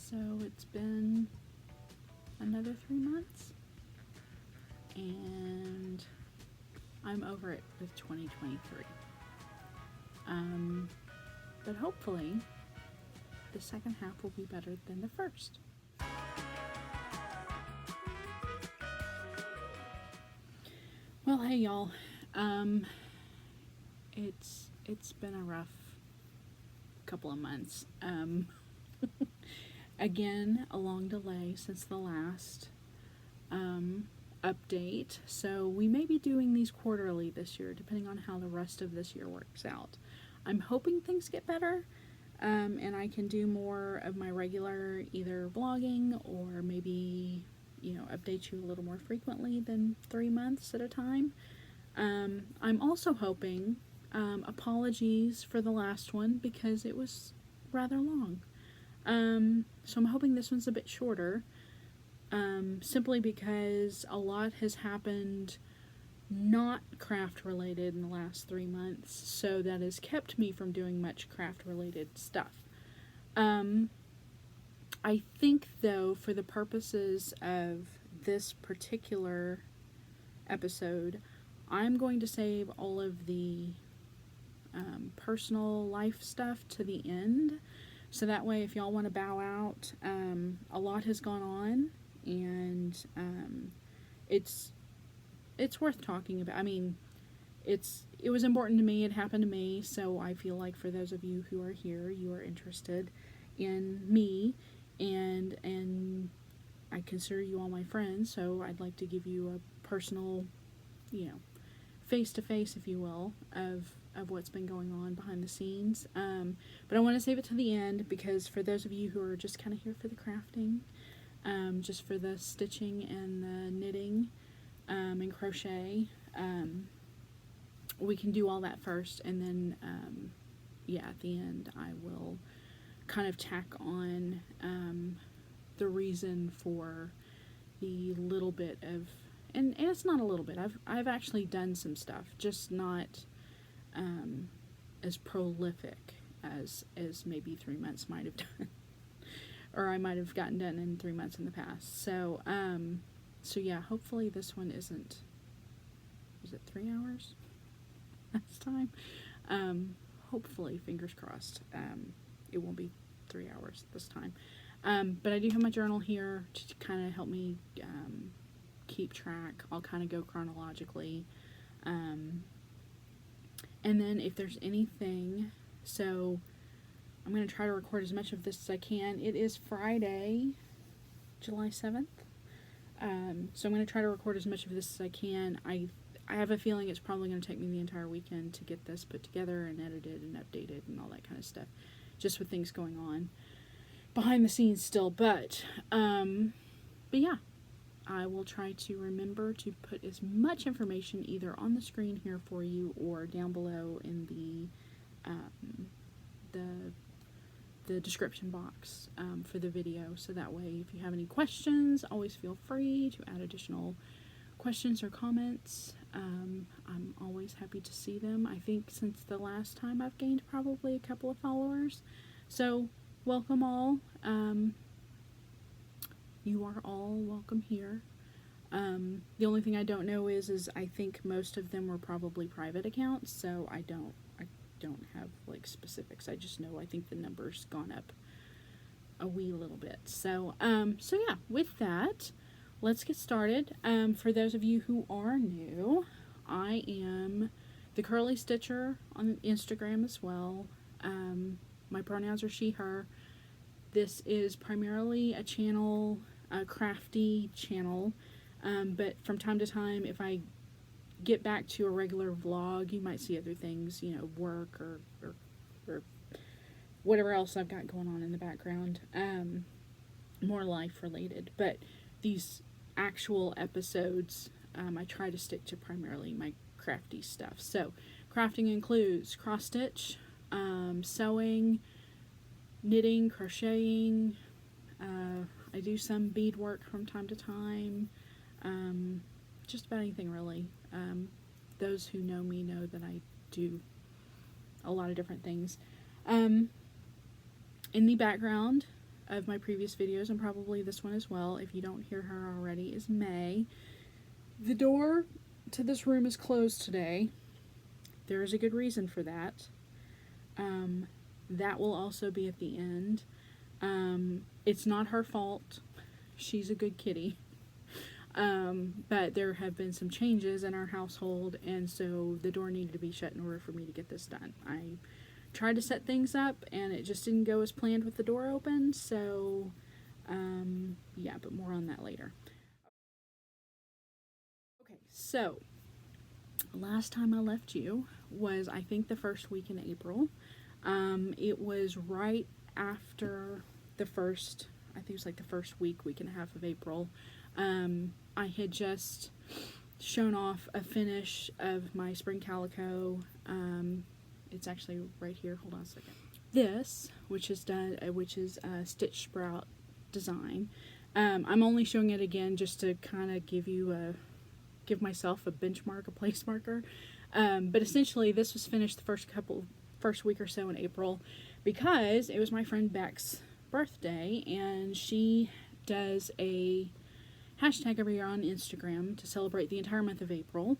So it's been another 3 months, and I'm over it with 2023. But hopefully the second half will be better than the first. Well, hey y'all. It's been a rough couple of months. Again, a long delay since the last update. So we may be doing these quarterly this year, depending on how the rest of this year works out. I'm hoping things get better, and I can do more of my regular either vlogging or maybe, update you a little more frequently than 3 months at a time. I'm also hoping, apologies for the last one because it was rather long. So I'm hoping this one's a bit shorter, simply because a lot has happened not craft related in the last 3 months, so that has kept me from doing much craft related stuff. I think though, for the purposes of this particular episode, I'm going to save all of the personal life stuff to the end, so that way if y'all want to bow out, a lot has gone on, and it's worth talking about. I mean, it was important to me, it happened to me, so I feel like for those of you who are here, you are interested in me, and I consider you all my friends, so I'd like to give you a personal, face-to-face, if you will, of what's been going on behind the scenes. But I want to save it to the end, because for those of you who are just kind of here for the crafting, just for the stitching and the knitting, and crochet, we can do all that first, and then, at the end I will kind of tack on the reason for the little bit of, and it's not a little bit, I've actually done some stuff, just not as prolific as maybe 3 months might have done, or I might have gotten done in 3 months in the past. So yeah, hopefully this one isn't, was it 3 hours last time? Hopefully, fingers crossed, it won't be 3 hours this time. But I do have my journal here to kind of help me keep track. I'll kind of go chronologically. And then if there's anything, so I'm going to try to record as much of this as I can. It is Friday, July 7th. So I'm going to try to record as much of this as I can. I have a feeling it's probably going to take me the entire weekend to get this put together and edited and updated and all that kind of stuff, just with things going on behind the scenes still. But yeah, I will try to remember to put as much information either on the screen here for you or down below in the description box for the video, so that way if you have any questions, always feel free to add additional questions or comments. I'm always happy to see them. I think since the last time I've gained probably a couple of followers, so welcome all. You are all welcome here. The only thing I don't know is I think most of them were probably private accounts, so I don't have like specifics. I just know I think the number's gone up a wee little bit. So yeah, with that, let's get started. For those of you who are new, I am the Curly Stitcher on Instagram as well. My pronouns are she, her. This is primarily a channel, a crafty channel, but from time to time, if I get back to a regular vlog, you might see other things, work or whatever else I've got going on in the background, more life related. But these actual episodes, I try to stick to primarily my crafty stuff. So crafting includes cross stitch, sewing, knitting, crocheting. I do some beadwork from time to time. Just about anything really. Those who know me know that I do a lot of different things. In the background, of my previous videos, and probably this one as well, if you don't hear her already, is May. The door to this room is closed today. There is a good reason for that. That will also be at the end. It's not her fault. She's a good kitty. But there have been some changes in our household, and so the door needed to be shut in order for me to get this done. I tried to set things up, and it just didn't go as planned with the door open, so, yeah, but more on that later. Okay, so, last time I left you was, I think, the first week in April. It was right after the first, I think it was like the first week and a half of April. I had just shown off a finish of my spring calico. It's actually right here. Hold on a second. This, which is a Stitch Sprout design. I'm only showing it again just to kind of give myself a benchmark, a place marker. But essentially, this was finished the first week or so in April, because it was my friend Beck's birthday, and she does a hashtag every year on Instagram to celebrate the entire month of April.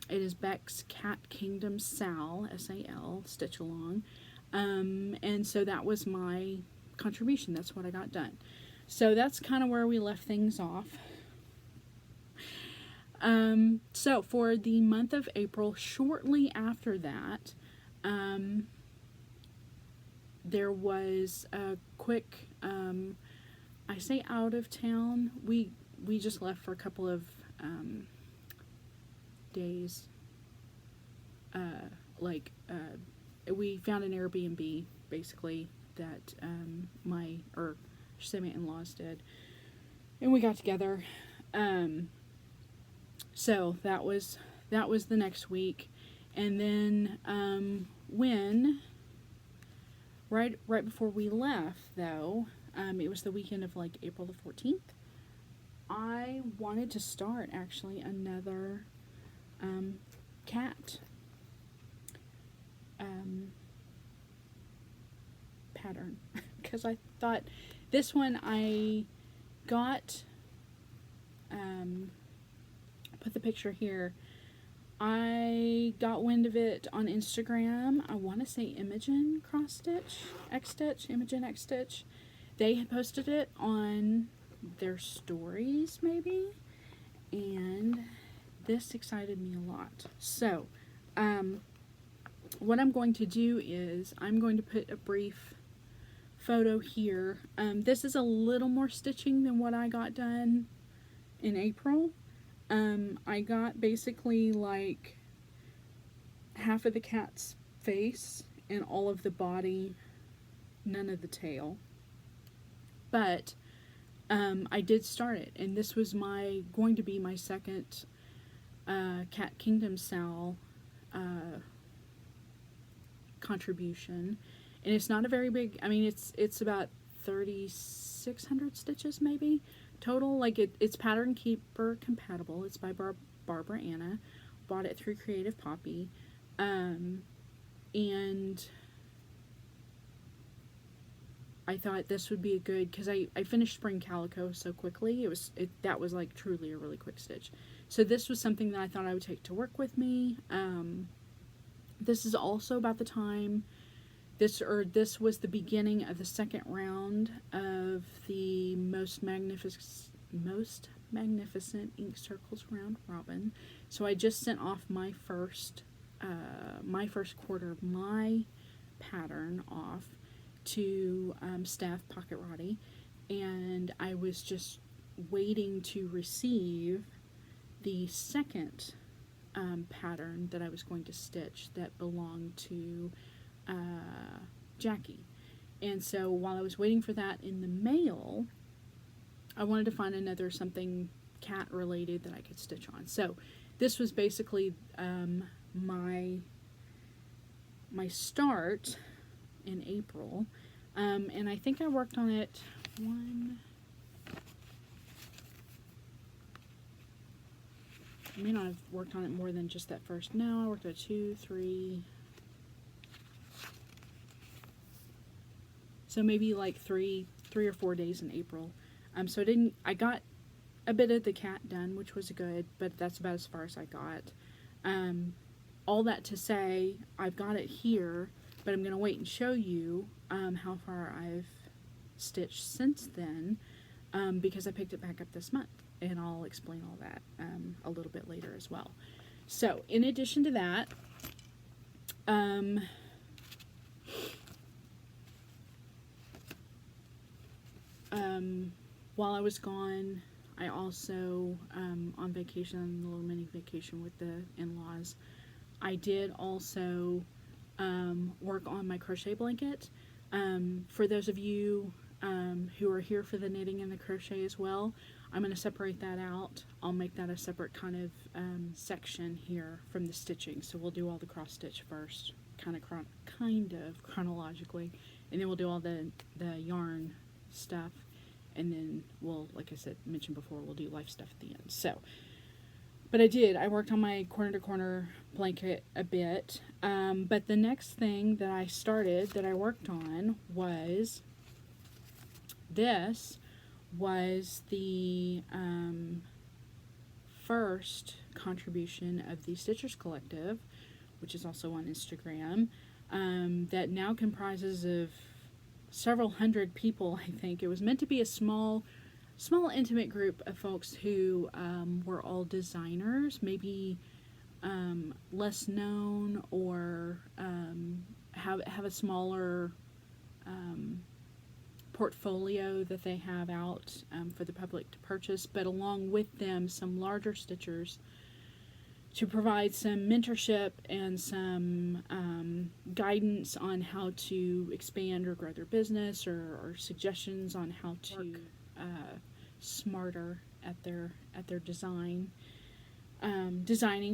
It is Beck's Cat Kingdom Sal, S-A-L, Stitch Along. And so that was my contribution. That's what I got done. So that's kind of where we left things off. So for the month of April, shortly after that, there was a quick, I say out of town, we just left for a couple of, days. We found an Airbnb, basically, that, my in-laws did, and we got together. So that was the next week, and then, right before we left, though, it was the weekend of, like, April the 14th, I wanted to start, actually, another, cat, pattern, because I thought this one I got, put the picture here, I got wind of it on Instagram. I want to say Imogen X Stitch. They had posted it on their stories, maybe, and this excited me a lot. So, what I'm going to do is I'm going to put a brief photo here. This is a little more stitching than what I got done in April. I got basically like half of the cat's face and all of the body, none of the tail. But I did start it, and this was going to be my second Cat Kingdom Sal contribution, and it's not a very big, I mean, it's about 3,600 stitches maybe total. Like, it's Pattern Keeper compatible. It's by Barbara Anna. Bought it through Creative Poppy, and I thought this would be a good, because I finished Spring Calico so quickly. That was like truly a really quick stitch. So this was something that I thought I would take to work with me. This is also about the time, this was the beginning of the second round of the Most Magnificent Ink Circles Round Robin. So I just sent off my first quarter of my pattern off to Staff Pocket Roddy, and I was just waiting to receive the second pattern that I was going to stitch that belonged to Jackie. And so while I was waiting for that in the mail, I wanted to find another something cat related that I could stitch on. So this was basically my start in April, and I think I worked on it I may not have worked on it more than just that first. No, I worked on 2, 3, So maybe like three or 4 days in April. So I got a bit of the cat done, which was good, but that's about as far as I got. All that to say, I've got it here, but I'm going to wait and show you how far I've stitched since then, because I picked it back up this month, and I'll explain all that a little bit later as well. So, in addition to that, while I was gone, I also, on vacation, a little mini vacation with the in-laws, I did also work on my crochet blanket. For those of you who are here for the knitting and the crochet as well, I'm going to separate that out. I'll make that a separate kind of section here from the stitching. So we'll do all the cross stitch first, kind of chronologically, and then we'll do all the yarn stuff, and then we'll, like I said, mentioned before, we'll do life stuff at the end. So, but I worked on my corner to corner blanket a bit, but the next thing that I worked on was this. Was the first contribution of the Stitchers Collective, which is also on Instagram, that now comprises of several hundred people, I think. It was meant to be a small intimate group of folks who were all designers, maybe less known, or have a smaller portfolio that they have out for the public to purchase, but along with them some larger stitchers to provide some mentorship and some guidance on how to expand or grow their business, or suggestions on how to work smarter at their designing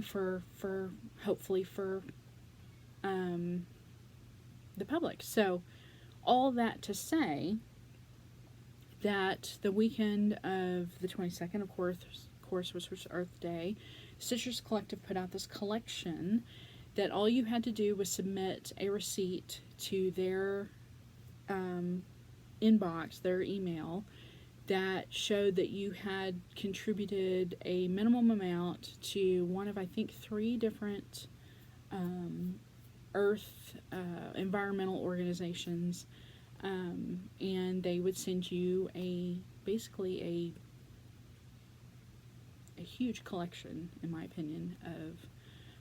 for hopefully for the public. So all that to say that the weekend of the 22nd, of course, which was Earth Day, Stitchers Collective put out this collection that all you had to do was submit a receipt to their inbox, their email, that showed that you had contributed a minimum amount to one of, I think, 3 different Earth environmental organizations, and they would send you basically a huge collection, in my opinion, of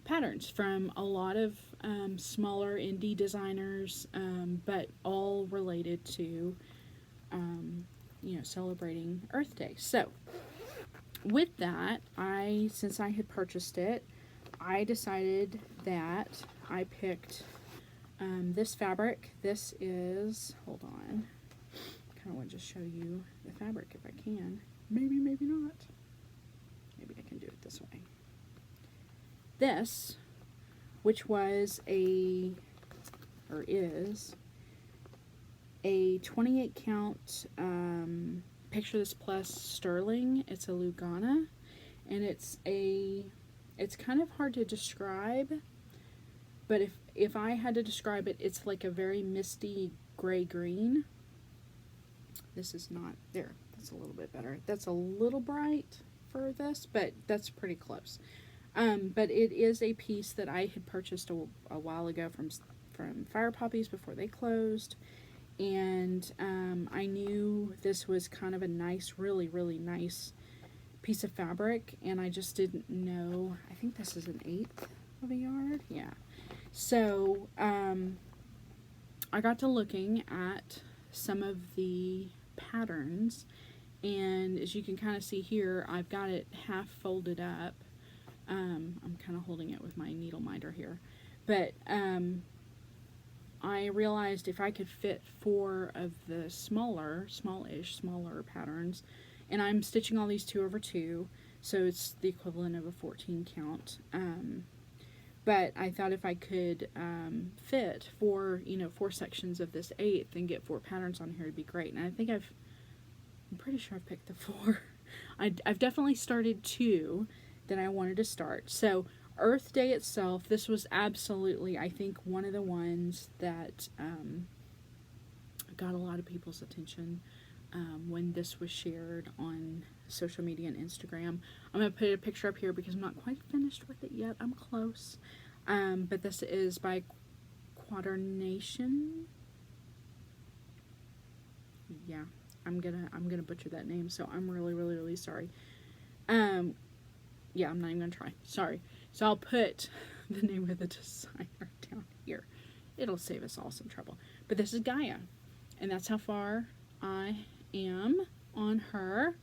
patterns from a lot of smaller indie designers, but all related to celebrating Earth Day. So with that, since I had purchased it, I decided that I picked this fabric. This is, hold on, I kind of want to just show you the fabric if I can. Maybe not. Maybe I can do it this way. This, which was is a 28 count Picture This Plus sterling. It's a Lugana, and it's kind of hard to describe, but if I had to describe it, it's like a very misty gray-green. This is not, there, that's a little bit better. That's a little bright for this, but that's pretty close. But it is a piece that I had purchased a while ago from Fire Poppies before they closed, and I knew this was kind of a nice, really, really nice piece of fabric, and I just didn't know. I think this is 1/8 of a yard. Yeah. So I got to looking at some of the patterns, and as you can kind of see here, I've got it half folded up. I'm kind of holding it with my needle minder here, but I realized if I could fit 4 of the smaller patterns, and I'm stitching all these 2/2, so it's the equivalent of a 14 count. But I thought if I could fit 4 sections of this 1/8 and get 4 patterns on here, it'd be great. And I think I'm pretty sure I've picked the 4. I've definitely started 2 that I wanted to start. So Earth Day itself, this was absolutely, I think, one of the ones that got a lot of people's attention when this was shared on social media and Instagram. I'm going to put a picture up here because I'm not quite finished with it yet. I'm close. But this is by Quadernation. Yeah, I'm gonna butcher that name, so I'm really sorry. Yeah, I'm not even gonna try. Sorry. So I'll put the name of the designer down here. It'll save us all some trouble. But this is Gaia, and that's how far I am on her.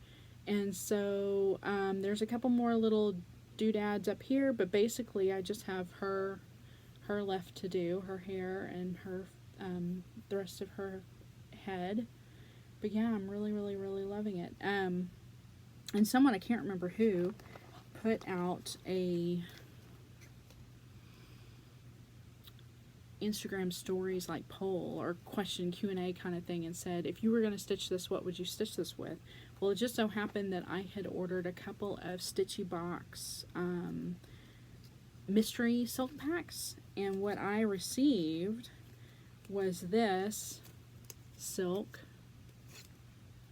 And so there's a couple more little doodads up here, but basically I just have her left to do, her hair and her the rest of her head. But yeah, I'm really loving it. And someone, I can't remember who, put out a Instagram stories like poll or question Q&A kind of thing and said, if you were going to stitch this, what would you stitch this with? Well, it just so happened that I had ordered a couple of Stitchy Box mystery silk packs, and what I received was this silk,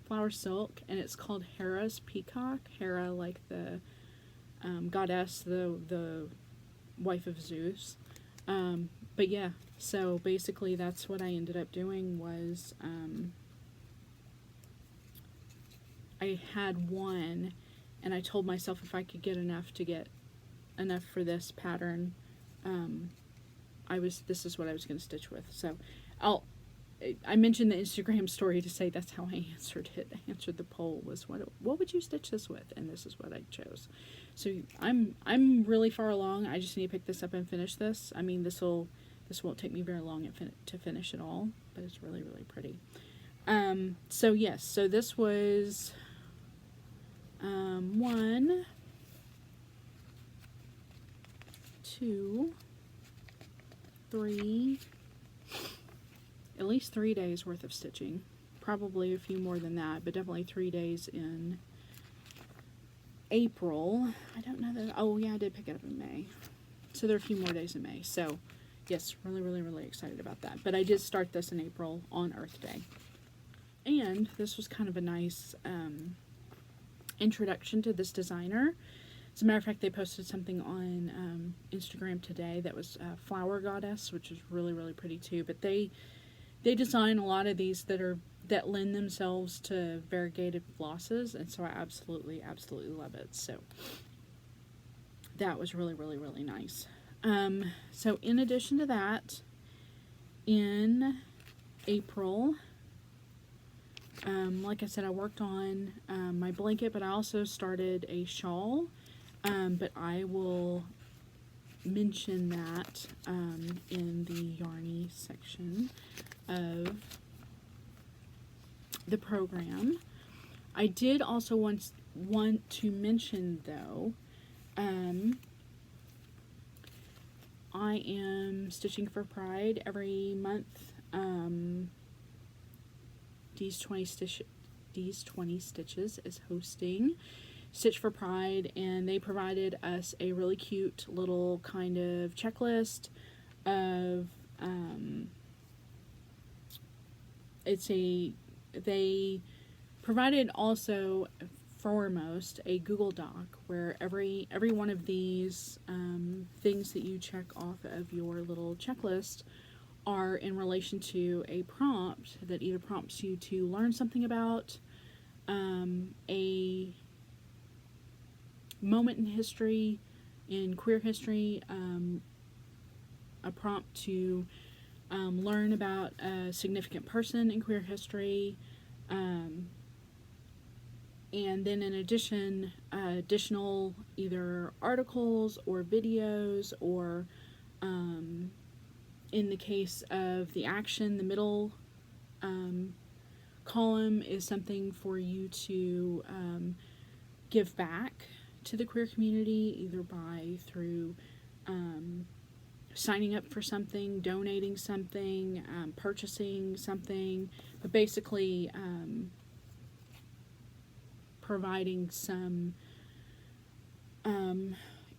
flower silk, and it's called Hera's Peacock. Hera, like the goddess, the wife of Zeus. But yeah, so basically that's what I ended up doing was I had one, and I told myself if I could get enough for this pattern, this is what I was going to stitch with. So I mentioned the Instagram story to say that's how I answered it. I answered the poll was what would you stitch this with, and this is what I chose. So I'm really far along. I just need to pick this up and finish this. I mean, this won't take me very long to finish it all, but it's really pretty. So yes, so this was 1, 2, 3, at least 3 days worth of stitching. Probably a few more than that, but definitely 3 days in April. I don't know that, oh yeah, I did pick it up in May. So there are a few more days in May. So yes, really excited about that. But I did start this in April on Earth Day. And this was kind of a nice introduction to this designer. As a matter of fact, they posted something on Instagram today that was Flower Goddess, which is really pretty too. But they design a lot of these that lend themselves to variegated flosses, and so I absolutely love it. So that was really nice. So in addition to that, in April, like I said, I worked on my blanket, but I also started a shawl. But I will mention that in the Yarny section of the program. I did also want to mention, though, I am stitching for Pride every month. These 20 Stitches is hosting Stitch for Pride, and they provided us a really cute little kind of checklist of they provided also foremost a Google Doc where every one of these things that you check off of your little checklist are in relation to a prompt that either prompts you to learn something about a moment in history, in queer history, a prompt to learn about a significant person in queer history, and then in addition, additional either articles or videos, or in the case of the action, the middle column is something for you to give back to the queer community, either through signing up for something, donating something, purchasing something, but basically providing some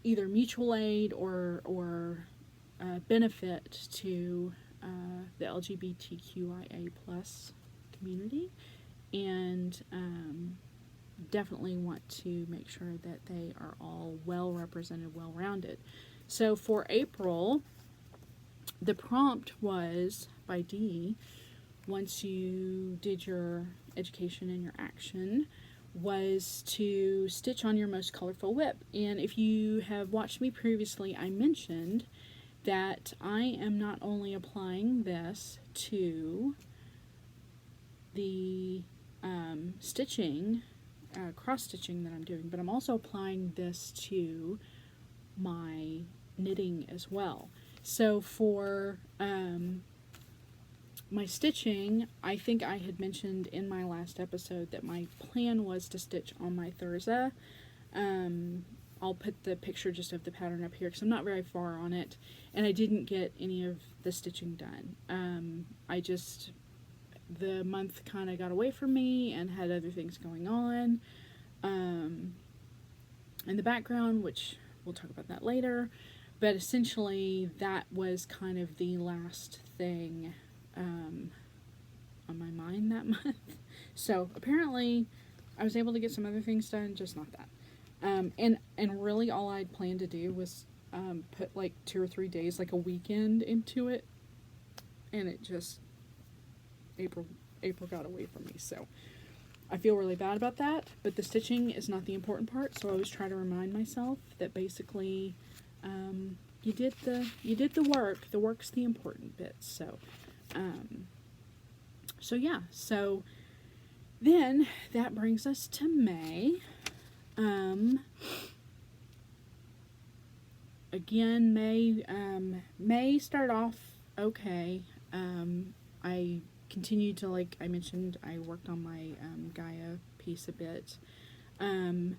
either mutual aid or benefit to the LGBTQIA plus community, and definitely want to make sure that they are all well represented, well rounded. So for April, the prompt was by Dee, once you did your education and your action, was to stitch on your most colorful WIP. And if you have watched me previously, I mentioned that I am not only applying this to the stitching, cross-stitching that I'm doing, but I'm also applying this to my knitting as well. So for my stitching, I think I had mentioned in my last episode that my plan was to stitch on my Thurza. I'll put the picture just of the pattern up here because I'm not very far on it, and I didn't get any of the stitching done. The month kind of got away from me and had other things going on in the background, which we'll talk about that later. But essentially, that was kind of the last thing on my mind that month. So apparently, I was able to get some other things done, just not that. And really, all I'd planned to do was put like 2 or 3 days, like a weekend, into it, and it just April got away from me. So I feel really bad about that. But the stitching is not the important part. So I always try to remind myself that basically. You did the work. The work's the important bit. So yeah. So then that brings us to May. Again, May started off okay. I continued to, like I mentioned, I worked on my Gaia piece a bit. In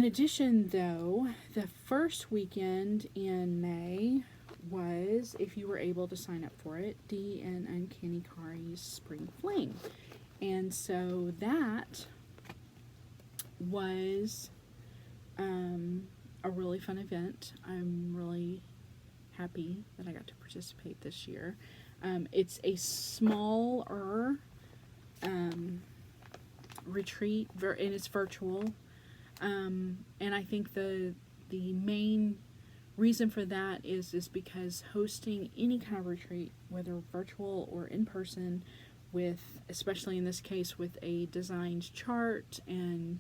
addition, though, the first weekend in May was, if you were able to sign up for it, Dee and Uncanny Kari's Spring Fling. And so that was a really fun event. I'm really happy that I got to participate this year. It's a smaller retreat, and it's virtual. And I think the main reason for that is because hosting any kind of retreat, whether virtual or in person, with, especially in this case, with a designed chart and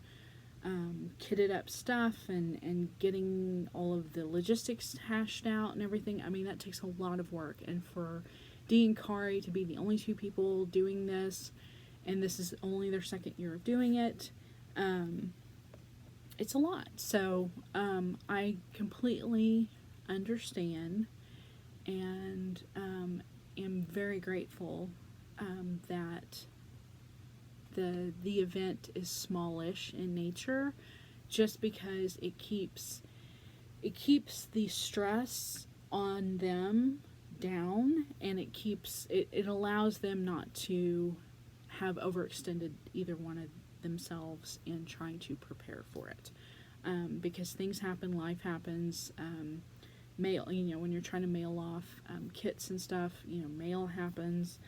kitted up stuff and getting all of the logistics hashed out and everything, I mean, that takes a lot of work. And for Dee and Kari to be the only 2 people doing this, and this is only their second year of doing it, it's a lot. So I completely understand and am very grateful that the event is smallish in nature, just because it keeps the stress on them down, and it allows them not to have overextended either one of themselves in trying to prepare for it, because things happen, life happens, mail, when you're trying to mail off kits and stuff, mail happens,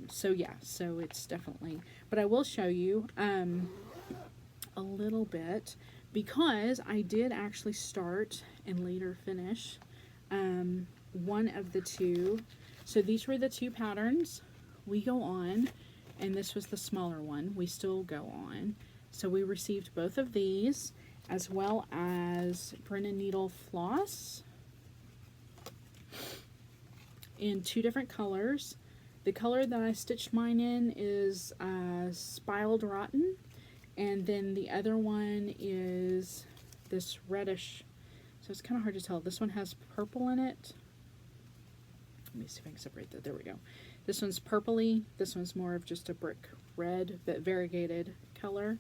so yeah, so it's definitely, but I will show you a little bit, because I did actually start and later finish one of the 2. So these were the 2 patterns we go on, and this was the smaller one we still go on. So we received both of these, as well as Brennan Needle floss in 2 different colors. The color that I stitched mine in is Spiled Rotten, and then the other one is this reddish, so it's kind of hard to tell. This one has purple in it. Let me see if I can separate that. There we go. This one's purpley, this one's more of just a brick red, but variegated color.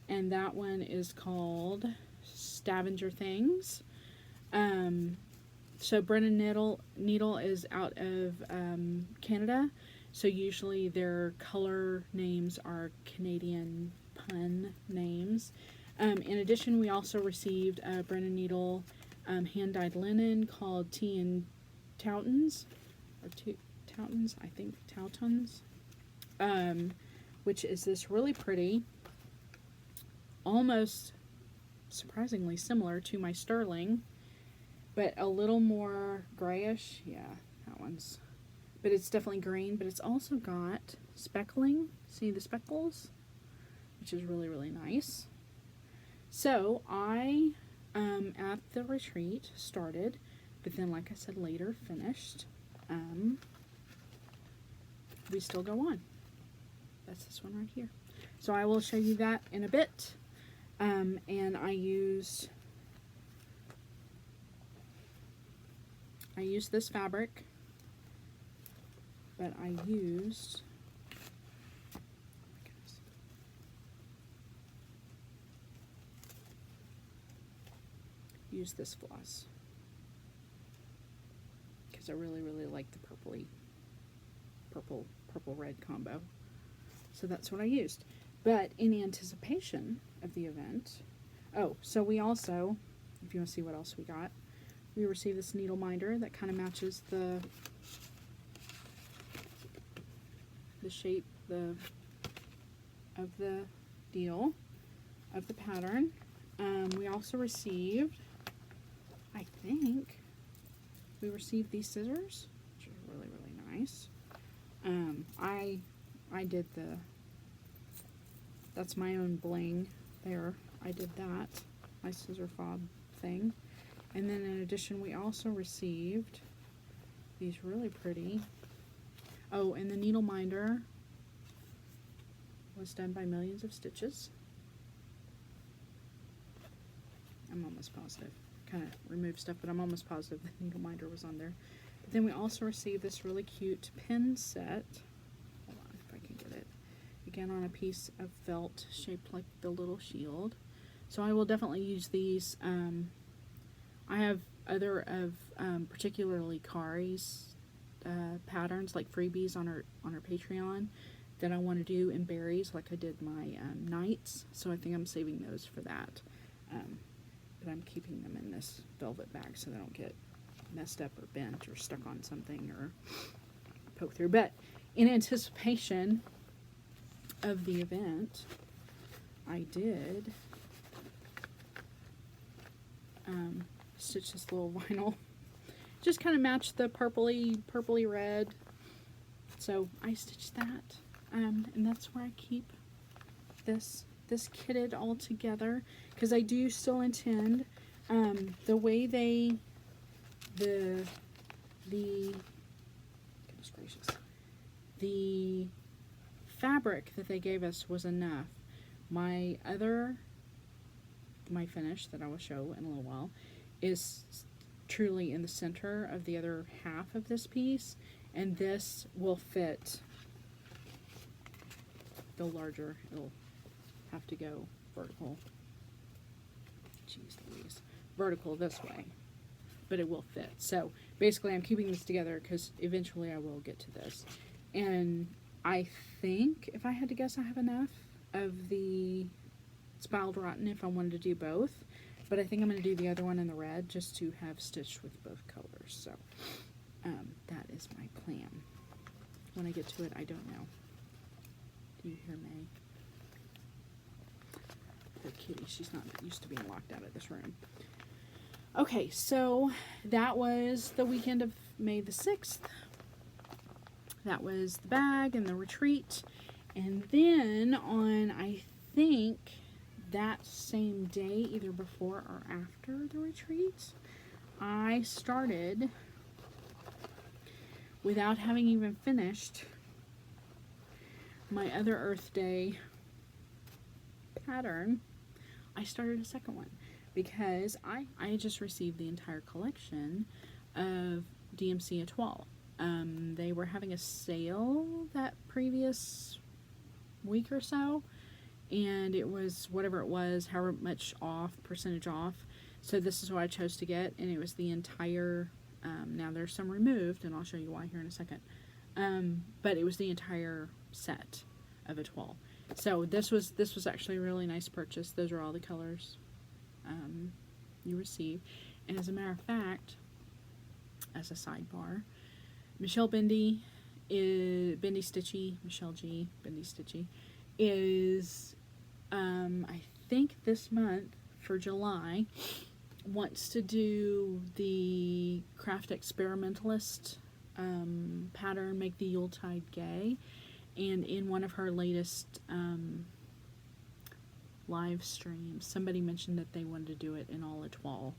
And that one is called Stavanger Things. So Brennan Needle is out of Canada, so usually their color names are Canadian pun names. In addition, we also received a Brennan Needle hand-dyed linen called Tea and Toutons, or Tautons, I think Tautons, which is this really pretty, almost surprisingly similar to my Sterling, but a little more grayish. Yeah, that one's, but it's definitely green, but it's also got speckling. See the speckles? Which is really, really nice. So I, at the retreat, started, but then, like I said, later finished. We still go on. That's this one right here. So I will show you that in a bit. And I used this fabric, but I used, this floss because I really, really like the purple red combo. So that's what I used. But in anticipation of the event, oh, so we also, if you want to see what else we got, we received this needle minder that kind of matches the shape of the deal of the pattern. We also received, I think, we received these scissors, which are really, really nice. I did that's my own bling there. I did that, my scissor fob thing. And then in addition, we also received these really pretty, oh, and the needle minder was done by Millions of Stitches. I'm almost positive. Kind of removed stuff, but I'm almost positive the needle minder was on there. But then we also received this really cute pin set. Hold on if I can get it. Again, on a piece of felt shaped like the little shield. So I will definitely use these. I have other of particularly Kari's patterns, like freebies on her Patreon, that I want to do in berries, like I did my knights. So I think I'm saving those for that. But I'm keeping them in this velvet bag so they don't get messed up or bent or stuck on something or poke through. But in anticipation of the event, I did stitch this little vinyl. Just kind of matched the purpley red. So I stitched that, and that's where I keep this kitted all together, because I do still intend, the way goodness gracious, the fabric that they gave us was enough. My finish that I will show in a little while is truly in the center of the other half of this piece, and this will fit the larger. It'll have to go vertical. Jeez Louise. Vertical this way, but it will fit. So basically I'm keeping this together because eventually I will get to this. And I think, if I had to guess, I have enough of the Spiraled Rotten if I wanted to do both. But I think I'm going to do the other one in the red just to have stitched with both colors. So that is my plan. When I get to it, I don't know. Do you hear May? Poor kitty, she's not used to being locked out of this room. Okay, so that was the weekend of May the 6th. That was the bag and the retreat. And then on, I think, that same day, either before or after the retreat, I started, without having even finished my other Earth Day pattern, I started a second one, because I just received the entire collection of DMC Etoile. They were having a sale that previous week or so, and it was whatever it was, however much off, percentage off. So this is what I chose to get, and it was the entire, now there's some removed, and I'll show you why here in a second, but it was the entire set of Etoile. So this was actually a really nice purchase. Those are all the colors you receive. And as a matter of fact, as a sidebar, Michelle Bendy is Bendy Stitchy, Michelle G, Bendy Stitchy, is, I think this month for July, wants to do the Craft Experimentalist pattern, Make the Yuletide Gay. And in one of her latest live streams, somebody mentioned that they wanted to do it in all étoile,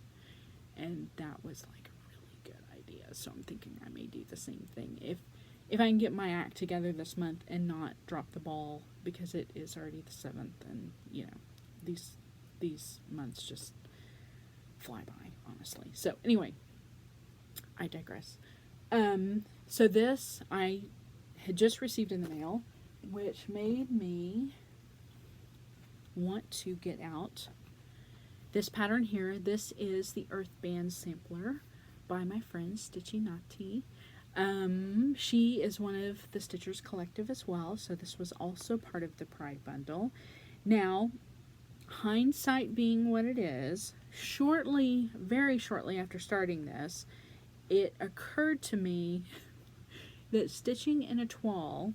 and that was like a really good idea. So I'm thinking I may do the same thing if I can get my act together this month and not drop the ball, because it is already the 7th, and you know, these months just fly by, honestly. So anyway, I digress. So this I had just received in the mail, which made me want to get out this pattern here. This is the Earth Band Sampler by my friend Stitchy Nati. She is one of the Stitchers Collective as well, so this was also part of the Pride Bundle. Now, hindsight being what it is, very shortly after starting this, it occurred to me that stitching in a toile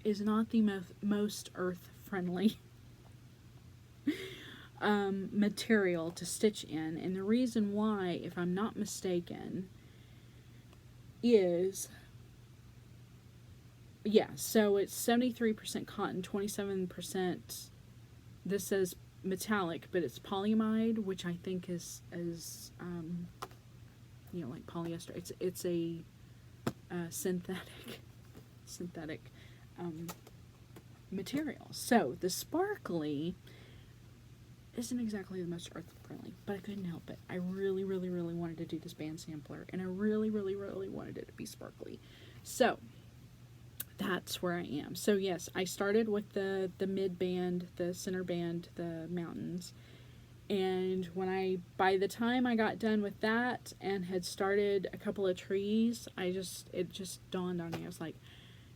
is not the most earth-friendly material to stitch in, and the reason why, if I'm not mistaken, is, yeah, so it's 73% cotton, 27%, this says metallic, but it's polyamide, which I think is you know, like polyester. It's a synthetic material. So the sparkly isn't exactly the most earth-friendly, but I couldn't help it. I really, really, really wanted to do this band sampler, and I really, really, really wanted it to be sparkly. So that's where I am. So yes, I started with the mid band, the center band, the mountains, and by the time I got done with that and had started a couple of trees, it just dawned on me. I was like,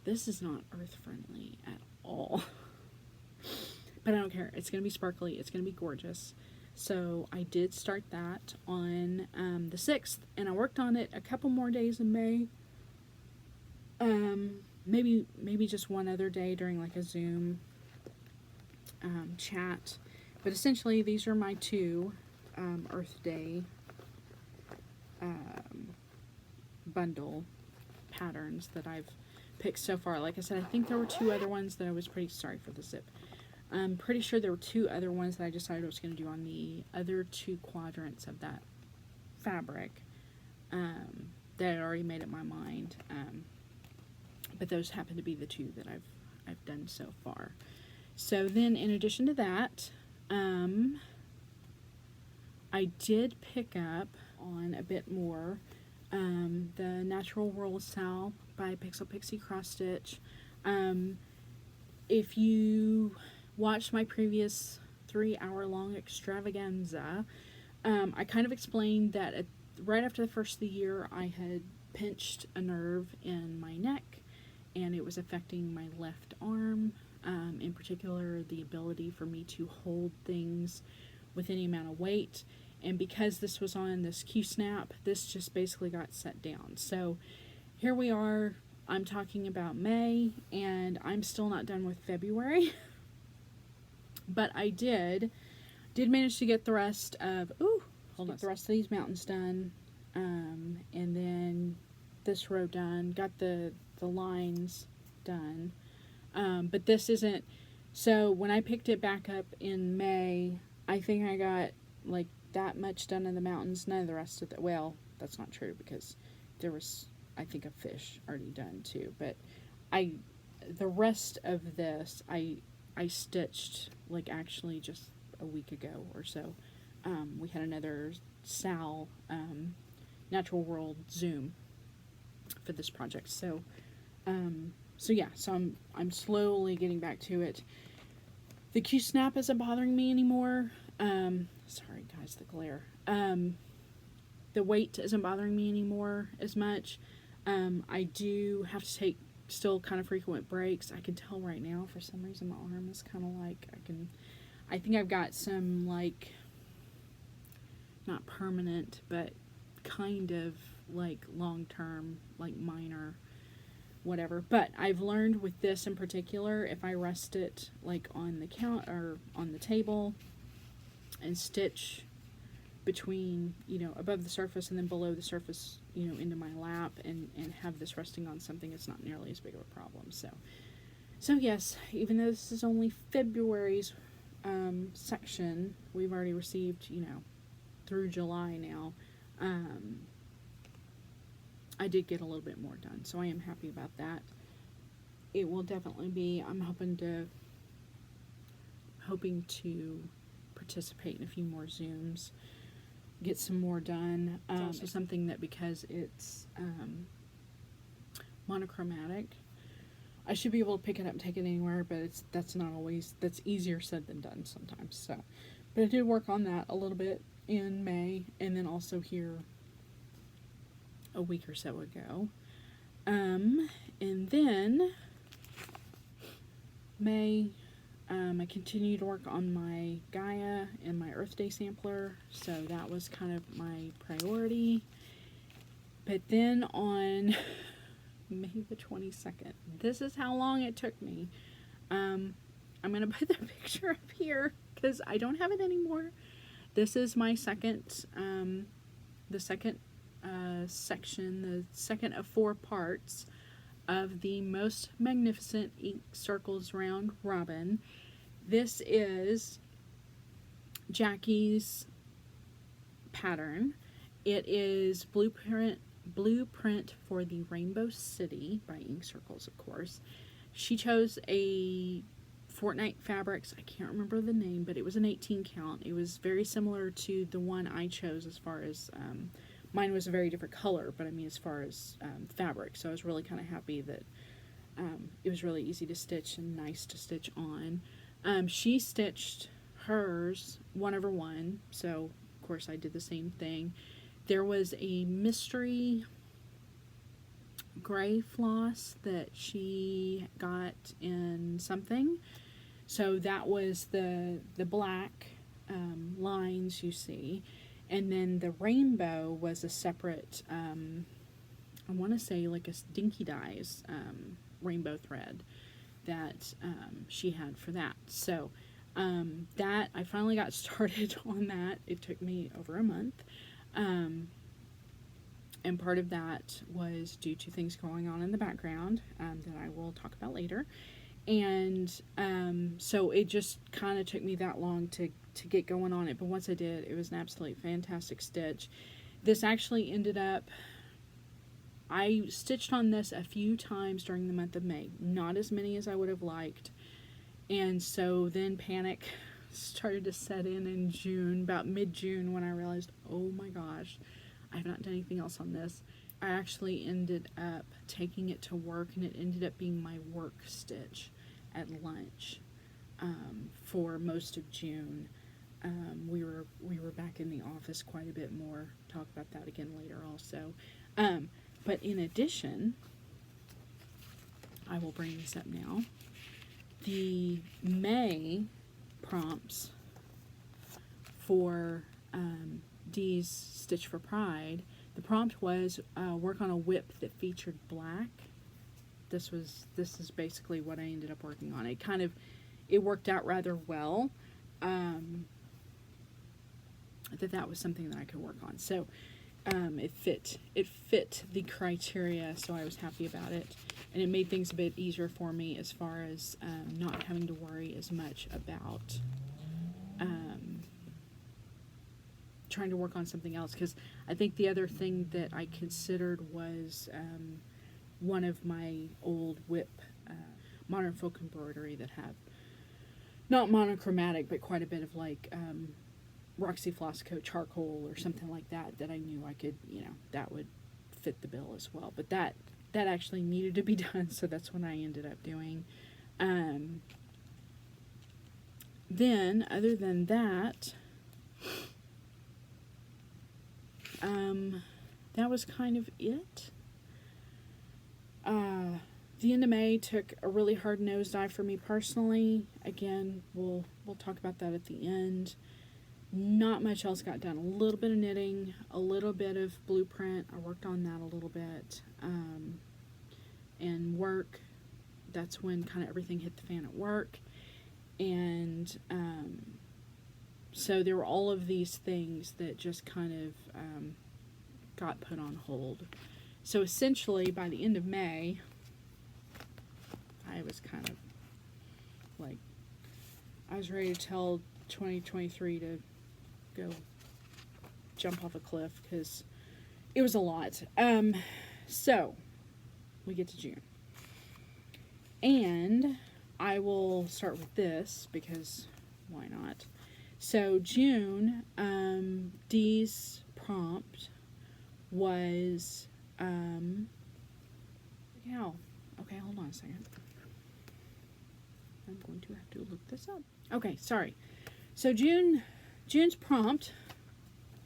this is not earth-friendly at all. But I don't care. It's going to be sparkly. It's going to be gorgeous. So I did start that on the 6th, and I worked on it a couple more days in May. Maybe just one other day during like a Zoom chat. But essentially, these are my two Earth Day bundle patterns that I've picked so far. Like I said, I think there were two other ones that I was pretty sorry for the zip. I'm pretty sure there were two other ones that I decided I was going to do on the other two quadrants of that fabric that I already made up my mind. But those happen to be the two that I've done so far. So then, in addition to that, I did pick up on a bit more the Natural World Sal by Pixel Pixie Cross Stitch. If you watched my previous 3-hour-long extravaganza, I kind of explained that right after the first of the year, I had pinched a nerve in my neck, and it was affecting my left arm, in particular the ability for me to hold things with any amount of weight. And because this was on this Q-snap, this just basically got set down. So here we are. I'm talking about May, and I'm still not done with February. But I did manage to get the rest of, the rest of these mountains done, and then this row done, got the lines done, but this isn't, so when I picked it back up in May, I think I got like that much done in the mountains, none of the rest of the, well, that's not true, because there was, I think, a fish already done too, but the rest of this, I stitched like actually just a week ago or so. We had another Sal Natural World Zoom for this project, so yeah, so I'm slowly getting back to it. The Q-snap isn't bothering me anymore. Sorry guys, the glare. The weight isn't bothering me anymore as much. I do have to take still kind of frequent breaks. I can tell right now, for some reason, my arm is kind of like, I think I've got some, like, not permanent, but kind of, like, long-term, like, minor whatever. But I've learned with this in particular, if I rest it like on the count or on the table and stitch between, above the surface and then below the surface, into my lap and have this resting on something, it's not nearly as big of a problem. So yes, even though this is only February's section, we've already received, through July now. I did get a little bit more done, so I am happy about that. It will definitely be, I'm hoping to participate in a few more Zooms, get some more done. It's also something that, because it's monochromatic, I should be able to pick it up and take it anywhere, but that's easier said than done sometimes. So, but I did work on that a little bit in May, and then also here a week or so ago. And then May, I continued to work on my Gaia and my Earth Day sampler, so that was kind of my priority. But then on May the 22nd, this is how long it took me. I'm going to put the picture up here because I don't have it anymore. This is my second, the second section, the second of 4 parts of the Most Magnificent Ink Circles Round Robin. This is Jackie's pattern. It is Blueprint for the Rainbow City by Ink Circles, of course. She chose a Fortnite Fabrics, I can't remember the name, but it was an 18 count. It was very similar to the one I chose as far as, mine was a very different color, but I mean as far as fabric, so I was really kind of happy that it was really easy to stitch and nice to stitch on. She stitched hers 1/1, so of course I did the same thing. There was a mystery gray floss that she got in something, so that was the black lines you see, and then the rainbow was a separate, I want to say like a Dinky Dyes rainbow thread that she had for that. So that I finally got started on that. It took me over a month. And part of that was due to things going on in the background that I will talk about later. And so it just kind of took me that long to get going on it. But once I did, it was an absolutely fantastic stitch. This actually ended up, I stitched on this a few times during the month of May. Not as many as I would have liked. And so then panic started to set in June, about mid-June, when I realized, oh my gosh, I have not done anything else on this. I actually ended up taking it to work, and it ended up being my work stitch at lunch for most of June. We were back in the office quite a bit more. Talk about that again later also. But in addition, I will bring this up now. The May prompts for Dee's Stitch for Pride, the prompt was work on a whip that featured black. This is basically what I ended up working on. It worked out rather well. That was something that I could work on. So it fit the criteria, so I was happy about it. And it made things a bit easier for me as far as not having to worry as much about trying to work on something else. Because I think the other thing that I considered was one of my old whip modern folk embroidery that have not monochromatic, but quite a bit of like Roxy Flosscoat charcoal or something like that, that I knew I could, that would fit the bill as well. But that actually needed to be done, so that's what I ended up doing. Then, other than that, that was kind of it. The end of May took a really hard nosedive for me personally. Again, we'll talk about that at the end. Not much else got done. A little bit of knitting, a little bit of blueprint. I worked on that a little bit. and work. That's when kind of everything hit the fan at work. And so there were all of these things that just kind of got put on hold. So essentially, by the end of May, I was kind of like, I was ready to tell 2023 to go jump off a cliff because it was a lot. So we get to June. And I will start with this because why not? So June, Dee's prompt was, okay, hold on a second. I'm going to have to look this up. Okay, sorry. So June's prompt,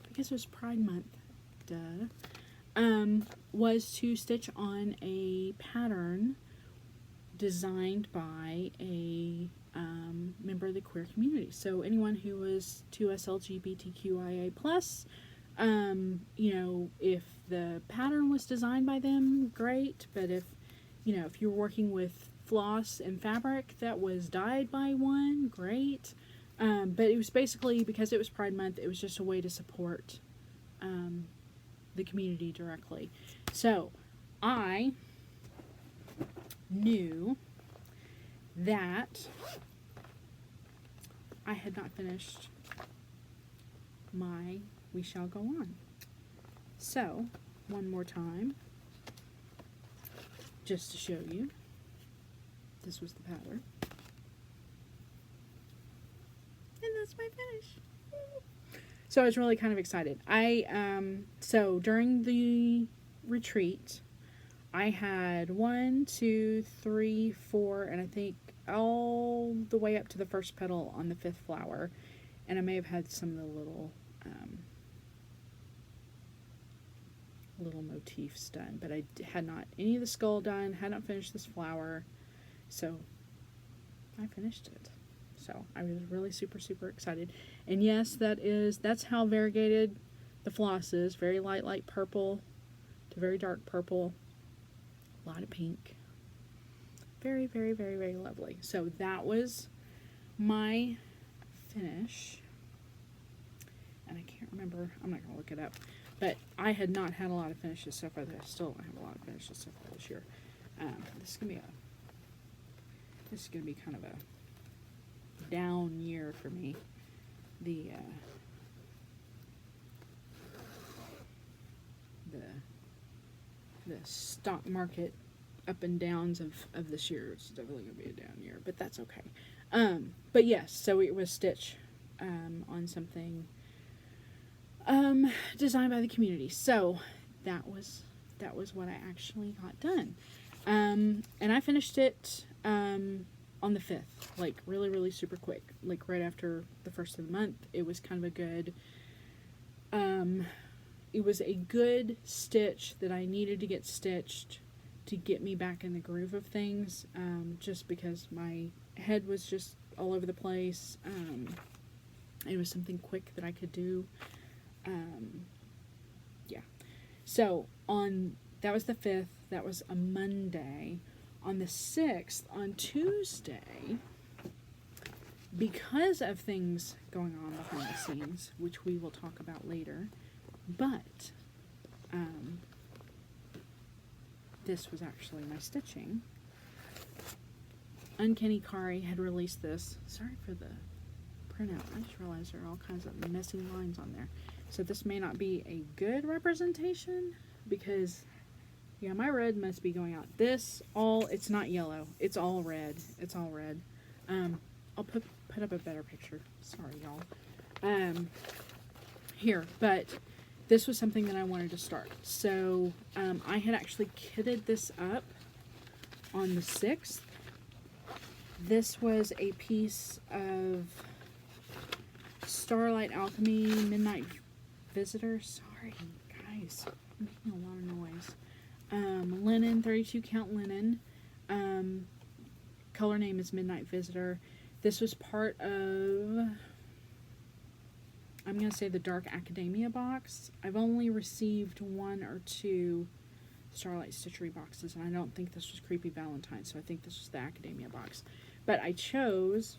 because it was Pride Month, was to stitch on a pattern designed by a member of the queer community. So anyone who was 2S LGBTQIA+, if the pattern was designed by them, great. But if you're working with floss and fabric that was dyed by one, great. But it was basically, because it was Pride Month, it was just a way to support the community directly. So I knew that I had not finished my We Shall Go On. So, one more time, just to show you, this was the pattern. And that's my finish. So I was really kind of excited. So during the retreat, I had 1, 2, 3, 4, and I think all the way up to the first petal on the 5th flower. And I may have had some of the little motifs done, but I had not any of the skull done, had not finished this flower, so I finished it. So I was really super, super excited. And yes, that's how variegated the floss is. Very light purple to very dark purple. A lot of pink. Very, very, very, very lovely. So that was my finish. And I can't remember. I'm not going to look it up. But I had not had a lot of finishes so far. I still don't have a lot of finishes so far this year. This is going to be kind of a down year for me. The stock market up and downs of this year is definitely going to be a down year, but that's okay. But yes, so it was stitch on something designed by the community. So that was what I actually got done. And I finished it on the 5th, like really, really super quick, like right after the first of the month. It was kind of a good, it was a good stitch that I needed to get stitched to get me back in the groove of things, just because my head was just all over the place. It was something quick that I could do. Yeah. So that was the 5th, that was a Monday. On the 6th, on Tuesday, because of things going on behind the scenes, which we will talk about later, but this was actually my stitching. Uncanny Kari had released this. Sorry for the printout. I just realized there are all kinds of messy lines on there. So this may not be a good representation because, yeah, my red must be going out. It's not yellow. It's all red. It's all red. I'll put up a better picture. Sorry, y'all. Here, but this was something that I wanted to start. So, I had actually kitted this up on the 6th. This was a piece of Starlight Alchemy Midnight Visitor. Sorry, guys. I'm making a lot of noise. Linen, 32 count linen. Color name is Midnight Visitor. This was part of, I'm going to say, the Dark Academia box. I've only received 1 or 2 Starlight Stitchery boxes, and I don't think this was Creepy Valentine, so I think this was the Academia box. But I chose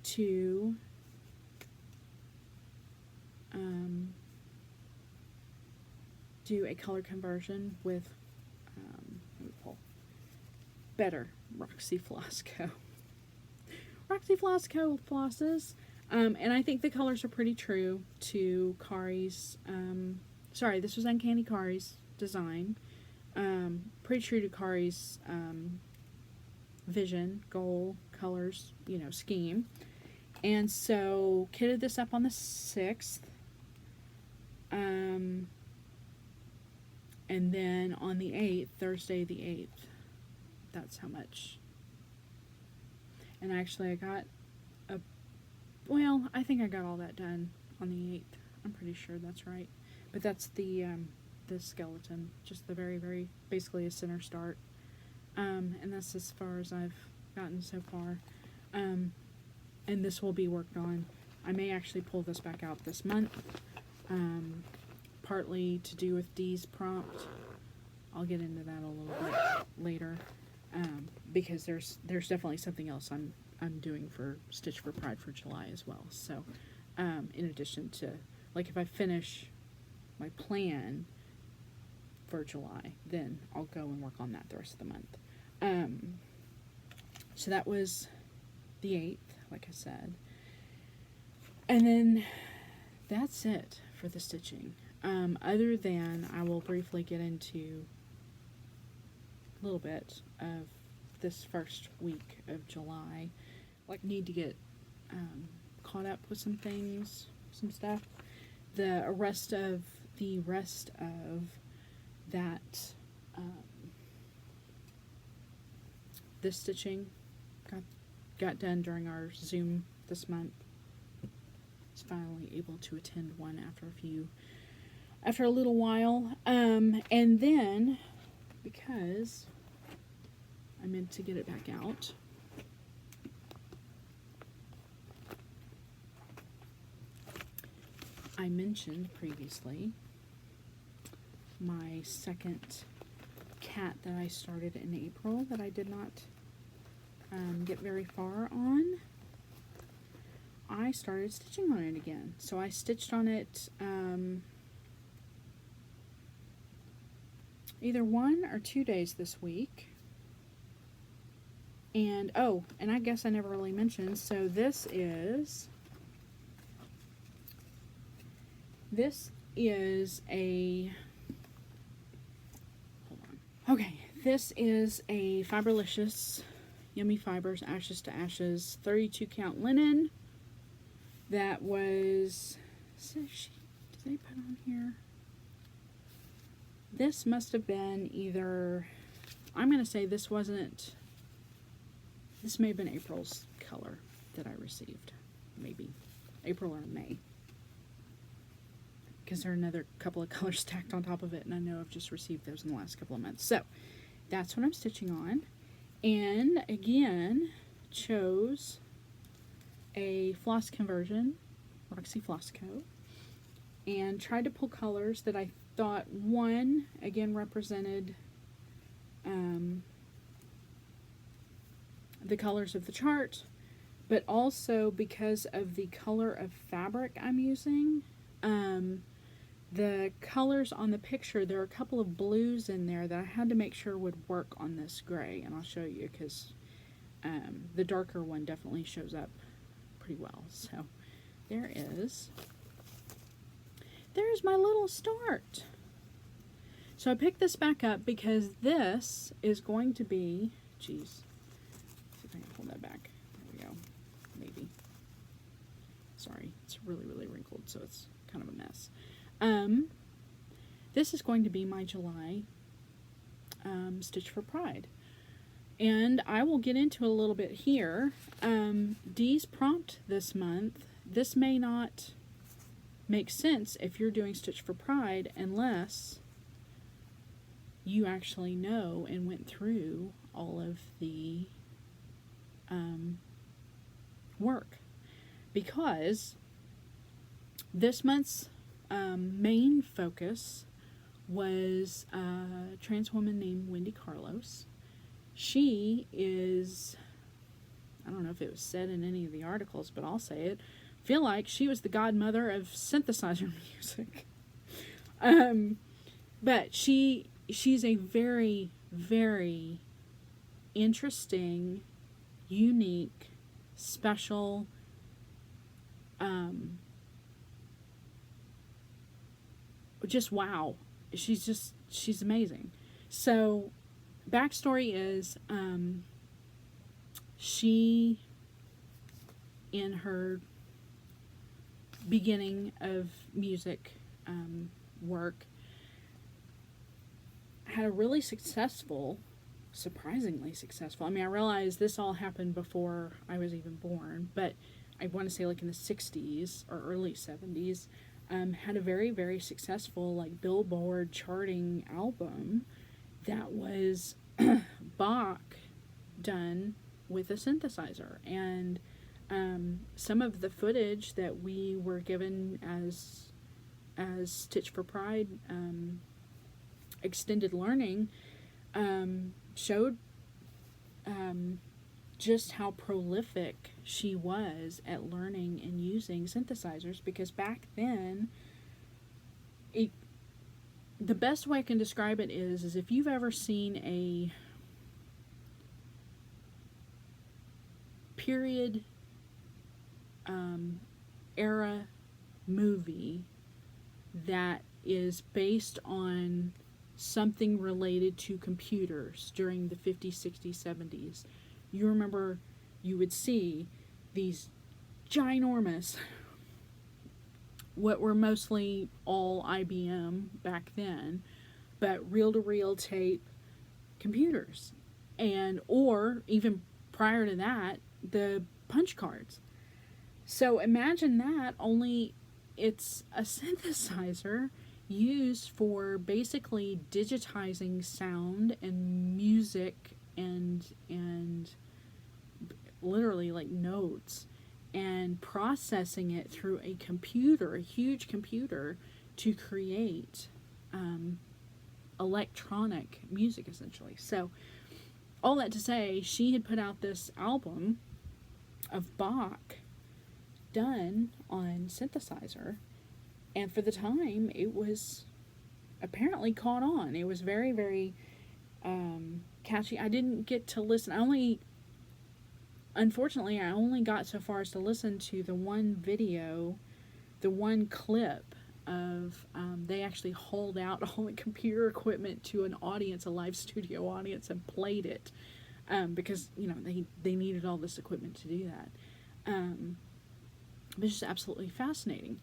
to do a color conversion with let me pull better Roxy Floss Co. Roxy Floss Co. flosses, and I think the colors are pretty true to Kari's. Sorry, this was Uncanny Kari's design. Pretty true to Kari's vision, goal, colors, scheme. And so kitted this up on the 6th. And then on the 8th, Thursday the 8th, that's how much. And actually I got I think I got all that done on the 8th. I'm pretty sure that's right. But that's the skeleton, just the very, very, basically a center start. And that's as far as I've gotten so far. And this will be worked on. I may actually pull this back out this month. Partly to do with Dee's prompt. I'll get into that a little bit later. Because there's definitely something else I'm doing for Stitch for Pride for July as well. So, in addition to, like, if I finish my plan for July, then I'll go and work on that the rest of the month. So that was the 8th, like I said. And then that's it for the stitching. Other than I will briefly get into a little bit of this first week of July. Like, need to get caught up with some things, some stuff. The rest of that this stitching got done during our Zoom this month. I was finally able to attend one after a little while. And then, because I meant to get it back out, I mentioned previously my second cat that I started in April that I did not get very far on. I started stitching on it again. So I stitched on it either 1 or 2 days this week. And, and I guess I never really mentioned, so this is a, hold on. Okay, this is a Fiberlicious Yummy Fibers Ashes to Ashes 32 count linen that was, did they put on here? This must have been either, I'm going to say this may have been April's color that I received. Maybe April or May. Because there are another couple of colors stacked on top of it, and I know I've just received those in the last couple of months. So, that's what I'm stitching on. And, again, chose a floss conversion, Roxy Floss Co. And tried to pull colors that I thought, one, again, represented the colors of the chart, but also because of the color of fabric I'm using. The colors on the picture, there are a couple of blues in there that I had to make sure would work on this gray, and I'll show you because the darker one definitely shows up pretty well. So there's my little start. So I picked this back up because this is going to be, geez, see if I can pull that back. There we go. Maybe. Sorry, it's really, really wrinkled, so it's kind of a mess. This is going to be my July Stitch for Pride. And I will get into a little bit here. Dee's prompt this month, this may not make sense if you're doing Stitch for Pride unless you actually know and went through all of the work. Because this month's main focus was a trans woman named Wendy Carlos. She is, I don't know if it was said in any of the articles, but I'll say it, feel like she was the godmother of synthesizer music. But she's a very, very interesting, unique, special, just wow. She's amazing. So, backstory is, she, in her beginning of music work, had a really surprisingly successful, I mean, I realize this all happened before I was even born, but I want to say like in the 60s or early 70s, had a very, very successful like Billboard charting album that was Bach done with a synthesizer. And some of the footage that we were given as Stitch for Pride extended learning showed just how prolific she was at learning and using synthesizers, because back then, the best way I can describe it is if you've ever seen a period era movie that is based on something related to computers during the 50s, 60s, 70s, you remember you would see these ginormous, what were mostly all IBM back then, but reel-to-reel tape computers. And, or even prior to that, the punch cards. So imagine that, only it's a synthesizer used for basically digitizing sound and music and literally like notes, and processing it through a computer, a huge computer, to create electronic music, essentially. So all that to say, she had put out this album of Bach done on synthesizer, and for the time it was apparently caught on. It was very, very catchy. I didn't get to listen. Unfortunately, I only got so far as to listen to the one video, the one clip of, they actually hauled out all the computer equipment to an audience, a live studio audience, and played it, because, you know, they needed all this equipment to do that. But it's just absolutely fascinating.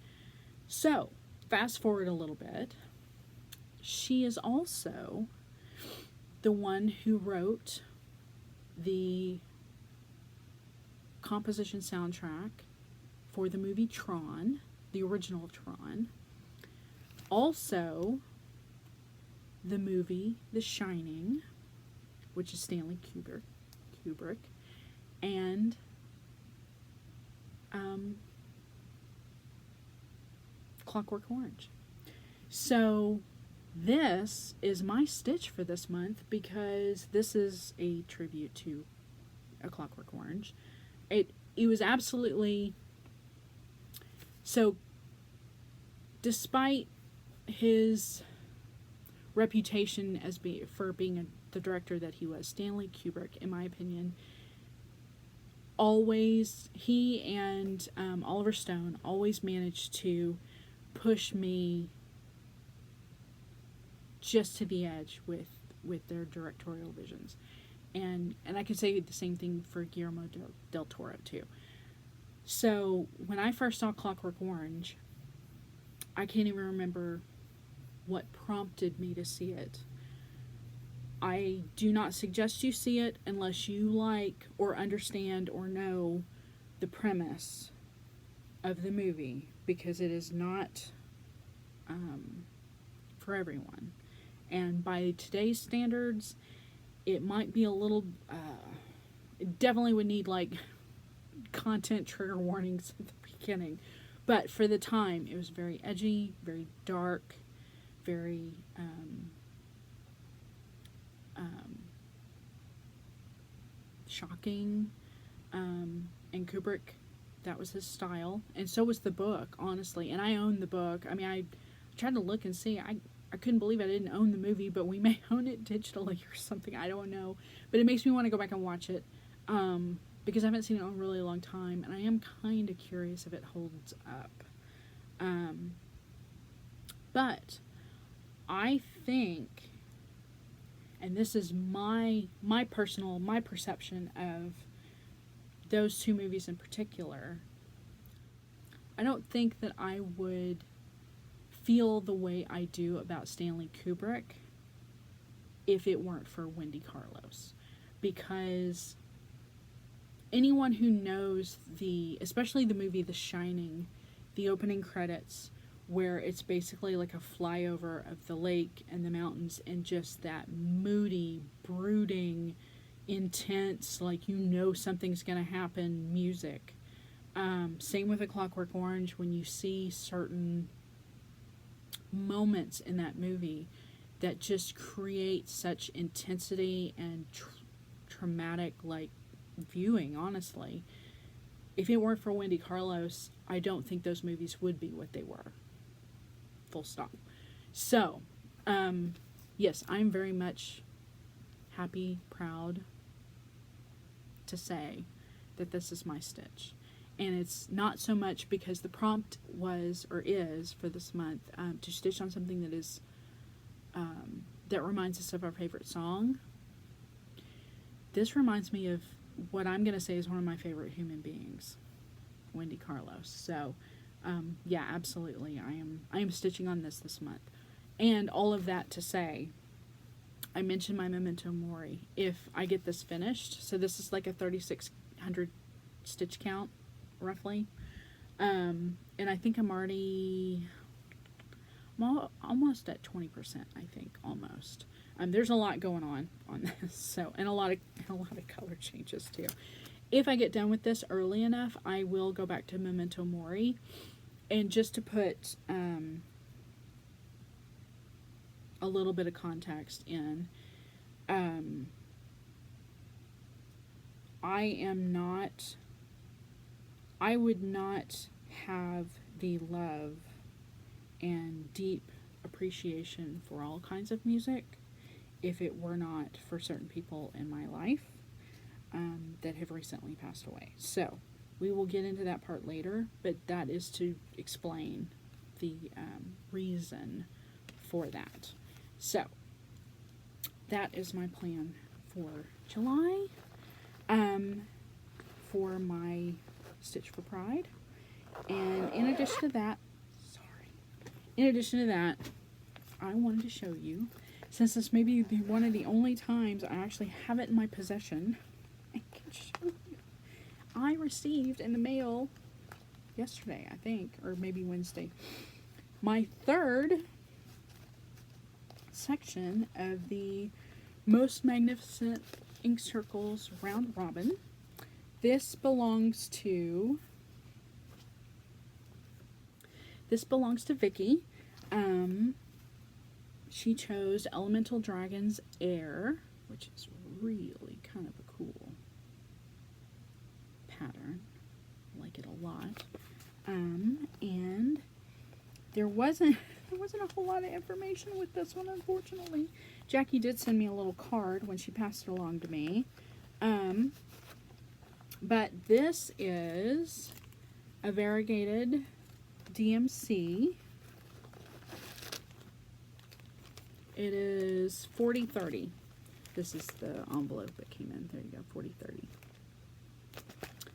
So, fast forward a little bit. She is also the one who wrote the composition soundtrack for the movie Tron, the original Tron. Also, the movie The Shining, which is Stanley Kubrick, and Clockwork Orange. So this is my Stitch for this month, because this is a tribute to A Clockwork Orange. It was absolutely, so despite his reputation as for being the director that he was, Stanley Kubrick, in my opinion, always, he and Oliver Stone always managed to push me just to the edge with their directorial visions. And I could say the same thing for Guillermo del Toro too. So when I first saw Clockwork Orange, I can't even remember what prompted me to see it. I do not suggest you see it unless you like or understand or know the premise of the movie, because it is not for everyone. And by today's standards, it might be a little, it definitely would need like content trigger warnings at the beginning. But for the time, it was very edgy, very dark, very shocking. And Kubrick, that was his style, and so was the book, honestly. And I own the book. I mean, I tried to look and see. I couldn't believe I didn't own the movie, but we may own it digitally or something. I don't know, but it makes me want to go back and watch it, because I haven't seen it in a really long time, and I am kind of curious if it holds up. But I think, and this is my perception of those two movies in particular, I don't think that I would feel the way I do about Stanley Kubrick if it weren't for Wendy Carlos. Because anyone who knows especially the movie The Shining, the opening credits, where it's basically like a flyover of the lake and the mountains and just that moody, brooding, intense, like something's gonna happen music. Same with A Clockwork Orange, when you see certain moments in that movie that just create such intensity and traumatic like viewing, honestly. If it weren't for Wendy Carlos, I don't think those movies would be what they were. Full stop. So, yes, I'm very much happy, proud to say that this is my Stitch. And it's not so much because the prompt was, or is, for this month, to stitch on something that is, that reminds us of our favorite song. This reminds me of what I'm going to say is one of my favorite human beings, Wendy Carlos. So, yeah, absolutely, I am stitching on this month. And all of that to say, I mentioned my Memento Mori. If I get this finished, so this is like a 3,600 stitch count, roughly. And I think I'm almost at 20%, I think, almost. There's a lot going on this, so, and a lot of color changes too. If I get done with this early enough, I will go back to Memento Mori, and just to put a little bit of context in, I would not have the love and deep appreciation for all kinds of music if it were not for certain people in my life that have recently passed away. So we will get into that part later, but that is to explain the reason for that. So that is my plan for July, for my Stitch for Pride. And in addition to that, I wanted to show you, since this may be one of the only times I actually have it in my possession, I can show you. I received in the mail yesterday, I think, or maybe Wednesday, my third section of the Most Magnificent Ink Circles Round Robin. This belongs to Vicky. She chose Elemental Dragons Air, which is really kind of a cool pattern. I like it a lot. And there wasn't a whole lot of information with this one, unfortunately. Jackie did send me a little card when she passed it along to me. But this is a variegated DMC. It is 40/30. This is the envelope that came in. There you go, 40/30.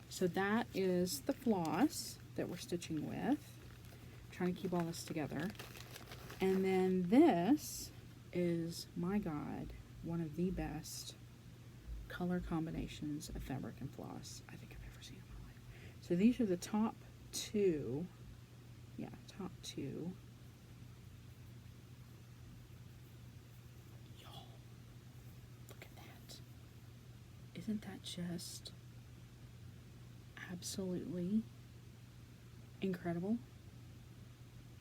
So that is the floss that we're stitching with. I'm trying to keep all this together. And then this is, my God, one of the best color combinations of fabric and floss I think I've ever seen in my life. So these are the top two. Yeah, top two. Y'all, look at that. Isn't that just absolutely incredible?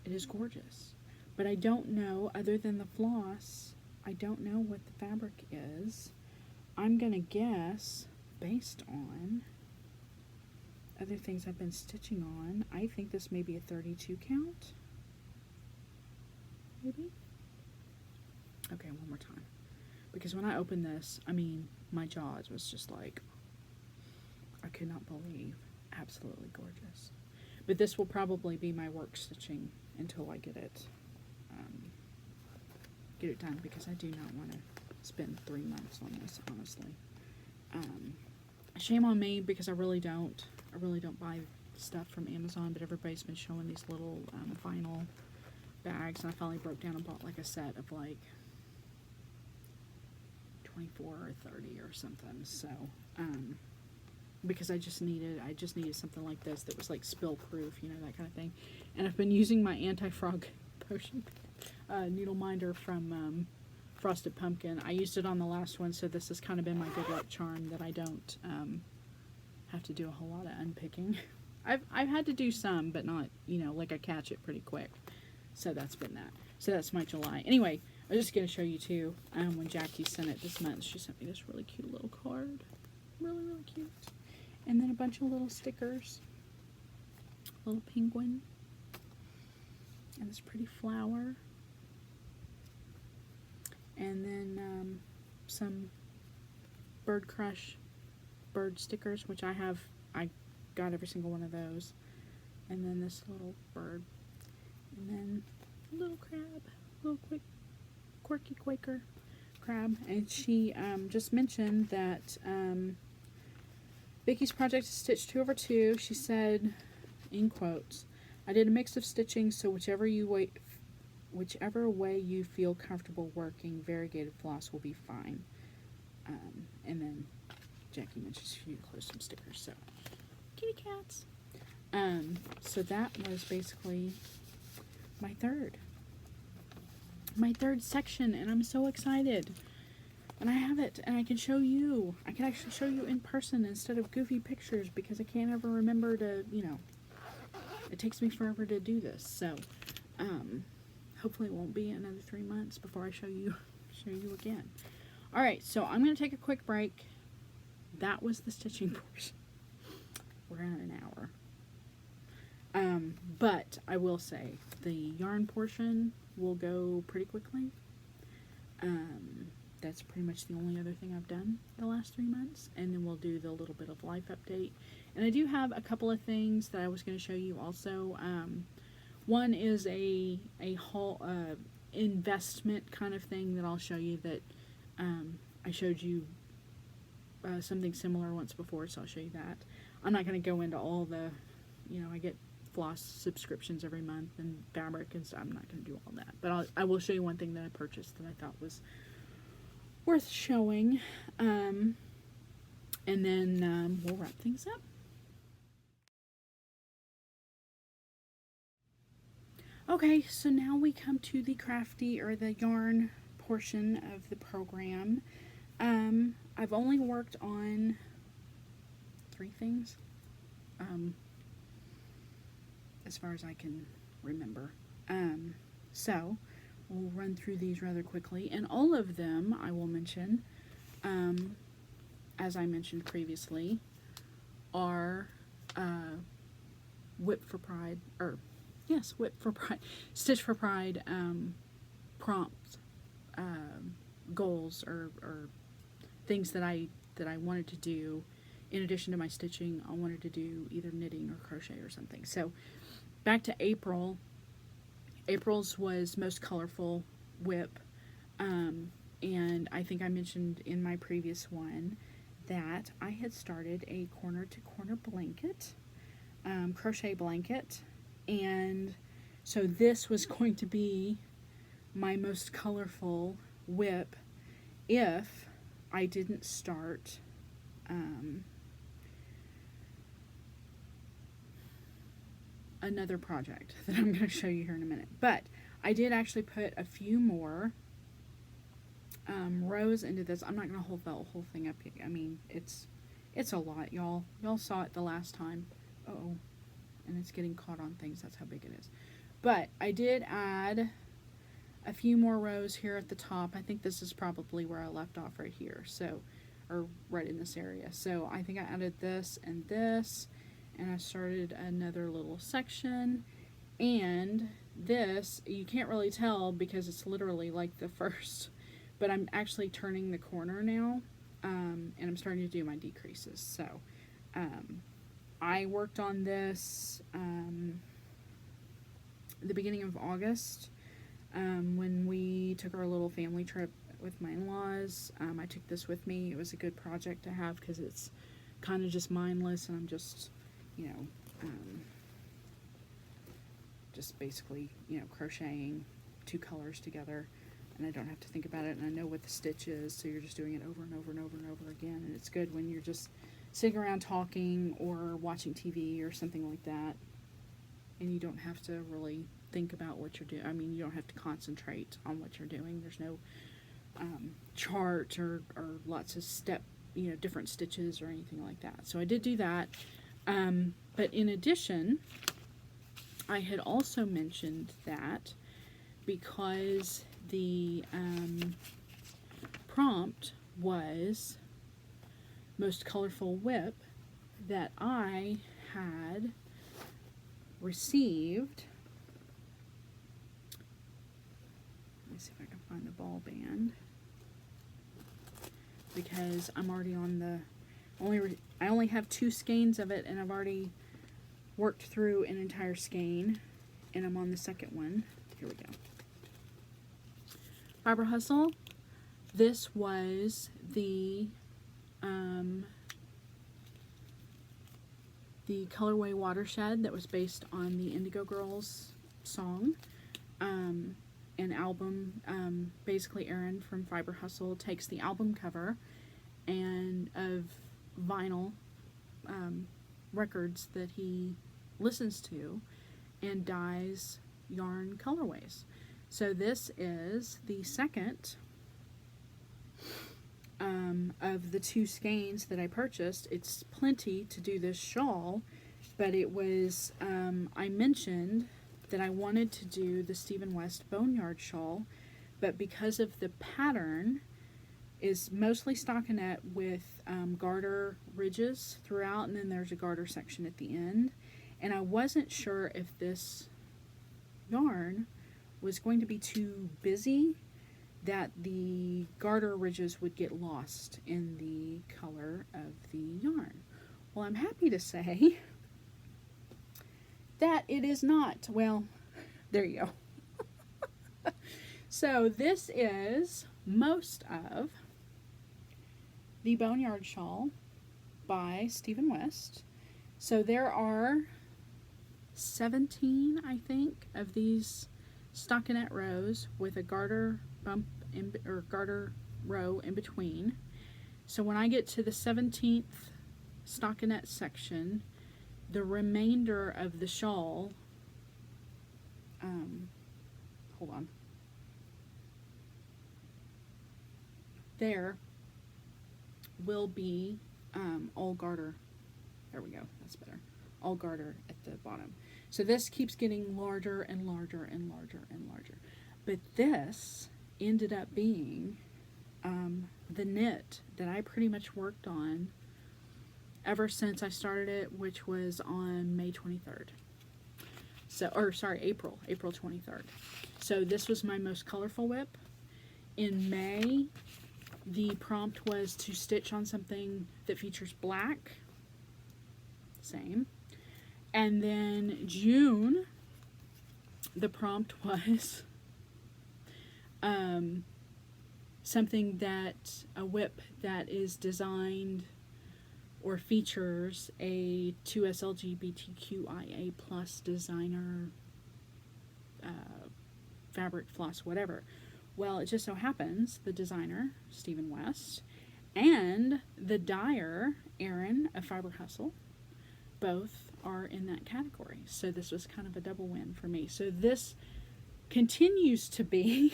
It is gorgeous. But I don't know, other than the floss, I don't know what the fabric is. I'm going to guess, based on other things I've been stitching on, I think this may be a 32 count. Maybe? Okay, one more time. Because when I opened this, I mean, my jaws was just like, I could not believe. Absolutely gorgeous. But this will probably be my work stitching until I get it done, because I do not want to spend 3 months on this, honestly. Shame on me, because I really don't buy stuff from Amazon, but everybody's been showing these little vinyl bags, and I finally broke down and bought like a set of like 24 or 30 or something. So because I just needed something like this that was like spill proof, you know, that kind of thing. And I've been using my anti-frog potion needle minder from Frosted Pumpkin. I used it on the last one, so this has kind of been my good luck charm, that I don't have to do a whole lot of unpicking. I've had to do some, but not, you know, like I catch it pretty quick. So that's been that. So that's my July. Anyway, I was just going to show you too, when Jackie sent it this month, she sent me this really cute little card. Really, really cute. And then a bunch of little stickers. Little penguin. And this pretty flower. And then some Bird Crush bird stickers, which I got every single one of those. And then this little bird. And then a little crab. Little quirky Quaker crab. And she just mentioned that Vicky's project is stitched 2 over 2. She said, in quotes, I did a mix of stitching, so whichever way you feel comfortable working, variegated floss will be fine. And then Jackie mentioned she closed some stickers, so kitty cats. So that was basically my third section, and I'm so excited. And I have it, and I can show you. I can actually show you in person instead of goofy pictures, because I can't ever remember to, you know, it takes me forever to do this. So, hopefully it won't be another 3 months before I show you again. All right, so I'm going to take a quick break. That was the stitching portion. We're at an hour. But I will say the yarn portion will go pretty quickly. That's pretty much the only other thing I've done the last 3 months, and then we'll do the little bit of life update. And I do have a couple of things that I was going to show you also. One is a whole investment kind of thing that I'll show you, that I showed you something similar once before, so I'll show you that. I'm not going to go into all the, you know, I get floss subscriptions every month and fabric and stuff. I'm not going to do all that, but I will show you one thing that I purchased that I thought was worth showing, and then we'll wrap things up. Okay, so now we come to the crafty, or the yarn portion of the program. I've only worked on 3 things, as far as I can remember. So we'll run through these rather quickly, and all of them I will mention, as I mentioned previously, are Whip for Pride, or yes, Whip for Pride, Stitch for Pride prompt goals, or things that I wanted to do. In addition to my stitching, I wanted to do either knitting or crochet or something. So back to April. April's was Most Colorful Whip, and I think I mentioned in my previous one that I had started a corner-to-corner blanket, crochet blanket, and so this was going to be my most colorful whip if I didn't start another project that I'm going to show you here in a minute. But I did actually put a few more rows into this. I'm not going to hold that whole thing up. I mean, it's a lot, y'all. Y'all saw it the last time. Uh-oh. And it's getting caught on things. That's how big it is. But I did add a few more rows here at the top. I think this is probably where I left off right here, so, or right in this area. So I think I added this, and I started another little section, and this, you can't really tell because it's literally like the first, but I'm actually turning the corner now, and I'm starting to do my decreases. So I worked on this the beginning of August, when we took our little family trip with my in-laws. I took this with me. It was a good project to have because it's kind of just mindless, and I'm just, you know, just basically, you know, crocheting two colors together, and I don't have to think about it, and I know what the stitch is, so you're just doing it over and over and over and over again, and it's good when you're just sitting around talking or watching TV or something like that, and you don't have to really think about what you're doing. I mean, you don't have to concentrate on what you're doing. There's no chart or lots of different stitches or anything like that. So I did do that. But in addition, I had also mentioned that because the prompt was most colorful whip, that I had received, let me see if I can find the ball band, because I'm already on the, I only have 2 skeins of it, and I've already worked through an entire skein, and I'm on the second one. Here we go. Fiber Hustle. This was the colorway Watershed that was based on the Indigo Girls song. An album, basically Aaron from Fiber Hustle takes the album cover and of vinyl records that he listens to and dyes yarn colorways. So this is the second of the 2 skeins that I purchased. It's plenty to do this shawl, but it was, I mentioned that I wanted to do the Stephen West Boneyard shawl, but because of the pattern is mostly stockinette with garter ridges throughout, and then there's a garter section at the end, and I wasn't sure if this yarn was going to be too busy, that the garter ridges would get lost in the color of the yarn. Well, I'm happy to say that it is not. Well, there you go. So this is most of the Boneyard Shawl by Stephen West. So there are 17, I think, of these stockinette rows with a garter bump or garter row in between. So when I get to the 17th stockinette section, the remainder of the shawl, hold on, there will be all garter. There we go, that's better. All garter at the bottom. So this keeps getting larger and larger and larger and larger. But this ended up being the knit that I pretty much worked on ever since I started it, which was on May 23rd. So, or sorry, April 23rd. So this was my most colorful whip. In May, the prompt was to stitch on something that features black. Same. And then June, the prompt was something that, a whip that is designed or features a 2SLGBTQIA plus designer fabric, floss, whatever. Well, it just so happens the designer, Stephen West, and the dyer, Aaron of Fiber Hustle, both are in that category. So this was kind of a double win for me. So this continues to be,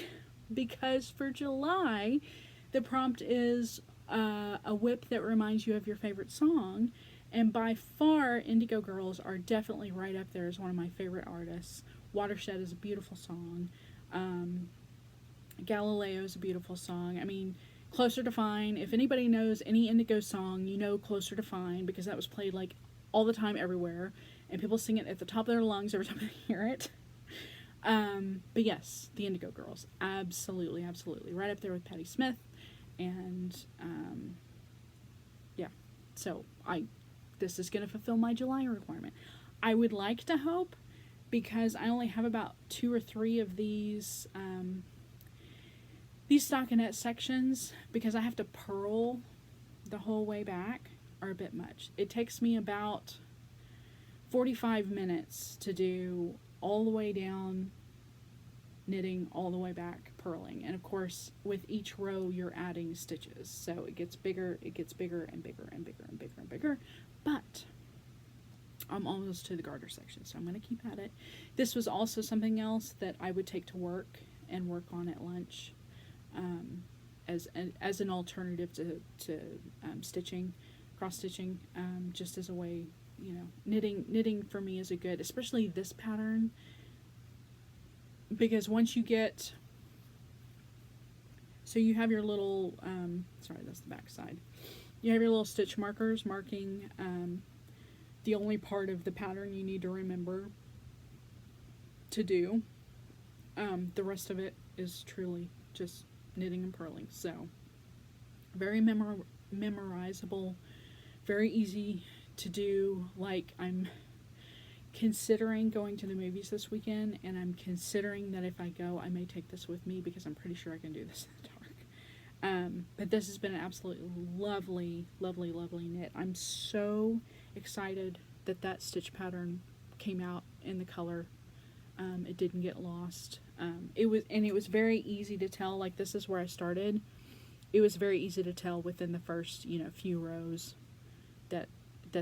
because for July, the prompt is a whip that reminds you of your favorite song. And by far, Indigo Girls are definitely right up there as one of my favorite artists. Watershed is a beautiful song. Galileo is a beautiful song. I mean, Closer to Fine. If anybody knows any Indigo song, you know Closer to Fine, because that was played like all the time everywhere, and people sing it at the top of their lungs every time they hear it. But yes, the Indigo Girls, absolutely, absolutely, right up there with Patti Smith, and yeah. So this is gonna fulfill my July requirement. I would like to hope, because I only have about 2 or 3 of these stockinette sections, because I have to purl the whole way back, are a bit much. It takes me about 45 minutes to do all the way down knitting, all the way back purling, and of course with each row you're adding stitches, so it gets bigger and bigger and bigger and bigger and bigger. But I'm almost to the garter section, so I'm going to keep at it. This was also something else that I would take to work and work on at lunch, as an alternative to stitching, cross stitching, just as a way, knitting for me is a good, especially this pattern, because once you get, so you have your little, sorry, that's the back side. You have your little stitch markers marking the only part of the pattern you need to remember to do. The rest of it is truly just knitting and purling. So very memorizable, very easy to do. Like, I'm considering going to the movies this weekend, and I'm considering that if I go, I may take this with me, because I'm pretty sure I can do this in the dark. But this has been an absolutely lovely, lovely, lovely knit. I'm so excited that stitch pattern came out in the color. It didn't get lost. It was very easy to tell. Like, this is where I started. It was very easy to tell within the first, few rows that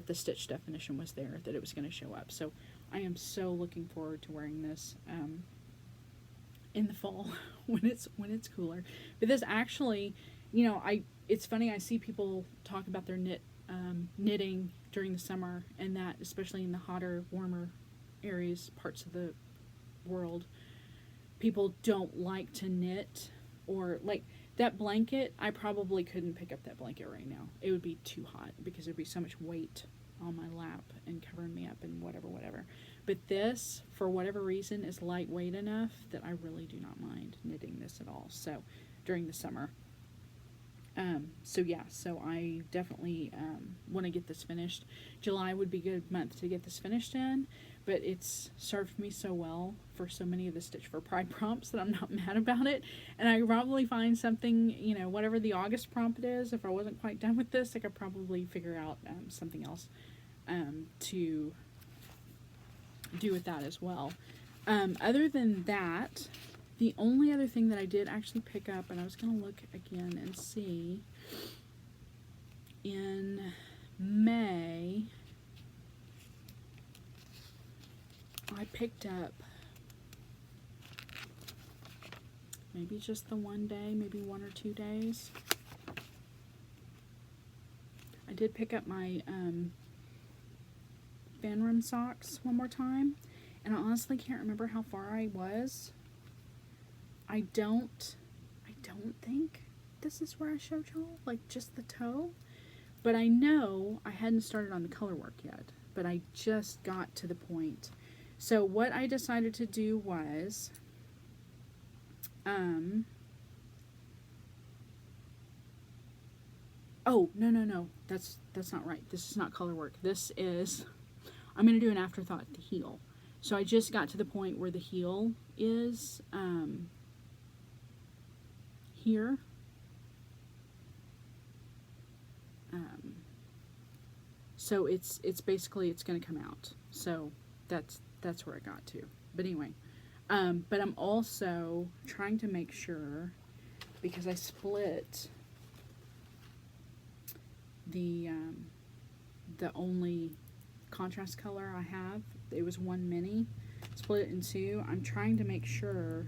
the stitch definition was there, that it was going to show up. So I am so looking forward to wearing this in the fall when it's cooler. But this actually, it's funny, I see people talk about their knitting during the summer, and that especially in the hotter, warmer areas, parts of the world, people don't like to knit, or like that blanket. I probably couldn't pick up that blanket right now. It would be too hot, because there'd be so much weight on my lap and covering me up and whatever. But this, for whatever reason, is lightweight enough that I really do not mind knitting this at all. So during the summer. So I definitely want to get this finished. July would be a good month to get this finished in, but it's served me so well for so many of the Stitch for Pride prompts that I'm not mad about it. And I could probably find something, whatever the August prompt is, if I wasn't quite done with this, I could probably figure out something else to do with that as well. Other than that, the only other thing that I did actually pick up, and I was going to look again and see, in May, I picked up maybe just the one day, maybe 1 or 2 days. I did pick up my fan rim socks one more time, and I honestly can't remember how far I was. I don't think this is where I showed y'all, like just the toe, but I know I hadn't started on the color work yet, but I just got to the point. So what I decided to do was, oh, no, that's not right. This is not color work. This is, I'm going to do an afterthought at the heel. So I just got to the point where the heel is, here. So it's basically, it's going to come out. So that's where I got to. But anyway, but I'm also trying to make sure, because I split the only contrast color I have, it was one mini, split it in two. I'm trying to make sure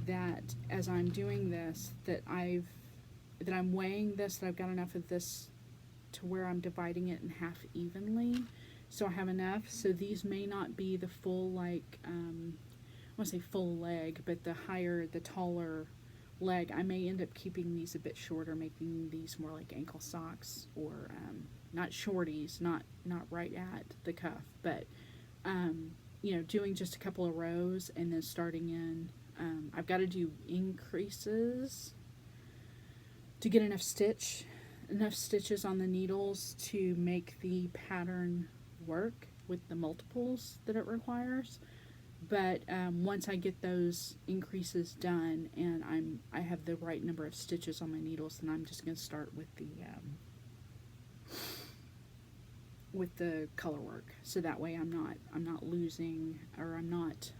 that as I'm doing this, that I'm weighing this, that I've got enough of this to where I'm dividing it in half evenly, so I have enough. So these may not be the full, like, I want to say full leg, but the taller leg, I may end up keeping these a bit shorter, making these more like ankle socks, or not shorties, not right at the cuff, but you know, doing just a couple of rows and then starting in. I've got to do increases to get enough stitches on the needles to make the pattern work with the multiples that it requires. But once I get those increases done and I have the right number of stitches on my needles, then I'm just going to start with the color work. So that way I'm not losing, or I'm not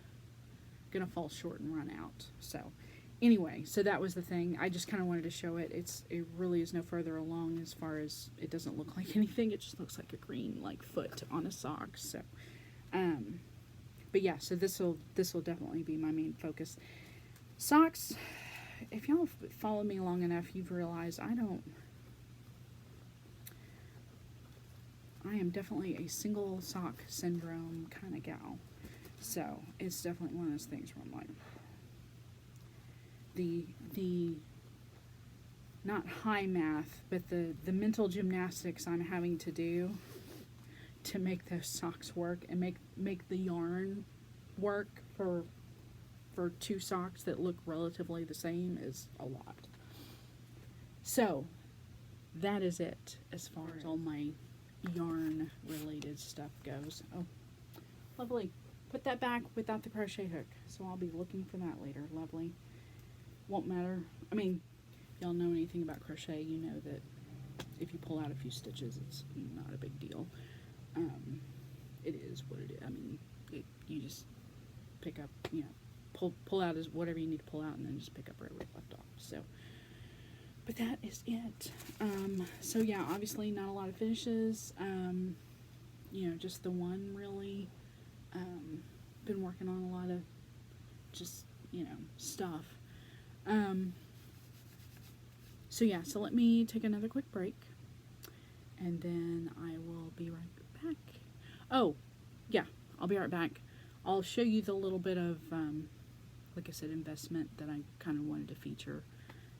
going to fall short and run out. So anyway, so that was the thing. I just kind of wanted to show it. It really is no further along, as far as it doesn't look like anything. It just looks like a green like foot on a sock. So but yeah, so this will definitely be my main focus. Socks, if y'all follow me long enough, you've realized I am definitely a single sock syndrome kind of gal. So it's definitely one of those things where I'm like, the not high math, but the mental gymnastics I'm having to do to make those socks work and make the yarn work for two socks that look relatively the same is a lot. So that is it as far as all my yarn related stuff goes. Oh, lovely. Put that back without the crochet hook, so I'll be looking for that later. Lovely. Won't matter. I mean, if y'all know anything about crochet, you know that if you pull out a few stitches, it's not a big deal. It is what it is. I mean, you just pick up, you know, pull out as whatever you need to pull out, and then just pick up right where you left off. So, but that is it. So yeah, obviously not a lot of finishes. You know, just the one really. Been working on a lot of just, you know, stuff. So yeah, so let me take another quick break, and then I will be right back. Oh, yeah, I'll be right back. I'll show you the little bit of, like I said, investment that I kind of wanted to feature,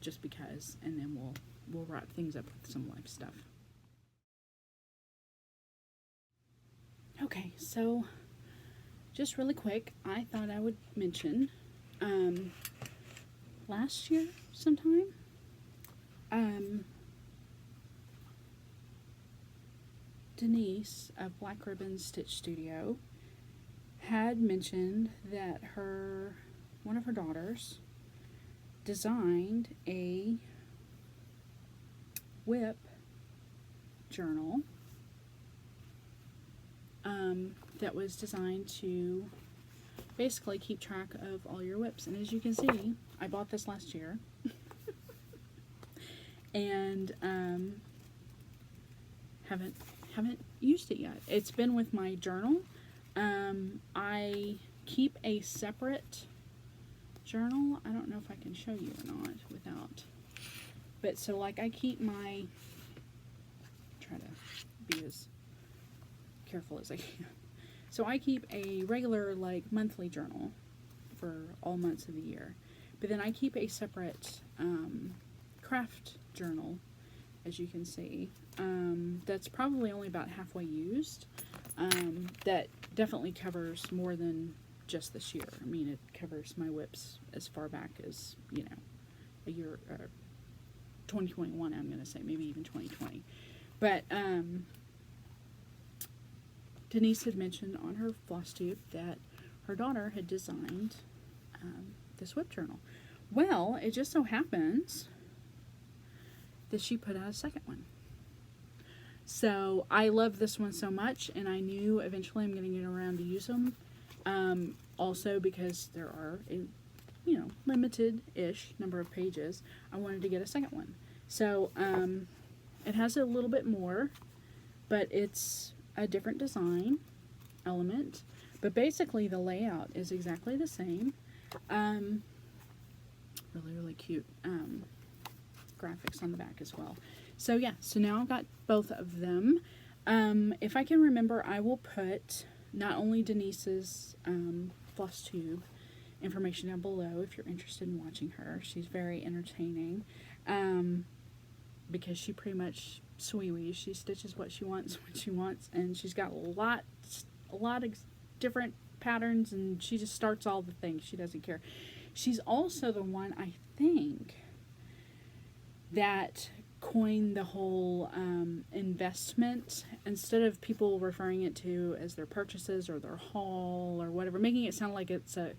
just because, and then we'll wrap things up with some live stuff. Okay, so just really quick, I thought I would mention, last year sometime, Denise of Black Ribbon Stitch Studio had mentioned that one of her daughters designed a whip journal that was designed to basically keep track of all your whips. And as you can see, I bought this last year and haven't used it yet. It's been with my journal. I keep a separate journal. I don't know if I can show you or not without, but so like I keep my, try to be as careful as I can. So I keep a regular like monthly journal for all months of the year, but then I keep a separate craft journal, as you can see, that's probably only about halfway used, that definitely covers more than just this year. I mean, it covers my whips as far back as, you know, a year, 2021, I'm going to say, maybe even 2020. But Denise had mentioned on her floss tube that her daughter had designed this whip journal. Well, it just so happens that she put out a second one. So I love this one so much, and I knew eventually I'm going to get around to use them. Also, because there are a, you know, limited-ish number of pages, I wanted to get a second one. So it has a little bit more, but it's a different design element. But basically the layout is exactly the same. Really cute graphics on the back as well. So yeah, so now I've got both of them. If I can remember, I will put not only Denise's floss tube information down below if you're interested in watching her. She's very entertaining, because she pretty much sweewies. She stitches what she wants when she wants, and she's got a lot of different patterns, and she just starts all the things. She doesn't care. She's also the one, I think, that coined the whole investment, instead of people referring it to as their purchases or their haul or whatever, making it sound like it's a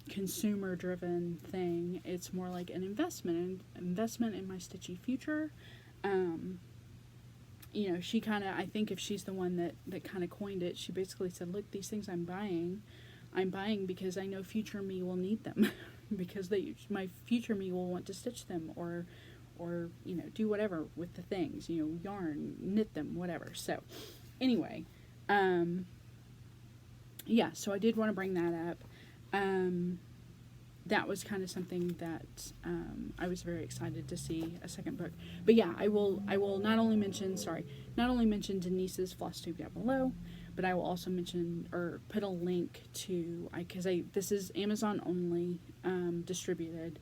consumer driven thing. It's more like an investment in my stitchy future. You know, she kind of, I think if she's the one that kind of coined it, she basically said, look, these things I'm buying because I know future me will need them because my future me will want to stitch them or you know, do whatever with the things, you know, yarn, knit them, whatever. So anyway, yeah, so I did want to bring that up. That was kind of something that I was very excited to see a second book. But yeah, I will not only mention Denise's floss tube down below, but I will also mention or put a link to, because this is Amazon only distributed.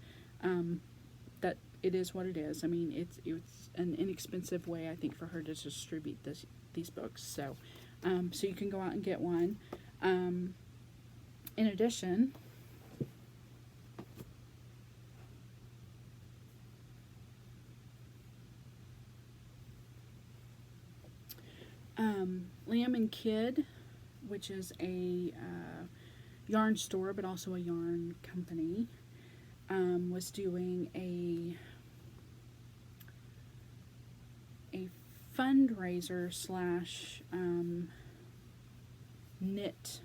That it is what it is. I mean, it's an inexpensive way, I think, for her to distribute these books. So so you can go out and get one. In addition, Lamb and Kid, which is a yarn store but also a yarn company, was doing a fundraiser slash knit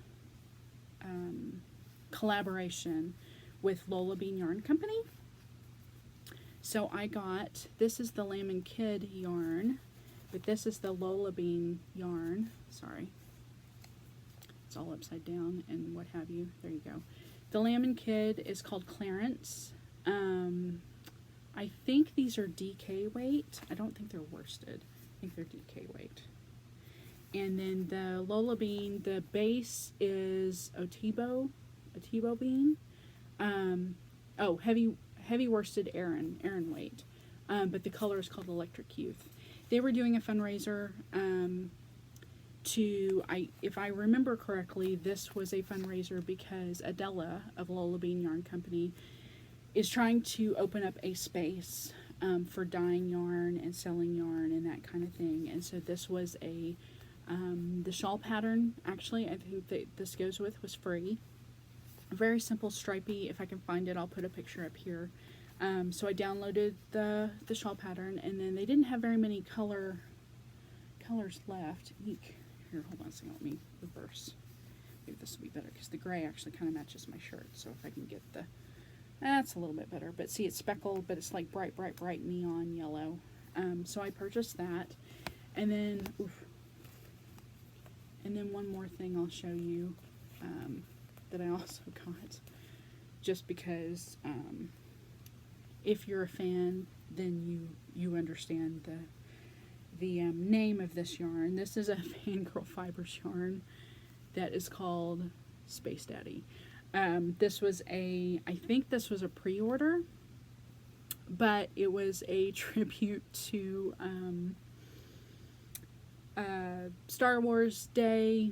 collaboration with Lola Bean Yarn Company. So I got, this is the Lamb and Kid yarn, but this is the Lola Bean yarn. Sorry, it's all upside down and what have you. There you go. The Lamb and Kid is called Clarence. I think these are DK weight. I don't think they're worsted. I think they're DK weight. And then the Lola Bean, the base is Otibo bean. Heavy worsted Aran weight. But the color is called Electric Youth. They were doing a fundraiser if I remember correctly, this was a fundraiser because Adela of Lola Bean Yarn Company is trying to open up a space for dyeing yarn and selling yarn and that kind of thing. And so this was the shawl pattern, actually, I think that this goes with, was free. Very simple, stripy. If I can find it, I'll put a picture up here. So I downloaded the shawl pattern, and then they didn't have very many colors left. Eek. Here, hold on a second, let me reverse. Maybe this will be better, because the gray actually kind of matches my shirt. So if I can get that's a little bit better. But see, it's speckled, but it's like bright neon yellow. So I purchased that, and then, one more thing I'll show you that I also got, just because if you're a fan, then you understand the name of this yarn. This is a Fangirl Fibers yarn that is called Space Daddy. This was I think this was a pre-order, but it was a tribute to Star Wars Day,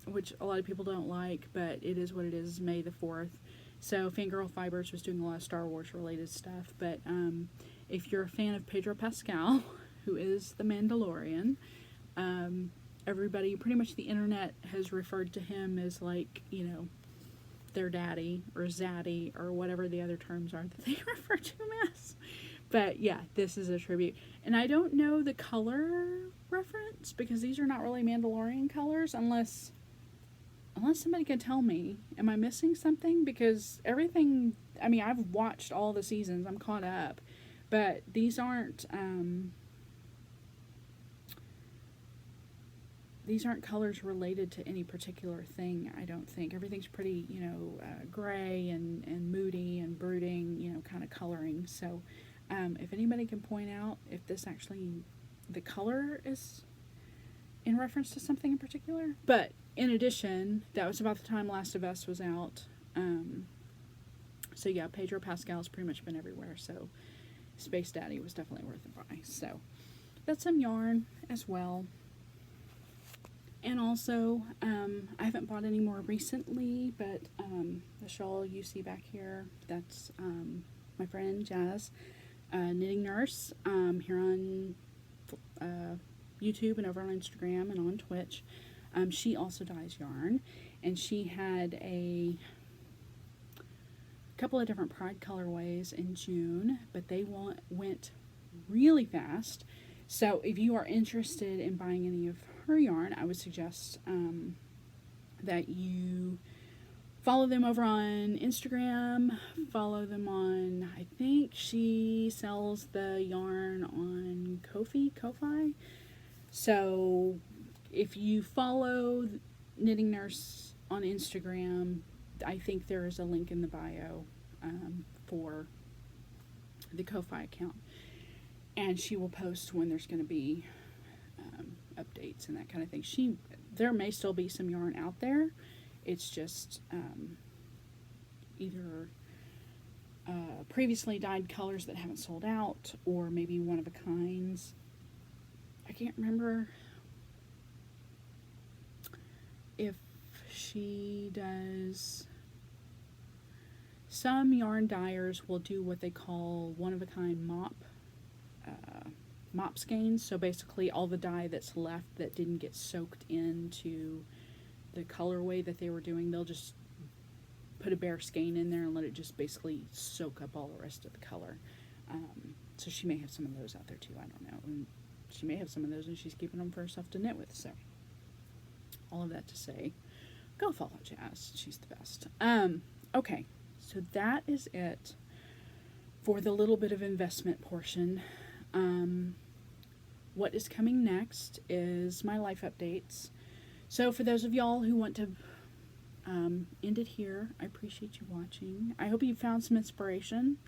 which a lot of people don't like, but it is what it is. It's May the 4th. So Fangirl Fibers was doing a lot of Star Wars related stuff, but if you're a fan of Pedro Pascal, who is the Mandalorian, everybody, pretty much the internet has referred to him as, like, you know, their daddy or zaddy or whatever the other terms are that they refer to him as. But yeah, this is a tribute. And I don't know the color reference, because these are not really Mandalorian colors, unless somebody can tell me. Am I missing something? Because everything, I mean, I've watched all the seasons, I'm caught up, but these aren't colors related to any particular thing, I don't think. Everything's pretty, you know, gray and moody and brooding, you know, kind of coloring. So if anybody can point out if this actually, the color is in reference to something in particular. But in addition, that was about the time Last of Us was out. So yeah, Pedro Pascal's pretty much been everywhere. So Space Daddy was definitely worth a buy. So that's some yarn as well. And also, I haven't bought any more recently, but the shawl you see back here, that's my friend Jazz, Knitting Nurse, here on YouTube and over on Instagram and on Twitch. She also dyes yarn, and she had a couple of different Pride colorways in June, but they went really fast. So if you are interested in buying any of her yarn, I would suggest that you follow them over on Instagram, follow them on, I think she sells the yarn on Ko-fi. So if you follow Knitting Nurse on Instagram, I think there is a link in the bio for the Ko-fi account. And she will post when there's going to be updates and that kind of thing. There may still be some yarn out there. It's just either previously dyed colors that haven't sold out, or maybe one of a kinds. I can't remember if she does. Some yarn dyers will do what they call one of a kind mop skeins. So basically all the dye that's left that didn't get soaked into the colorway that they were doing, they'll just put a bare skein in there and let it just basically soak up all the rest of the color. So she may have some of those out there too, I don't know. And she may have some of those and she's keeping them for herself to knit with. So all of that to say, go follow Jazz. She's the best. Okay, so that is it for the little bit of investment portion. What is coming next is my life updates. So for those of y'all who want to end it here, I appreciate you watching. I hope you found some inspiration,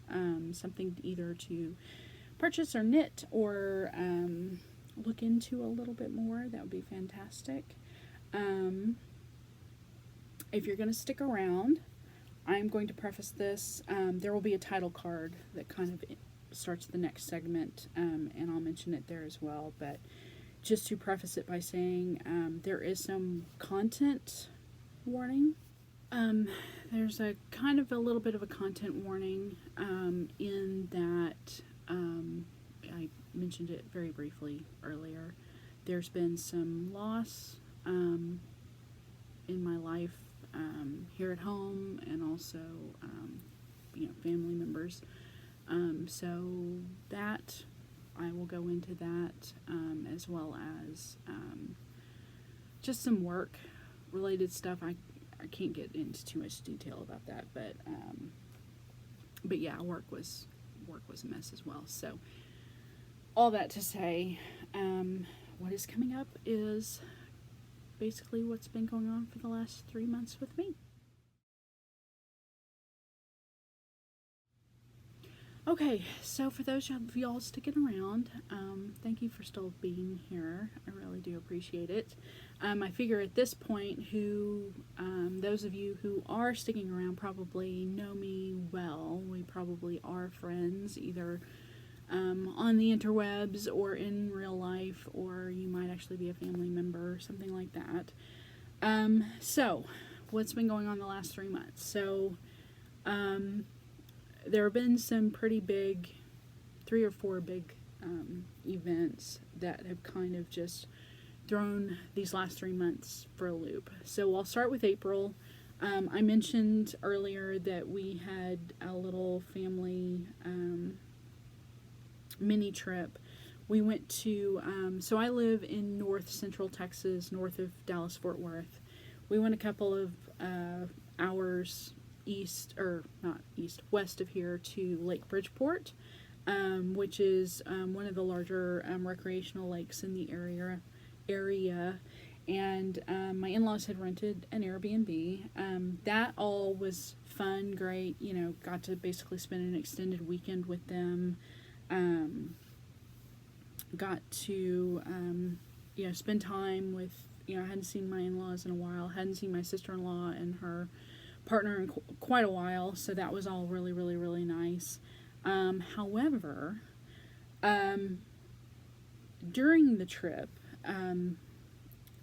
something either to purchase or knit or look into a little bit more. That would be fantastic. If you're going to stick around, I'm going to preface this. There will be a title card that kind of starts the next segment, and I'll mention it there as well. But just to preface it by saying there is some content warning. There's a kind of a little bit of a content warning in that I mentioned it very briefly earlier. There's been some loss in my life here at home, and also family members. So that I will go into that as well as just some work related stuff. I can't get into too much detail about that, but yeah, work was a mess as well. So all that to say, what is coming up is basically what's been going on for the last 3 months with me. Okay, so for those of y'all sticking around, thank you for still being here. I really do appreciate it. I figure at this point, those of you who are sticking around probably know me well. We probably are friends, either on the interwebs or in real life, or you might actually be a family member, something like that. So, what's been going on the last 3 months? So, there have been some pretty big, 3 or 4 big events that have kind of just thrown these last 3 months for a loop. So I'll start with April. I mentioned earlier that we had a little family mini trip. We went to, so I live in north central Texas, north of Dallas-Fort Worth. We went a couple of hours west of here to Lake Bridgeport, which is one of the larger recreational lakes in the area. And my in-laws had rented an Airbnb. That all was fun, great. Got to basically spend an extended weekend with them. Got to spend time with. I hadn't seen my in-laws in a while. Hadn't seen my sister-in-law and her partner in quite a while, so that was all really, really, really nice. However, during the trip,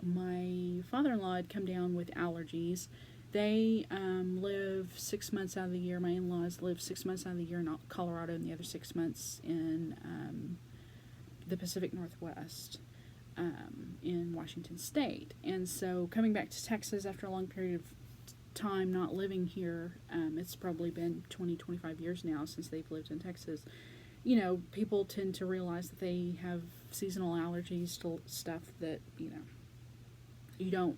my father-in-law had come down with allergies. They live 6 months out of the year. My in-laws live 6 months out of the year in Colorado and the other 6 months in the Pacific Northwest, in Washington State. And so coming back to Texas after a long period of time not living here, it's probably been 20, 25 years now since they've lived in Texas. You know, people tend to realize that they have seasonal allergies to stuff that, you know, you don't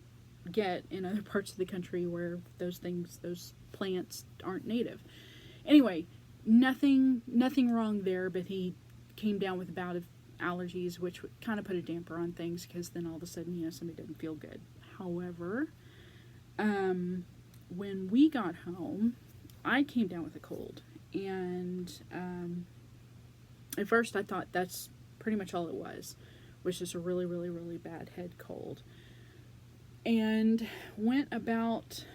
get in other parts of the country where those plants aren't native. Anyway, nothing wrong there, but he came down with a bout of allergies, which kind of put a damper on things, because then all of a sudden, you know, somebody doesn't feel good. However, when we got home, I came down with a cold, and at first I thought that's pretty much all it was just a really, really, really bad head cold. And went about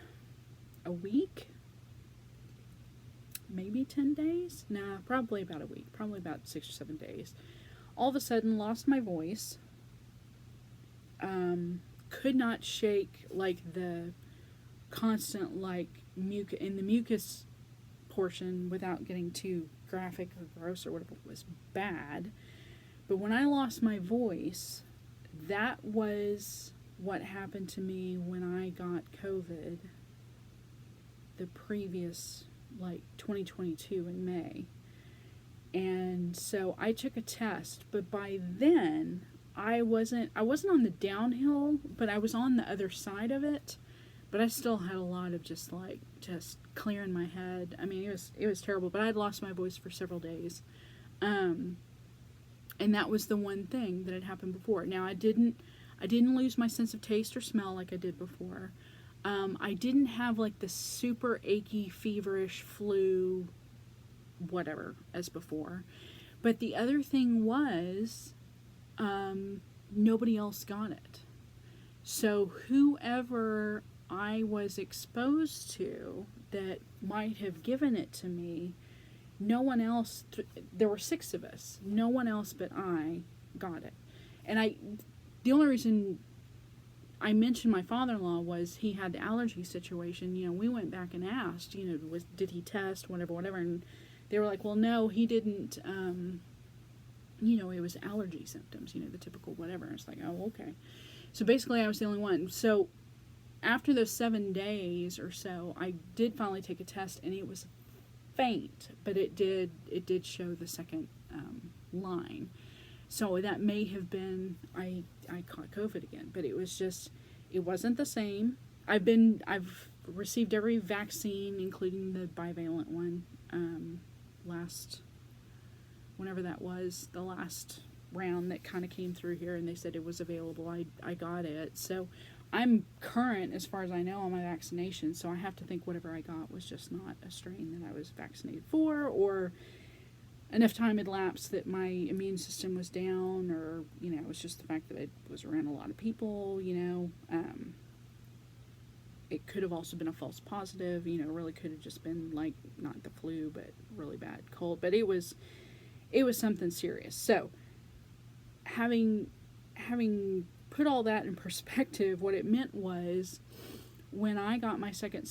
a week, maybe 10 days? Nah, probably about a week, probably about 6 or 7 days. All of a sudden, lost my voice, could not shake, like, the constant, like, in the mucus portion, without getting too graphic or gross or whatever, was bad. But when I lost my voice, that was what happened to me when I got COVID the previous, like, 2022 in May. And so I took a test, but by then I wasn't on the downhill, but I was on the other side of it. But I still had a lot of just clearing my head. I mean, it was terrible, but I had lost my voice for several days. And that was the one thing that had happened before. Now, I didn't lose my sense of taste or smell like I did before. I didn't have, like, the super achy, feverish flu, whatever, as before. But the other thing was, nobody else got it. So whoever I was exposed to that might have given it to me, no one else, there were 6 of us, no one else but I got it. And the only reason I mentioned my father-in-law was he had the allergy situation. You know, we went back and asked, you know, did he test, whatever, and they were like, well, no, he didn't, you know, it was allergy symptoms, you know, the typical whatever. And it's like, oh, okay. So basically I was the only one. So after those 7 days or so, I did finally take a test, and it was faint, but it did show the second line. So that may have been, I caught COVID again, but it wasn't the same. I've received every vaccine, including the bivalent one, whenever that was, the last round that kind of came through here, and they said it was available. I got it. So I'm current, as far as I know, on my vaccination, so I have to think whatever I got was just not a strain that I was vaccinated for, or enough time had lapsed that my immune system was down, or, you know, it was just the fact that I was around a lot of people, you know. It could have also been a false positive, you know, really could have just been, like, not the flu, but really bad cold. But it was something serious. So, having put all that in perspective, what it meant was, when I got my second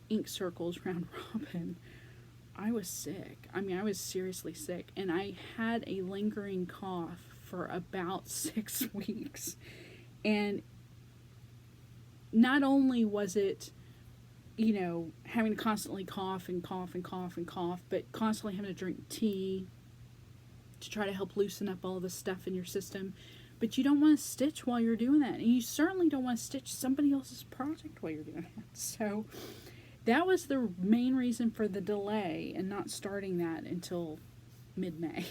ink circles round robin, I was sick. I mean, I was seriously sick, and I had a lingering cough for about 6 weeks. And not only was it, you know, having to constantly cough and cough and cough and cough, but constantly having to drink tea to try to help loosen up all the stuff in your system. But you don't want to stitch while you're doing that. And you certainly don't want to stitch somebody else's project while you're doing that. So that was the main reason for the delay and not starting that until mid-May.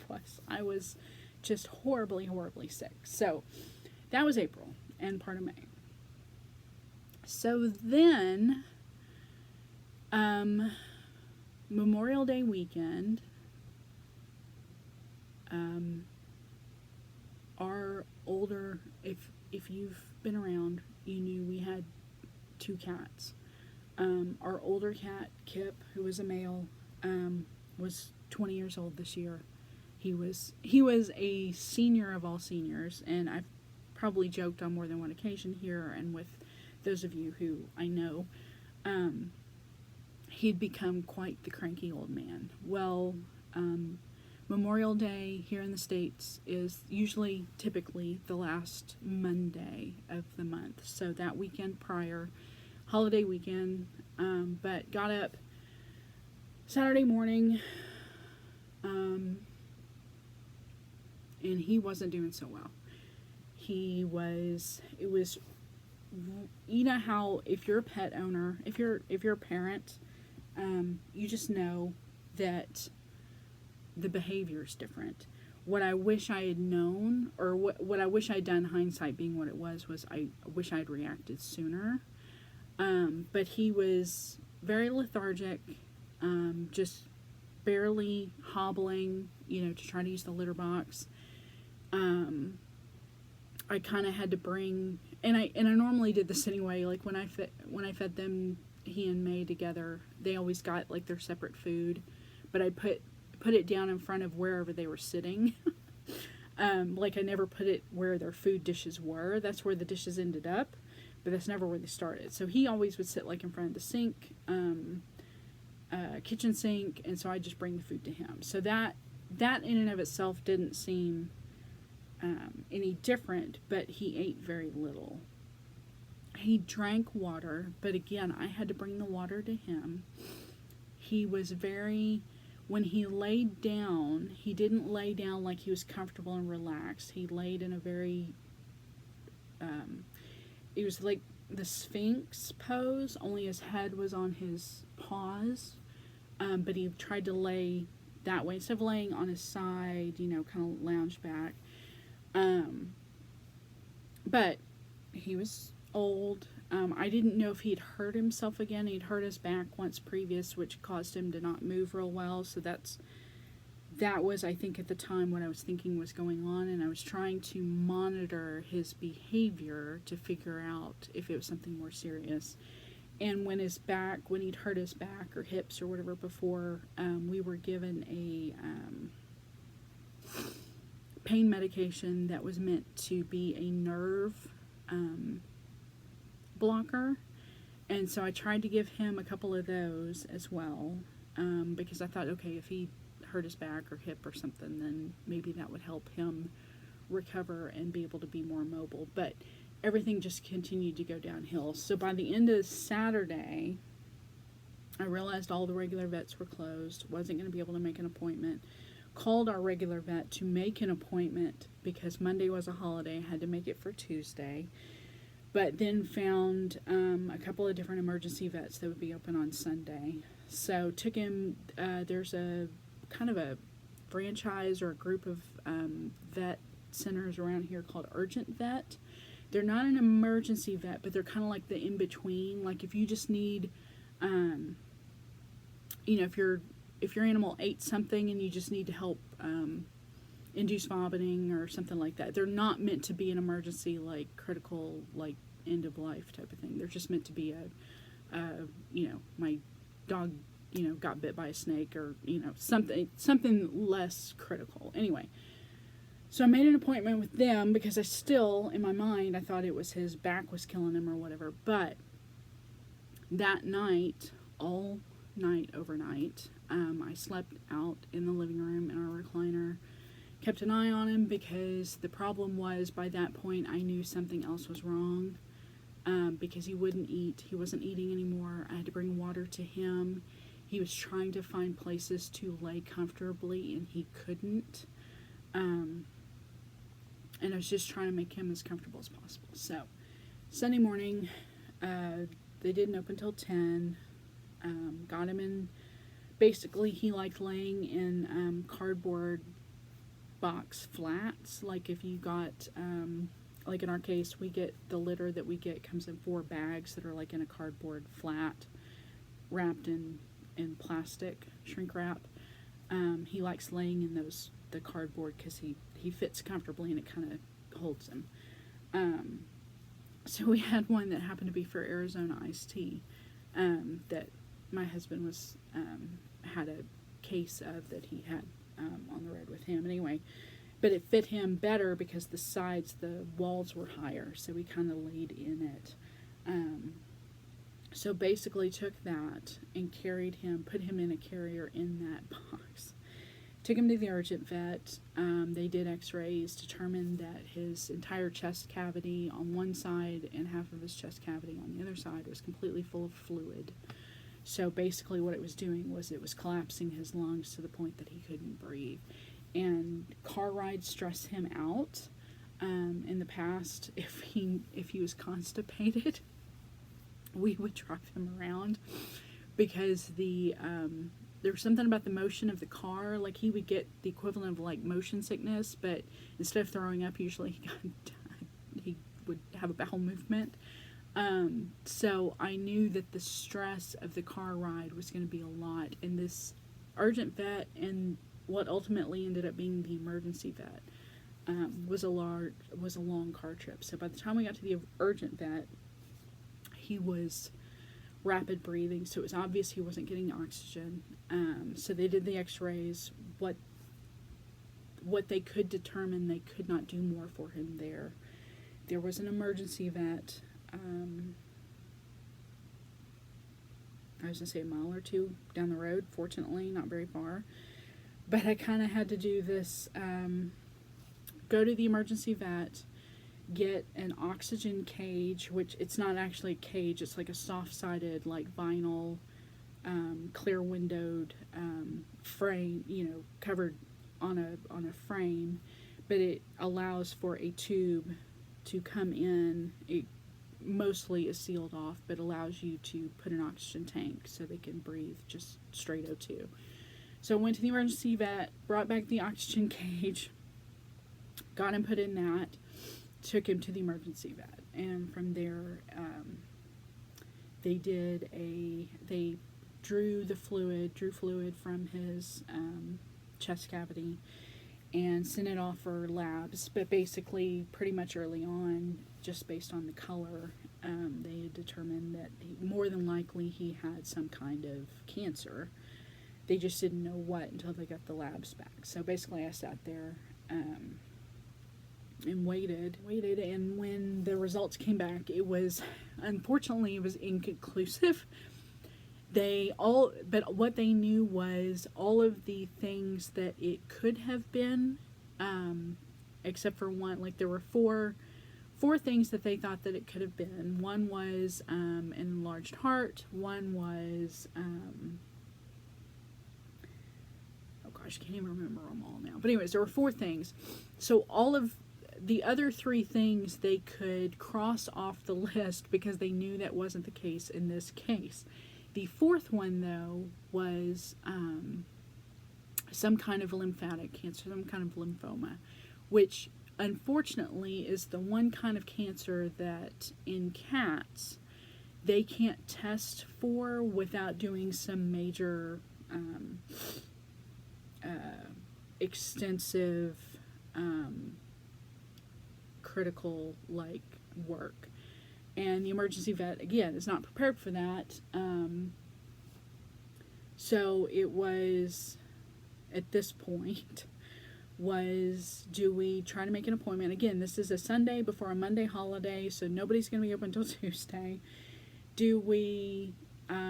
Plus, I was just horribly, horribly sick. So that was April and part of May. So then, Memorial Day weekend, our older, if you've been around, you knew we had 2 cats. Our older cat, Kip, who was a male, was 20 years old this year. He was a senior of all seniors, and I've probably joked on more than one occasion here and with those of you who I know, he'd become quite the cranky old man. Well, Memorial Day here in the States is typically the last Monday of the month. So that weekend prior, holiday weekend, but got up Saturday morning, and he wasn't doing so well. It was, you know how if you're a pet owner, if you're a parent, you just know that the behavior is different. What I wish I had known, or what I wish I'd done, hindsight being what it was I wish I'd reacted sooner. But he was very lethargic, just barely hobbling, to try to use the litter box. I kind of had to bring, and I normally did this anyway. Like when I fed them, he and May together, they always got like their separate food, but I put it down in front of wherever they were sitting. Like I never put it where their food dishes were. That's where the dishes ended up, but that's never where they started. So he always would sit like in front of the sink, kitchen sink, and so I just bring the food to him. So that in and of itself didn't seem any different, but he ate very little. He drank water, but again, I had to bring the water to him. He was when he laid down, he didn't lay down like he was comfortable and relaxed. He laid in a very, it was like the Sphinx pose, only his head was on his paws, but he tried to lay that way, instead of laying on his side, kind of lounge back. But he was old. I didn't know if he'd hurt himself again. He'd hurt his back once previous, which caused him to not move real well. So that was, I think, at the time what I was thinking was going on, and I was trying to monitor his behavior to figure out if it was something more serious. And when he'd hurt his back or hips or whatever before, we were given a pain medication that was meant to be a nerve blocker, and so I tried to give him a couple of those as well, because I thought, okay, if he hurt his back or hip or something, then maybe that would help him recover and be able to be more mobile. But everything just continued to go downhill. So by the end of Saturday, I realized all the regular vets were closed, wasn't going to be able to make an appointment. Called our regular vet to make an appointment because Monday was a holiday. I had to make it for Tuesday, but then found a couple of different emergency vets that would be open on Sunday. So took him, there's a kind of a franchise or a group of vet centers around here called Urgent Vet. They're not an emergency vet, but they're kind of like the in-between. Like if you just need, if your animal ate something and you just need to help induce vomiting or something like that. They're not meant to be an emergency, like critical, like end of life type of thing. They're just meant to be my dog, got bit by a snake, or, something less critical. Anyway, so I made an appointment with them because I still, in my mind, I thought it was his back was killing him or whatever. But that night, all night, overnight, I slept out in the living room in our recliner, kept an eye on him because the problem was, by that point I knew something else was wrong, because he wouldn't eat. He wasn't eating anymore. I had to bring water to him. He was trying to find places to lay comfortably and he couldn't, and I was just trying to make him as comfortable as possible. So Sunday morning, they didn't open till 10. Got him in. Basically, he liked laying in cardboard box flats. Like if you got, like in our case, we get the litter that we get comes in 4 bags that are like in a cardboard flat, wrapped in plastic, shrink wrap. He likes laying in the cardboard because he fits comfortably and it kind of holds him. So we had one that happened to be for Arizona iced tea, that my husband was had a case of that he had on the road with him. Anyway, but it fit him better because the walls were higher, so we kind of laid in it. So basically took that and carried him, put him in a carrier in that box. Took him to the urgent vet. They did x-rays, determined that his entire chest cavity on one side and half of his chest cavity on the other side was completely full of fluid. So basically what it was doing was it was collapsing his lungs to the point that he couldn't breathe. And car rides stress him out. In the past, if he was constipated, we would drive him around because there was something about the motion of the car. Like, he would get the equivalent of like motion sickness, but instead of throwing up, usually he would have a bowel movement. So I knew that the stress of the car ride was going to be a lot, and this urgent vet and what ultimately ended up being the emergency vet was a long car trip. So by the time we got to the urgent vet, he was rapid breathing, so it was obvious he wasn't getting oxygen. So they did the x-rays. What they could determine, they could not do more for him there. There was an emergency vet, I was going to say a mile or two down the road, fortunately not very far. But I kind of had to do this, go to the emergency vet, get an oxygen cage, which it's not actually a cage, it's like a soft-sided, like vinyl, clear windowed frame, covered on a frame, but it allows for a tube to come in. It mostly is sealed off, but allows you to put an oxygen tank so they can breathe just straight O2. So I went to the emergency vet, brought back the oxygen cage, got him put in that, took him to the emergency vet, and from there they drew fluid from his chest cavity and sent it off for labs. But basically, pretty much early on, just based on the color, they had determined that more than likely he had some kind of cancer. They just didn't know what until they got the labs back. So basically I sat there and waited, and when the results came back, unfortunately it was inconclusive. But what they knew was all of the things that it could have been, except for one. Like, there were four things that they thought that it could have been. One was an enlarged heart. One was oh gosh, I can't even remember them all now. But anyways, there were 4 things. So all of the other 3 things they could cross off the list because they knew that wasn't the case in this case. The 4th one, though, was some kind of lymphatic cancer, some kind of lymphoma, which unfortunately is the one kind of cancer that in cats they can't test for without doing some major extensive critical work. And the emergency vet, again, is not prepared for that. So it was, at this point, do we try to make an appointment? Again, this is a Sunday before a Monday holiday, so nobody's going to be open until Tuesday. Do we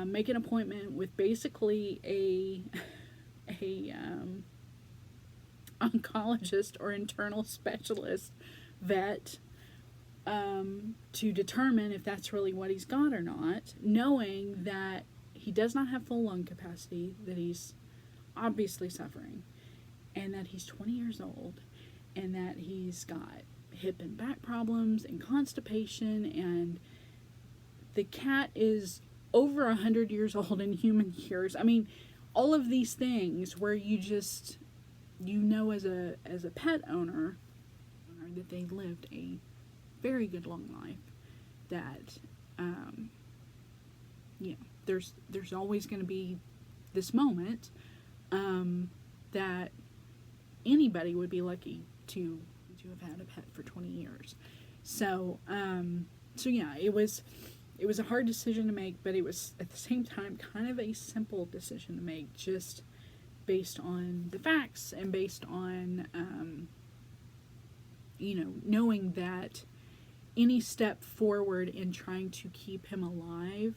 make an appointment with basically a oncologist or internal specialist vet to determine if that's really what he's got or not, knowing that he does not have full lung capacity, that he's obviously suffering, and that he's 20 years old, and that he's got hip and back problems and constipation, and the cat is over 100 years old in human years. I mean, all of these things where you just, as a pet owner, that they lived a very good long life, that there's always going to be this moment that anybody would be lucky to have had a pet for 20 years. So So yeah, it was a hard decision to make, but it was at the same time kind of a simple decision to make, just based on the facts and based on knowing that any step forward in trying to keep him alive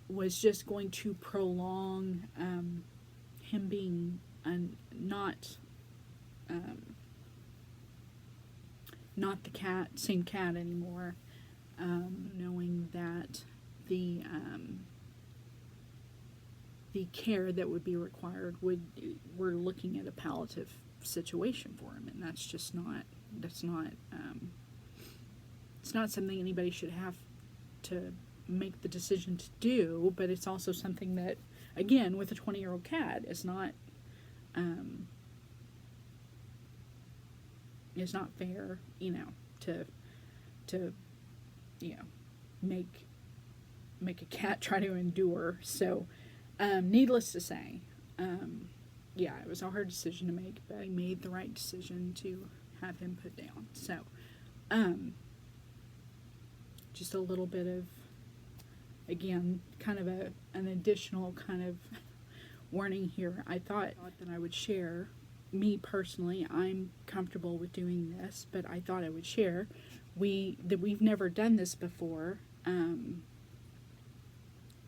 was just going to prolong him being not the same cat anymore. Knowing that the care that would be required we're looking at a palliative situation for him, and that's not it's not something anybody should have to make the decision to do, but it's also something that, again, with a 20-year-old cat, is not fair, to make a cat try to endure. So, needless to say, it was a hard decision to make, but I made the right decision to have him put down. So, just a little bit of, again, kind of an additional kind of warning here. I thought that I would share. Me personally, I'm comfortable with doing this, but I thought I would share that we've never done this before,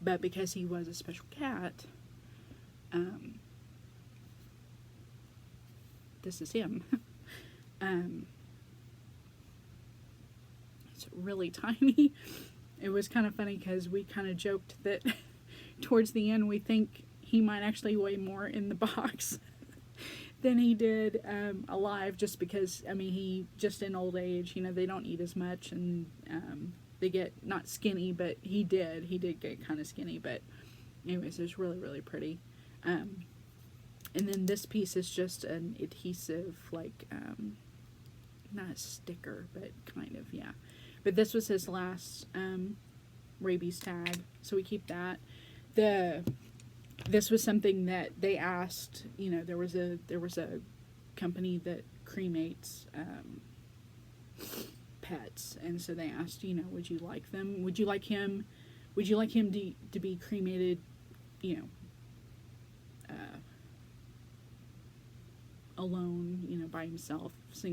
but because he was a special cat, this is him. It's really tiny. It was kind of funny because we kind of joked that towards the end we think he might actually weigh more in the box than he did alive, just because, he just in old age, they don't eat as much, and they get not skinny, but he did get kind of skinny, but anyways, it was really, really pretty. And then this piece is just an adhesive, like, not a sticker, but kind of, yeah. But this was his last rabies tag, so we keep that. This was something that they asked, there was a company that cremates pets, and so they asked, would you like them? Would you like him to be cremated, alone, by himself, so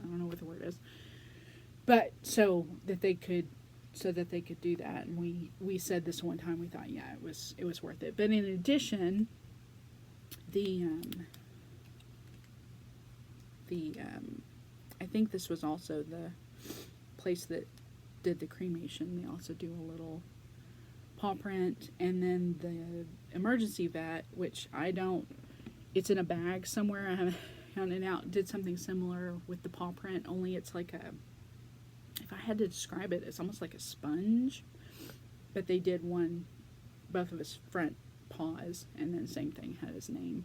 I don't know what the word is, but so that they could do that. And we said this one time, we thought, yeah, it was worth it. But in addition, I think this was also the place that did the cremation. They also do a little paw print, and then the emergency vet, which it's in a bag somewhere. I haven't found it out. Did something similar with the paw print, only it's like if I had to describe it, it's almost like a sponge, but they did both of his front paws, and then same thing, had his name,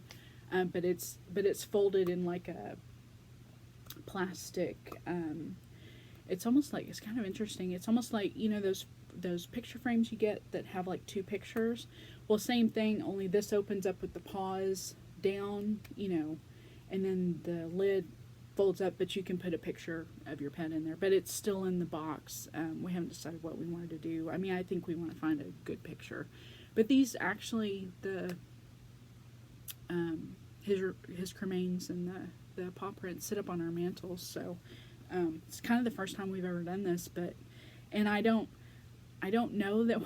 but it's folded in like a plastic, it's almost like, it's kind of interesting, it's almost like, those picture frames you get that have like two pictures. Well, same thing, only this opens up with the paws down, and then the lid folds up, but you can put a picture of your pet in there, but it's still in the box. We haven't decided what we wanted to do. I think we want to find a good picture, but these actually, his cremains and the paw prints sit up on our mantles, so it's kind of the first time we've ever done this, and I don't know that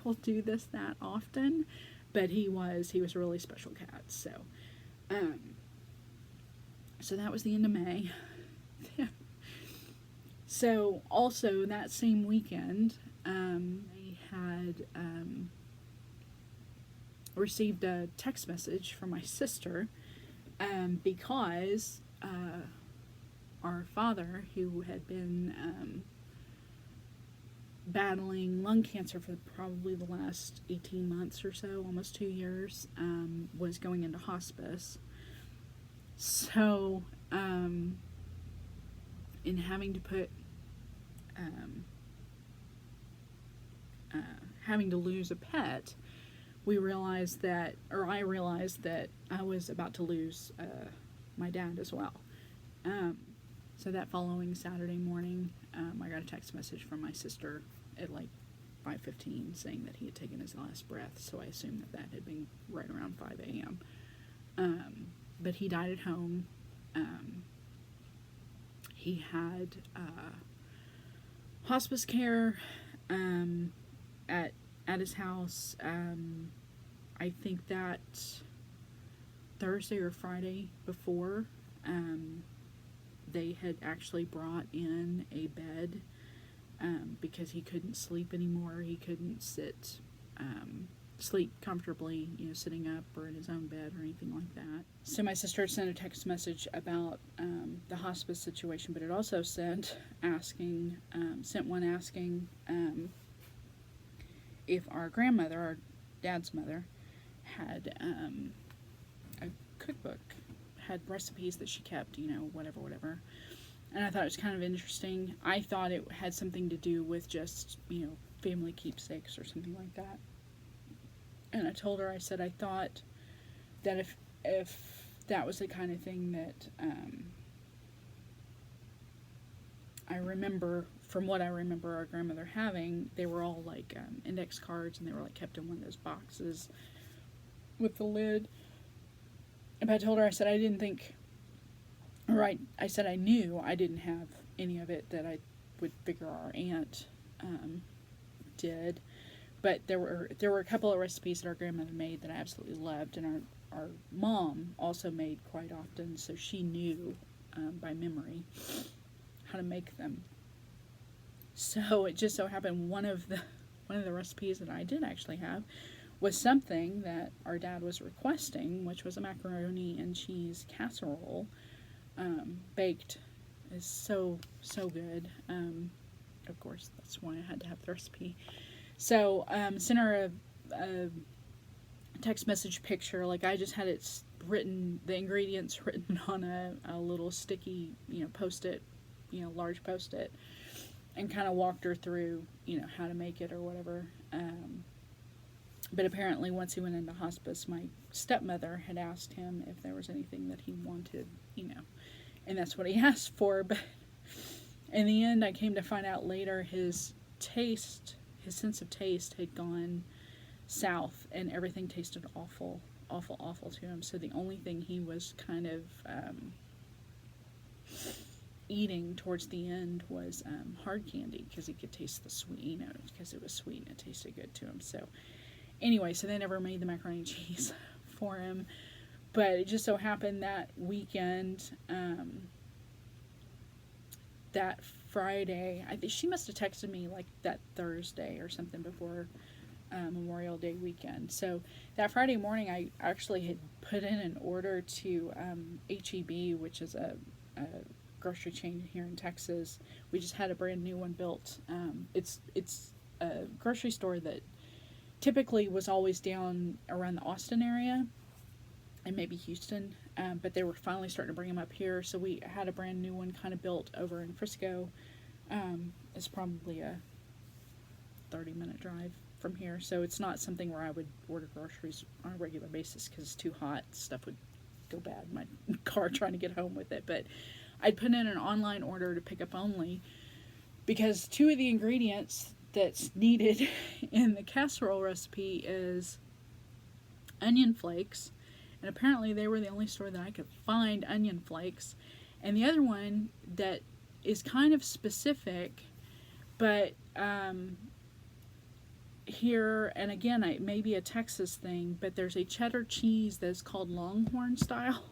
we'll do this that often, but he was a really special cat, so so that was the end of May. So also that same weekend, I had received a text message from my sister, because our father, who had been battling lung cancer for probably the last 18 months or so, almost 2 years, was going into hospice. So, in having to put, having to lose a pet, I realized that I was about to lose my dad as well. So that following Saturday morning, I got a text message from my sister at like 5:15 saying that he had taken his last breath. So I assumed that that had been right around 5 a.m. But he died at home. He had hospice care at his house. I think that Thursday or Friday before, they had actually brought in a bed because he couldn't sleep anymore. He couldn't sleep comfortably, you know, sitting up or in his own bed or anything like that. So my sister sent a text message about the hospice situation, but it also sent one asking if our grandmother, our dad's mother, had a cookbook, had recipes that she kept, you know, whatever. And I thought it was kind of interesting. I thought it had something to do with just, you know, family keepsakes or something like that. And I told her, I said, I thought that if that was the kind of thing that I remember, from what I remember our grandmother having, they were all like index cards, and they were like kept in one of those boxes with the lid. But I told her, I said, I didn't think, I said I knew I didn't have any of it, that I would figure our aunt did. But there were a couple of recipes that our grandmother made that I absolutely loved, and our mom also made quite often, so she knew by memory how to make them. So it just so happened one of the recipes that I did actually have was something that our dad was requesting, which was a macaroni and cheese casserole, baked. Is so good. Of course, that's why I had to have the recipe. So sent her a text message picture. Like, I just had it written, the ingredients written on a little sticky, you know, Post-it, you know, large Post-it, and kind of walked her through, you know, how to make it or whatever. But apparently once he went into hospice, my stepmother had asked him if there was anything that he wanted, you know, and that's what he asked for. But in the end, I came to find out later his sense of taste had gone south, and everything tasted awful to him. So the only thing he was kind of eating towards the end was hard candy, because he could taste the sweet, you know, because it was sweet and it tasted good to him. So anyway, so they never made the macaroni and cheese for him. But it just so happened that weekend, that Friday, I think she must have texted me like that Thursday or something before Memorial Day weekend. So that Friday morning, I actually had put in an order to H-E-B, which is a grocery chain here in Texas. We just had a brand new one built. It's a grocery store that typically was always down around the Austin area and maybe Houston, but they were finally starting to bring them up here. So we had a brand new one kind of built over in Frisco. It's probably a 30-minute drive from here, so it's not something where I would order groceries on a regular basis because it's too hot. Stuff would go bad in my car trying to get home with it. But I'd put in an online order to pick up only, because two of the ingredients that's needed in the casserole recipe is onion flakes, and apparently they were the only store that I could find onion flakes. And the other one that is kind of specific, but here, and again, it may be a Texas thing, but there's a cheddar cheese that's called Longhorn style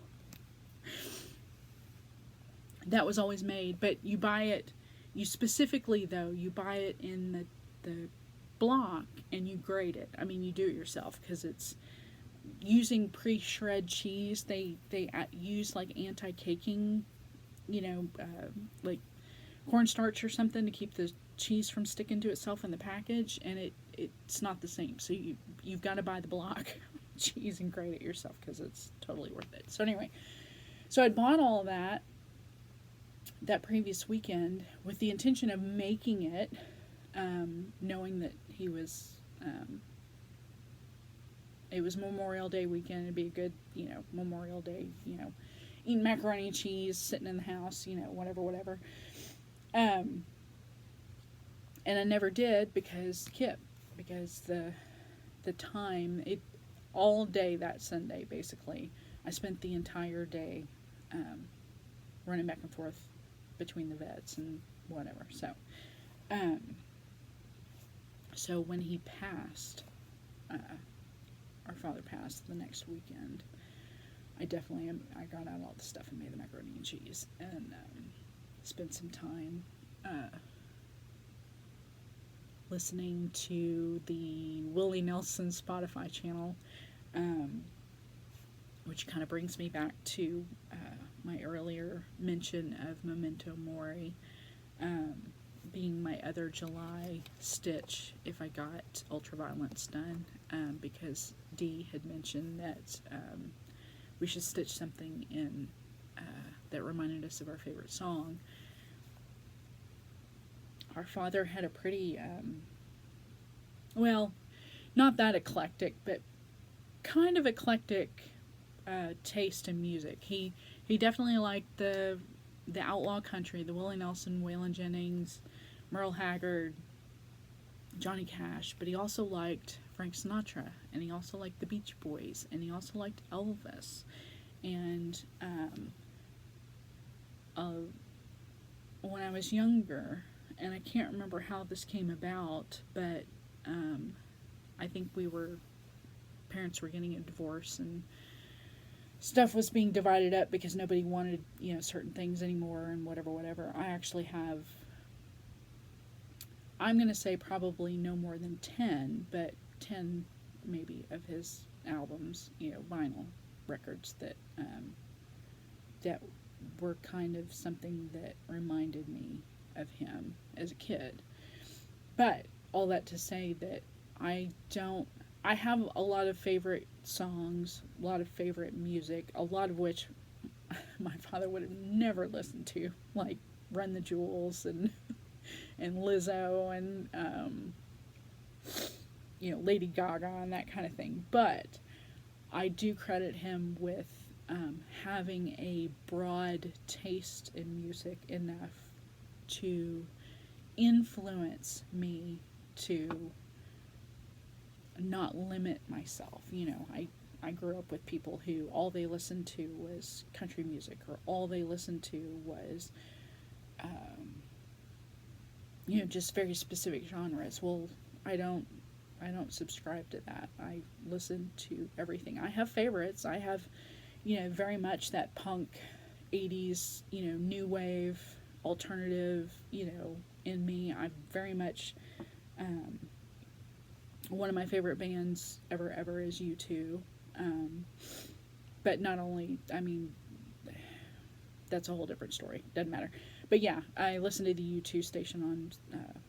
that was always made, but you buy it, you specifically though, you buy it in the block and you grate it. I mean, you do it yourself, because it's using pre-shred cheese. They use like anti-caking, you know, like cornstarch or something to keep the cheese from sticking to itself in the package, and it's not the same. So you've got to buy the block cheese and grate it yourself, because it's totally worth it. So anyway, so I bought all of that previous weekend with the intention of making it, knowing that he was, it was Memorial Day weekend. It'd be a good, you know, Memorial Day, you know, eating macaroni and cheese, sitting in the house, whatever. Um, and I never did because Kip, because the time it all day that Sunday basically, I spent the entire day um, running back and forth between the vets and whatever. Um, so when he passed, our father passed the next weekend. I got out all the stuff and made the macaroni and cheese and spent some time listening to the Willie Nelson Spotify channel, which kind of brings me back to my earlier mention of Memento Mori being my other July stitch if I got Ultraviolence done, because Dee had mentioned that we should stitch something in that reminded us of our favorite song. Our father had a pretty, well, not that eclectic, but kind of eclectic taste in music. He definitely liked the outlaw country, the Willie Nelson, Waylon Jennings, Merle Haggard, Johnny Cash, but he also liked Frank Sinatra, and he also liked the Beach Boys, and he also liked Elvis. And when I was younger, and I can't remember how this came about, but I think parents were getting a divorce, and stuff was being divided up because nobody wanted, certain things anymore, and whatever. I actually have, I'm going to say probably no more than 10, but 10 maybe of his albums, vinyl records that were kind of something that reminded me of him as a kid. But all that to say that I have a lot of favorite songs, a lot of favorite music, a lot of which my father would have never listened to, like Run the Jewels and Lizzo and Lady Gaga and that kind of thing. But I do credit him with having a broad taste in music enough to influence me to not limit myself. I grew up with people who all they listened to was country music, or all they listened to was just very specific genres. Well, I don't subscribe to that. I listen to everything. I have favorites. I have very much that punk 80s, new wave, alternative, in me. I very much one of my favorite bands ever is U2. But not only, that's a whole different story. Doesn't matter. But yeah, I listen to the U2 station on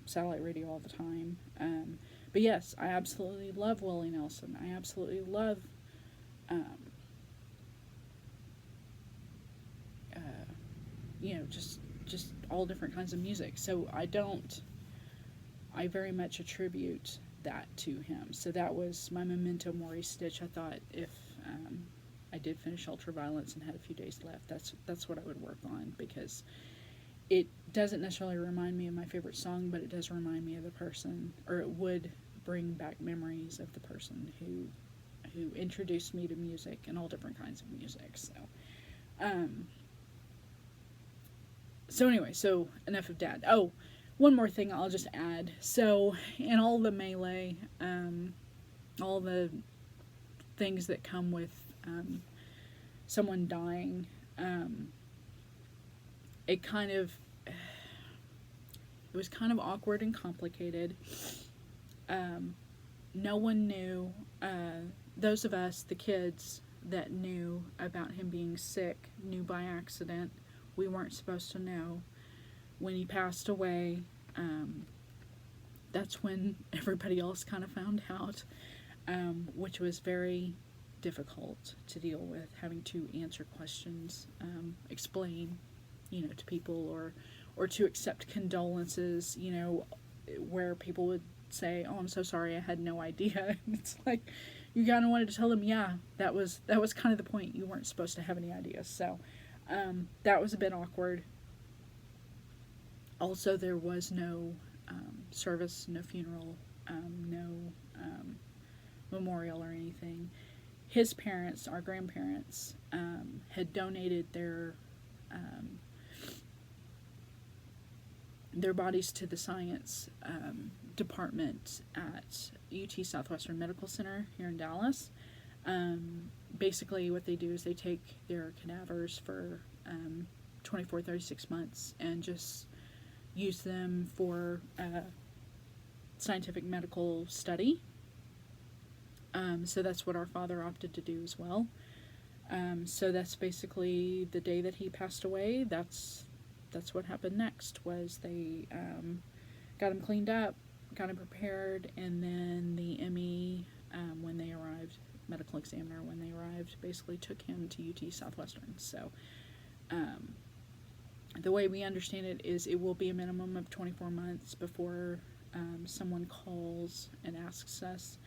satellite radio all the time. But yes, I absolutely love Willie Nelson. I absolutely love just all different kinds of music. So I very much attribute that to him. So that was my Memento Mori stitch. I thought if I did finish Ultraviolence and had a few days left, that's what I would work on, because it doesn't necessarily remind me of my favorite song, but it does remind me of the person, or it would bring back memories of the person who introduced me to music and all different kinds of music. So anyway, so enough of Dad. Oh, one more thing I'll just add. So in all the melee, all the things that come with someone dying, it was kind of awkward and complicated. No one knew, those of us, the kids that knew about him being sick, knew by accident. We weren't supposed to know. When he passed away, that's when everybody else kind of found out, which was very difficult to deal with, having to answer questions, explain, to people, or to accept condolences, where people would say, "Oh, I'm so sorry, I had no idea." And it's like, you kind of wanted to tell them, yeah, that was kind of the point. You weren't supposed to have any ideas. So, That was a bit awkward. Also, there was no service, no funeral, no memorial or anything. His parents, our grandparents, had donated their bodies to the science department at UT Southwestern Medical Center here in Dallas. Basically, what they do is they take their cadavers for 24, 36 months and just use them for scientific medical study. So that's what our father opted to do as well. So that's basically the day that he passed away. That's what happened next. Was they got him cleaned up, got him prepared, and then the ME, when they arrived, medical examiner, when they arrived, basically took him to UT Southwestern. So the way we understand it is it will be a minimum of 24 months before someone calls and asks us.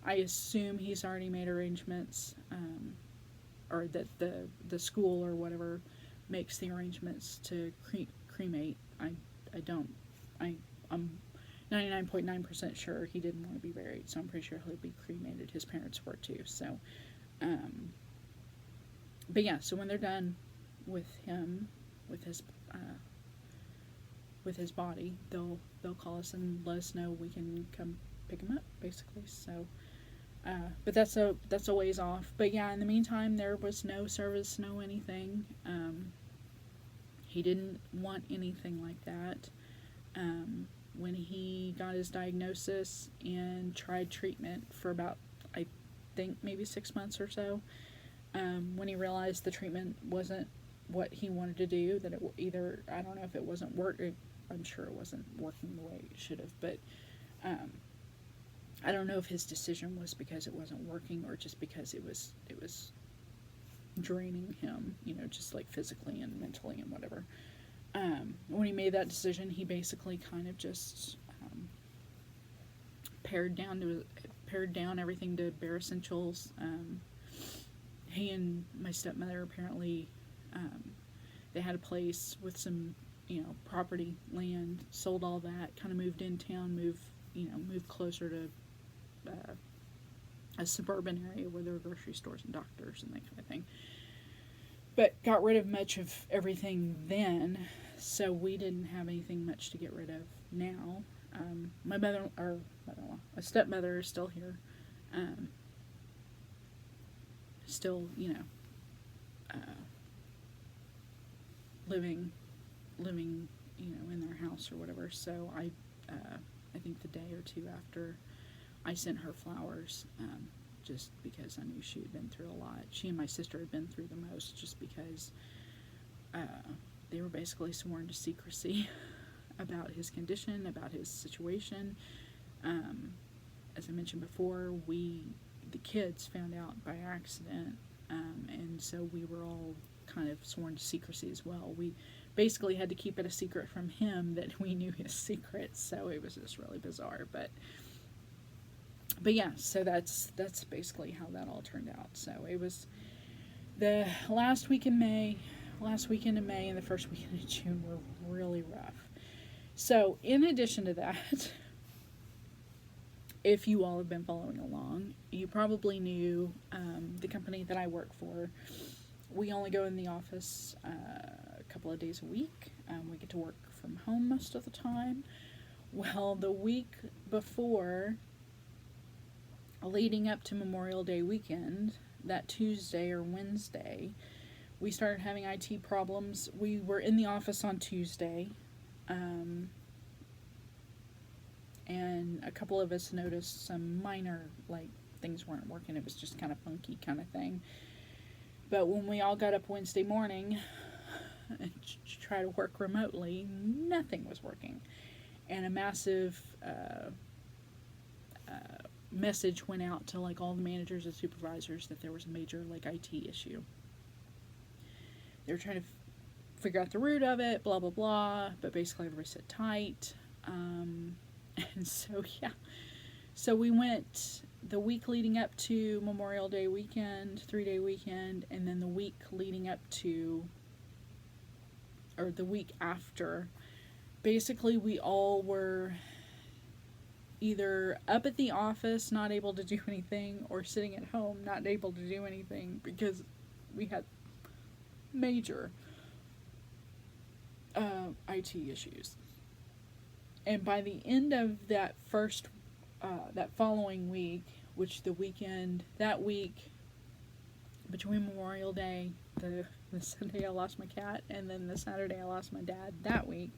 I assume he's already made arrangements, or that the school or whatever makes the arrangements to cremate. I'm 99.9% sure he didn't want to be buried, so I'm pretty sure he'll be cremated. His parents were too. So, but yeah. So when they're done with him, with his body, they'll call us and let us know we can come pick him up, basically. So. But that's a ways off. But yeah, in the meantime, there was no service, no anything. He didn't want anything like that. When he got his diagnosis and tried treatment for about, I think, maybe 6 months or so, when he realized the treatment wasn't what he wanted to do, that it either, I don't know if it wasn't working, I'm sure it wasn't working the way it should have, but I don't know if his decision was because it wasn't working or just because it was draining him, just like physically and mentally and whatever. When he made that decision, he basically kind of just pared down everything to bare essentials. He and my stepmother apparently they had a place with some property, land, sold all that, kind of moved in town, moved closer to a suburban area where there were grocery stores and doctors and that kind of thing. But got rid of much of everything then, so we didn't have anything much to get rid of now. My stepmother is still here. Still, living, in their house or whatever. So I think the day or two after, I sent her flowers, just because I knew she had been through a lot. She and my sister had been through the most, just because they were basically sworn to secrecy about his condition, about his situation. As I mentioned before, the kids found out by accident, and so we were all kind of sworn to secrecy as well. We basically had to keep it a secret from him that we knew his secrets, so it was just really bizarre, but yeah, so that's basically how that all turned out. So it was the last weekend in May and the first weekend of June were really rough. So in addition to that, if you all have been following along, you probably knew the company that I work for. We only go in the office a couple of days a week. We get to work from home most of the time. Well, the week before, leading up to Memorial Day weekend, that Tuesday or Wednesday, we started having IT problems. We were in the office on Tuesday, and a couple of us noticed some minor, things weren't working. It was just kind of funky kind of thing. But when we all got up Wednesday morning and try to work remotely, nothing was working. And a massive message went out to all the managers and supervisors that there was a major IT issue. They were trying to figure out the root of it, blah blah blah, but basically everybody sat tight. And so yeah, so we went the week leading up to Memorial Day weekend, 3-day weekend, and then the week leading up to or the week after, basically we all were either up at the office not able to do anything, or sitting at home not able to do anything because we had major IT issues. And by the end of that that following week, which that week between Memorial Day, the Sunday I lost my cat, and then the Saturday I lost my dad, that week,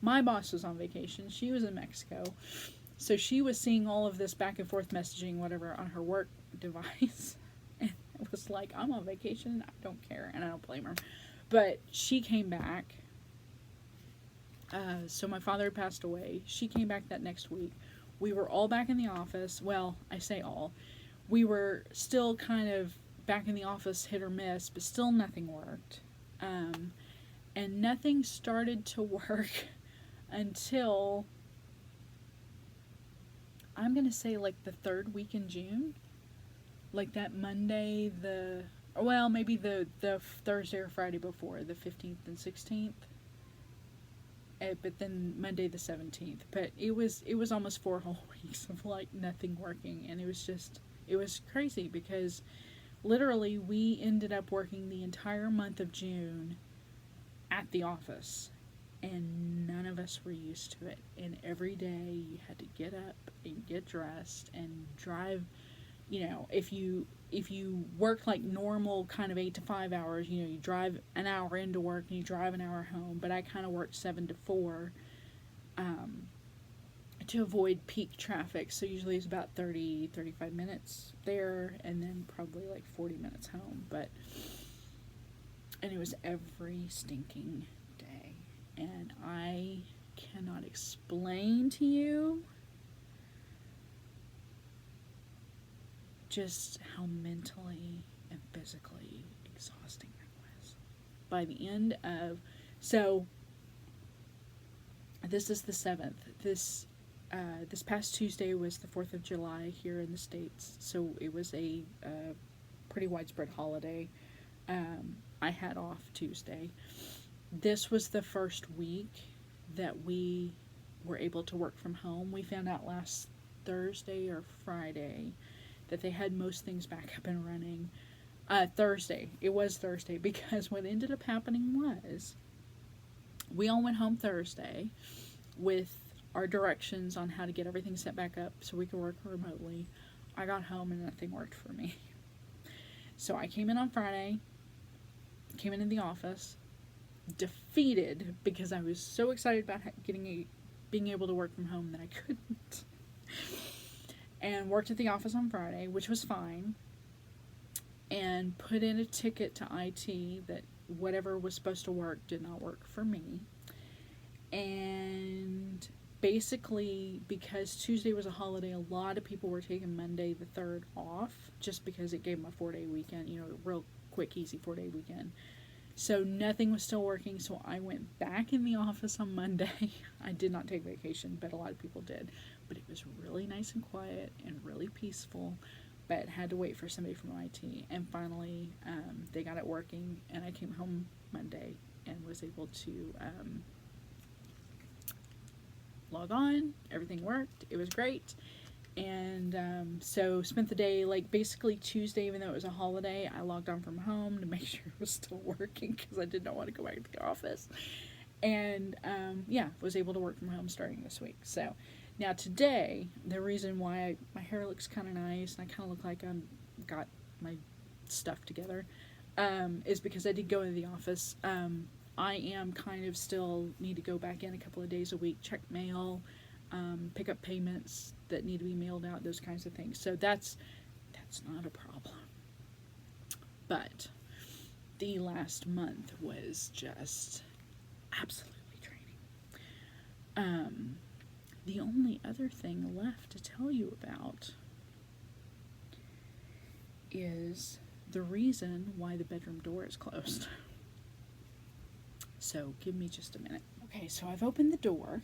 my boss was on vacation. She was in Mexico. So she was seeing all of this back and forth messaging, whatever, on her work device. And it was like, I'm on vacation, I don't care, and I don't blame her. But she came back. So my father passed away. She came back that next week. We were all back in the office. Well, I say all. We were still kind of back in the office, hit or miss, but still nothing worked. And nothing started to work until, I'm going to say, like the third week in June. Like that Monday, maybe the Thursday or Friday before, the 15th and 16th. But then Monday the 17th. But it was almost 4 whole weeks of like nothing working, and it was crazy because literally we ended up working the entire month of June at the office, and none of us were used to it. And every day you had to get up and get dressed and drive. You know, if you work like normal kind of 8 to 5 hours, you know, you drive an hour into work and you drive an hour home. But I kind of worked 7 to 4 to avoid peak traffic. So usually it's about 35 minutes there, and then probably like 40 minutes home. And it was every stinking day. And I cannot explain to you just how mentally and physically exhausting that was. By the end of, so this is the 7th. This past Tuesday was the 4th of July here in the States, so it was a pretty widespread holiday. I had off Tuesday. This was the first week that we were able to work from home. We found out last Thursday or Friday that they had most things back up and running. Thursday. It was Thursday, because what ended up happening was we all went home Thursday with our directions on how to get everything set back up so we could work remotely. I got home and nothing worked for me. So I came in on Friday, came into the office, defeated because I was so excited about being able to work from home that I couldn't. And worked at the office on Friday, which was fine, and put in a ticket to IT that whatever was supposed to work did not work for me. And basically, because Tuesday was a holiday, a lot of people were taking Monday the 3rd off, just because it gave them a 4-day weekend, you know, real quick, easy 4-day weekend. So nothing was still working, so I went back in the office on Monday. I did not take vacation, but a lot of people did. But it was really nice and quiet and really peaceful, but had to wait for somebody from IT. And finally, they got it working, and I came home Monday and was able to log on. Everything worked. It was great. And so spent the day, like basically Tuesday, even though it was a holiday, I logged on from home to make sure it was still working because I did not want to go back to the office. And was able to work from home starting this week. So now today, the reason why my hair looks kind of nice and I kind of look like I'm got my stuff together is because I did go into the office. I am kind of still need to go back in a couple of days a week, check mail, pick up payments that need to be mailed out, those kinds of things. So that's not a problem. But the last month was just absolutely draining. The only other thing left to tell you about is the reason why the bedroom door is closed. So give me just a minute. Okay, so I've opened the door.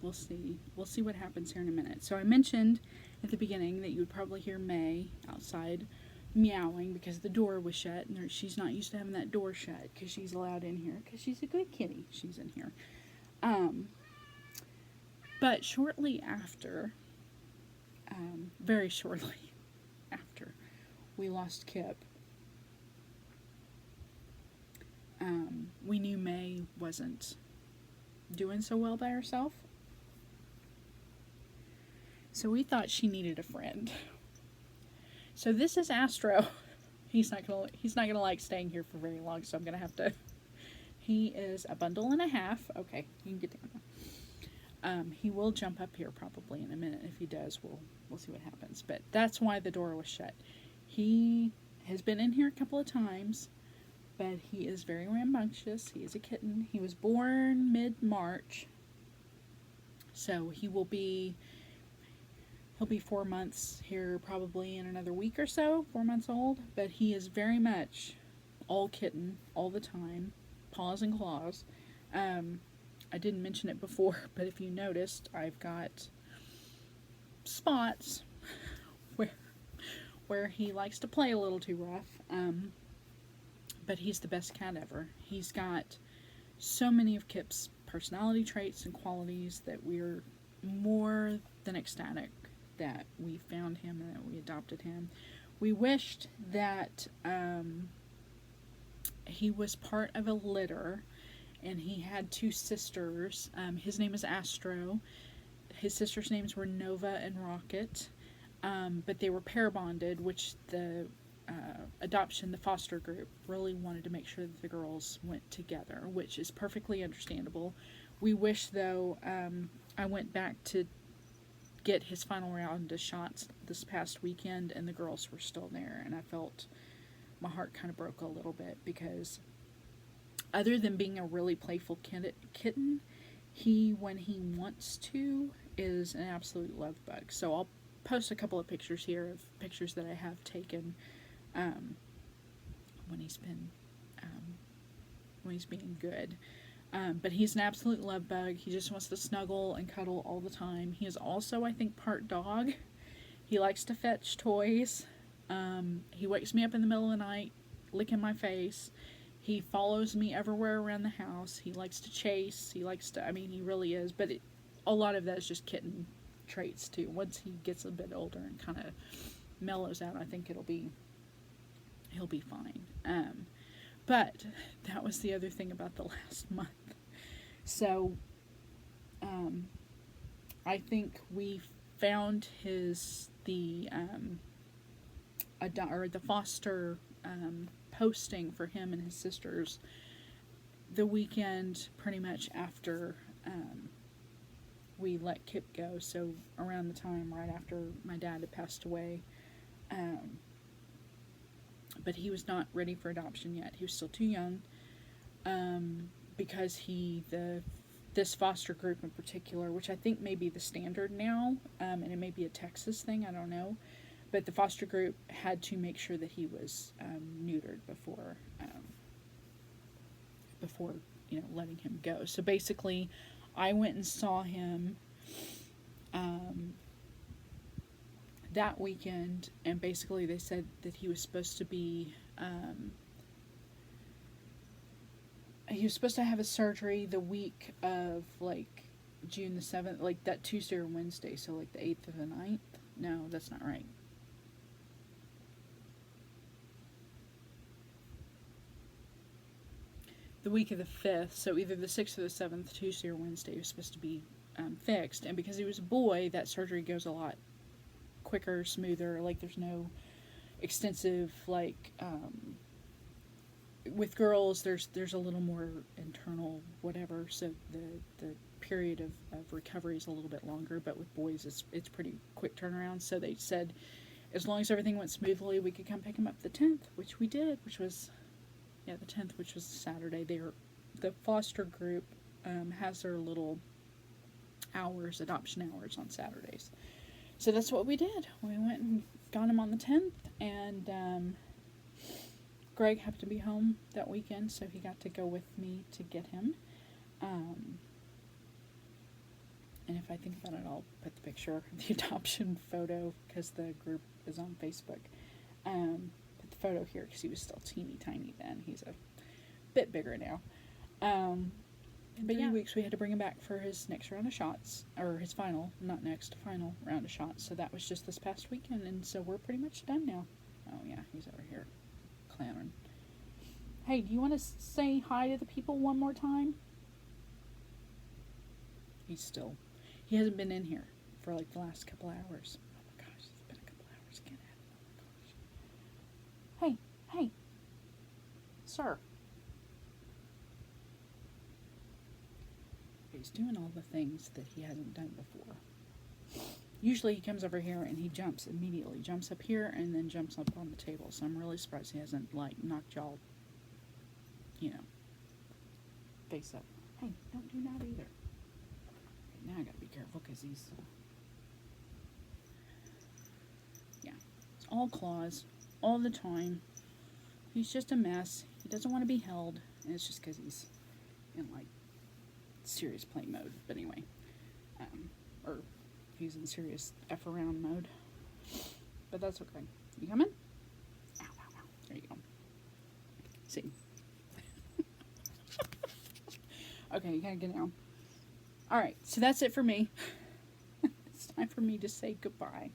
We'll see what happens here in a minute. So I mentioned at the beginning that you would probably hear May outside meowing because the door was shut, and she's not used to having that door shut because she's allowed in here because she's a good kitty. She's in here. But shortly after, very shortly after we lost Kip, we knew May wasn't doing so well by herself. So we thought she needed a friend. So this is Astro. He's not gonna like staying here for very long, so I'm gonna have to. He is a bundle and a half. Okay, you can get down now. He will jump up here probably in a minute. If he does, we'll see what happens. But that's why the door was shut. He has been in here a couple of times, but he is very rambunctious. He is a kitten. He was born mid-March, so he'll be 4 months here probably in another week or so, 4 months old, but he is very much all kitten all the time, paws and claws. I didn't mention it before, but if you noticed, I've got spots where he likes to play a little too rough, but he's the best cat ever. He's got so many of Kip's personality traits and qualities that we're more than ecstatic that we found him and that we adopted him. We wished that he was part of a litter, and he had 2 sisters. His name is Astro. His sisters' names were Nova and Rocket, but they were pair bonded, which the the foster group really wanted to make sure that the girls went together, which is perfectly understandable. We wish, though, I went back to get his final round of shots this past weekend, and the girls were still there, and I felt my heart kind of broke a little bit because other than being a really playful kitten, he, when he wants to, is an absolute love bug. So I'll post a couple of pictures here of pictures that I have taken when he's being good. But he's an absolute love bug. He just wants to snuggle and cuddle all the time. He is also, I think, part dog. He likes to fetch toys. He wakes me up in the middle of the night, licking my face. He follows me everywhere around the house. He likes to chase. He really is. But a lot of that is just kitten traits, too. Once he gets a bit older and kind of mellows out, I think he'll be fine. But that was the other thing about the last month. So, I think we found the foster posting for him and his sisters the weekend pretty much after we let Kip go. So around the time right after my dad had passed away. But he was not ready for adoption yet. He was still too young, because this foster group in particular, which I think may be the standard now, and it may be a Texas thing, I don't know, but the foster group had to make sure that he was neutered before letting him go. So basically, I went and saw him that weekend, and basically they said that he was supposed to be have a surgery the week of June the 7th, that Tuesday or Wednesday, so the 8th or the 9th. No, that's not right. The week of the 5th, so either the 6th or the 7th, Tuesday or Wednesday, was supposed to be fixed, and because he was a boy, that surgery goes a lot quicker, smoother. There's no extensive with girls there's a little more internal whatever, so the period of recovery is a little bit longer, but with boys it's pretty quick turnaround. So they said as long as everything went smoothly, we could come pick him up the 10th, which we did, which was the 10th, which was Saturday. The foster group has their little adoption hours on Saturdays. So that's what we did. We went and got him on the 10th, and Greg happened to be home that weekend, so he got to go with me to get him. And if I think about it, I'll put the adoption photo, because the group is on Facebook. photo here because he was still teeny tiny then. He's a bit bigger now. In 3 weeks we had to bring him back for his next round of shots, or his final round of shots. So that was just this past weekend, and so we're pretty much done now. Oh yeah, he's over here clamoring. Hey, do you want to say hi to the people one more time? He hasn't been in here for like the last couple hours. Oh my gosh, it's been a couple hours again. Oh my gosh. Hey, sir. He's doing all the things that he hasn't done before. Usually he comes over here and he jumps immediately. Jumps up here and then jumps up on the table. So I'm really surprised he hasn't, like, knocked y'all, face up. Hey, don't do that either. Okay, now I gotta be careful because he's... yeah. It's all claws. All the time. He's just a mess. He doesn't want to be held. And it's just because he's in, like, serious play mode. But anyway. Or he's in serious F around mode. But that's okay. You coming? Ow, ow, ow. There you go. See. Okay, you gotta get down. Alright, so that's it for me. It's time for me to say goodbye.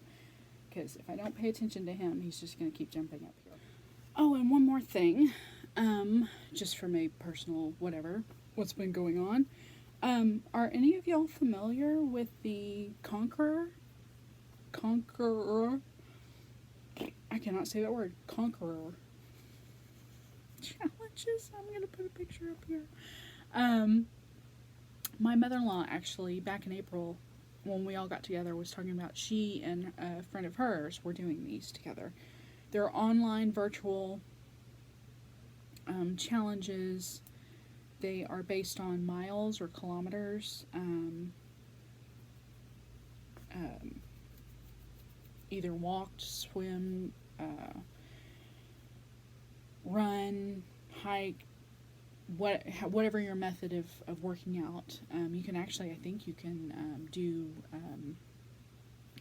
Because if I don't pay attention to him, he's just gonna keep jumping up here. Oh, and one more thing. Just from a personal whatever. What's been going on. Are any of y'all familiar with the Conqueror? I cannot say that word. Conqueror. Challenges. I'm going to put a picture up here. My mother-in-law actually, back in April, when we all got together, was talking about she and a friend of hers were doing these together. They're online virtual challenges. They are based on miles or kilometers, either walked, swim, run, hike, whatever your method of working out. You can actually, I think you can do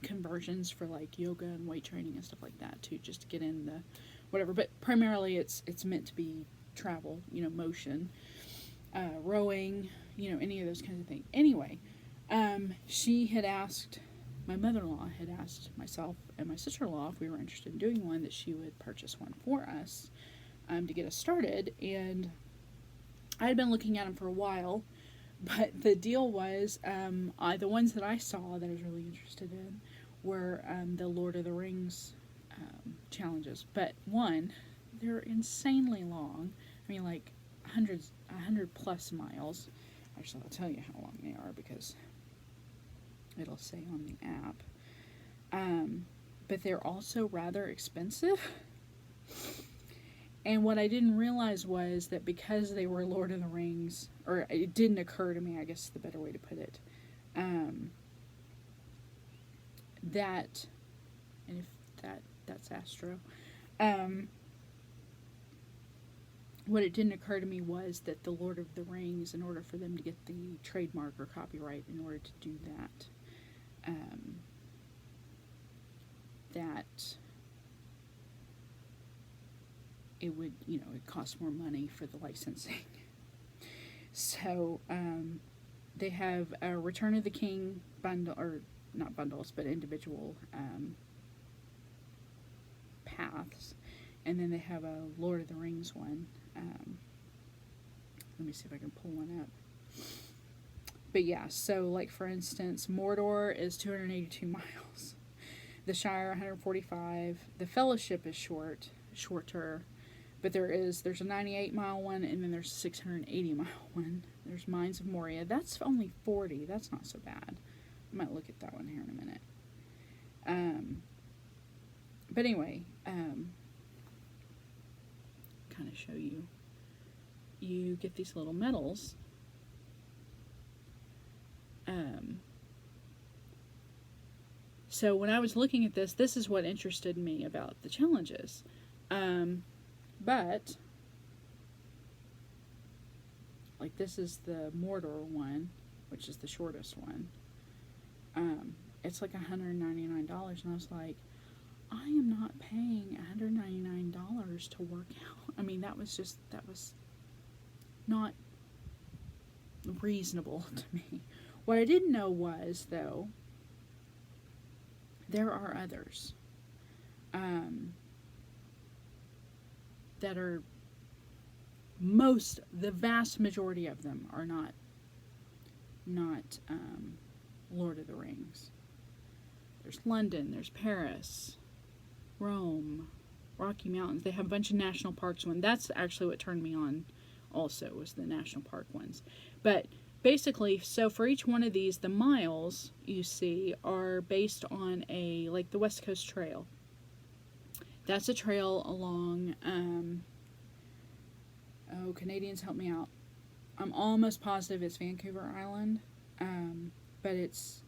conversions for like yoga and weight training and stuff like that too, just to get in the whatever. But primarily it's meant to be travel, motion. Rowing, any of those kinds of things. Anyway, she had asked, my mother-in-law had asked myself and my sister-in-law if we were interested in doing one, that she would purchase one for us to get us started. And I had been looking at them for a while, but the deal was, the ones that I saw that I was really interested in were the Lord of the Rings challenges. But one, they're insanely long. I mean, like 100 plus miles. Actually, I'll tell you how long they are because it'll say on the app. But they're also rather expensive. And what I didn't realize was that because they were Lord of the Rings, or it didn't occur to me, I guess is the better way to put it, that, and if that's Astro, what it didn't occur to me was that the Lord of the Rings, in order for them to get the trademark or copyright, in order to do that, that it would, it costs more money for the licensing. So, they have a Return of the King bundle, or not bundles, but individual paths. And then they have a Lord of the Rings one. Let me see if I can pull one up. But yeah, so like for instance, Mordor is 282 miles. The Shire 145. The Fellowship is shorter. But there's a 98 mile one, and then there's a 680 mile one. There's Mines of Moria. That's only 40. That's not so bad. I might look at that one here in a minute. But anyway, kind of show you. You get these little medals. So when I was looking at this is what interested me about the challenges. But, like, this is the Mordor one, which is the shortest one. It's like $199, and I was like, I am not paying $199 to work out. I mean, that was not reasonable to me. What I didn't know was, though, there are others that are the vast majority of them are not Lord of the Rings. There's London, there's Paris, Rome, Rocky Mountains. They have a bunch of national parks. That's actually what turned me on also, was the national park ones. But basically, so for each one of these, the miles you see are based on like the West Coast Trail. That's a trail along, Canadians help me out. I'm almost positive it's Vancouver Island, but it's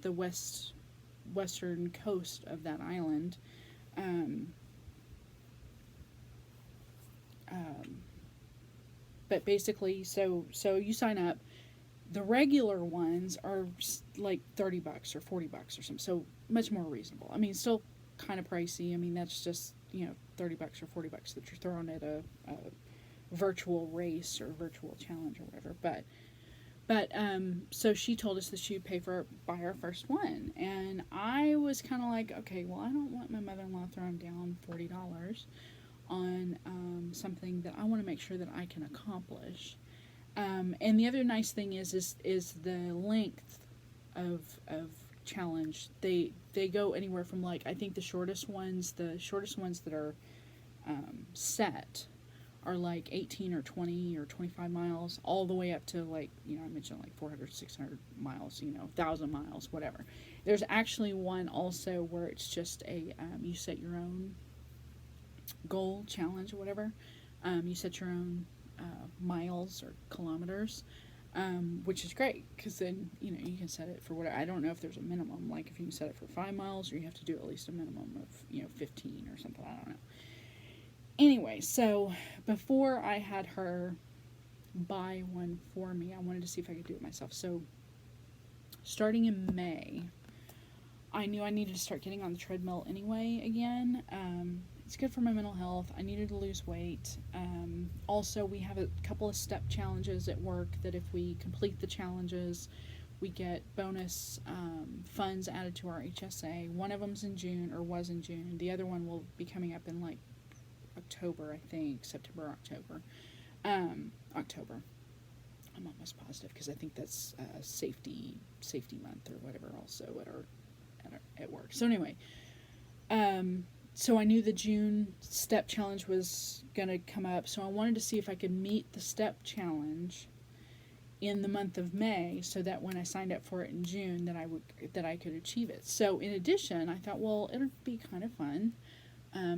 the western coast of that island. But basically, so you sign up. The regular ones are like $30 or $40 or something, so much more reasonable. I mean, still kind of pricey. I mean, that's just, $30 or $40 that you're throwing at a virtual race or virtual challenge or whatever. But so she told us that she would pay by our first one, and I was kind of like, okay, well, I don't want my mother-in-law throwing down $40 on something that I want to make sure that I can accomplish. And the other nice thing is the length of challenge. They go anywhere from, like, I think the shortest ones that are set are like 18 or 20 or 25 miles, all the way up to, like, I mentioned like 400, 600 miles, 1,000 miles, whatever. There's actually one also where it's just you set your own goal, challenge, or whatever. You set your own miles or kilometers, which is great, because then, you can set it for whatever. I don't know if there's a minimum, like if you can set it for 5 miles, or you have to do at least a minimum of, 15 or something, I don't know. Anyway, so before I had her buy one for me, I wanted to see if I could do it myself. So starting in May, I knew I needed to start getting on the treadmill anyway again. It's good for my mental health. I needed to lose weight. Also, we have a couple of step challenges at work that if we complete the challenges, we get bonus funds added to our HSA. One of them's in June, or was in June. The other one will be coming up in like October, I think, September, October. October. I'm almost positive, because I think that's safety month or whatever, also at work. So anyway, so I knew the June step challenge was gonna come up, so I wanted to see if I could meet the step challenge in the month of May, so that when I signed up for it in June, that I could achieve it. So in addition, I thought, well, it'll be kind of fun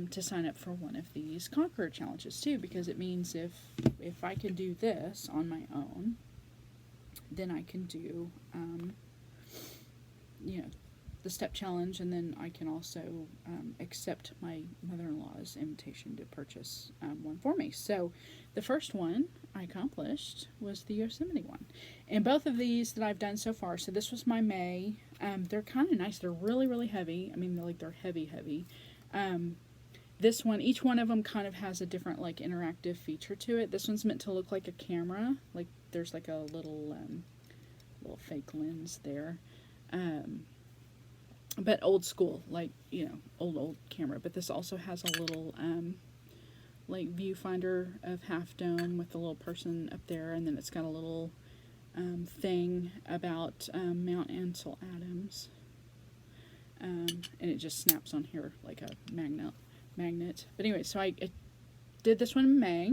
to sign up for one of these Conqueror challenges too, because it means if I can do this on my own, then I can do the step challenge, and then I can also accept my mother-in-law's invitation to purchase one for me. So the first one I accomplished was the Yosemite one, and both of these that I've done so far. So this was my May. They're kind of nice. They're really, really heavy. I mean, they're heavy. This one, each one of them kind of has a different, like, interactive feature to it. This one's meant to look like a camera. Like, there's like a little fake lens there. But old school, like, old camera. But this also has a little, like, viewfinder of Half Dome with a little person up there. And then it's got a little thing about Mount Ansel Adams. And it just snaps on here like a magnet. But anyway, so I did this one in May.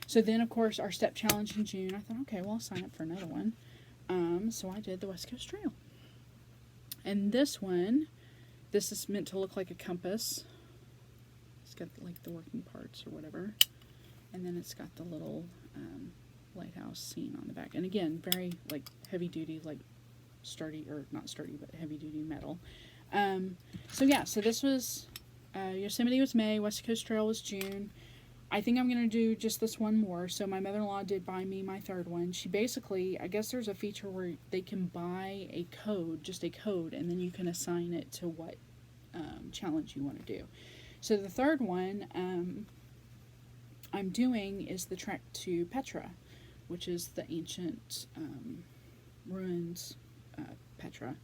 So then, of course, our step challenge in June, I thought, okay, well, I'll sign up for another one. So I did the West Coast Trail. And this is meant to look like a compass. It's got, like, the working parts or whatever. And then it's got the little lighthouse scene on the back. And again, very, like, heavy-duty, like, sturdy, or not sturdy, but heavy-duty metal. So this was... Yosemite was May, West Coast Trail was June. I think I'm going to do just this one more. So my mother-in-law did buy me my third one. She basically, I guess there's a feature where they can buy just a code, and then you can assign it to what challenge you want to do. So the third one I'm doing is the trek to Petra, which is the ancient ruins, Petra.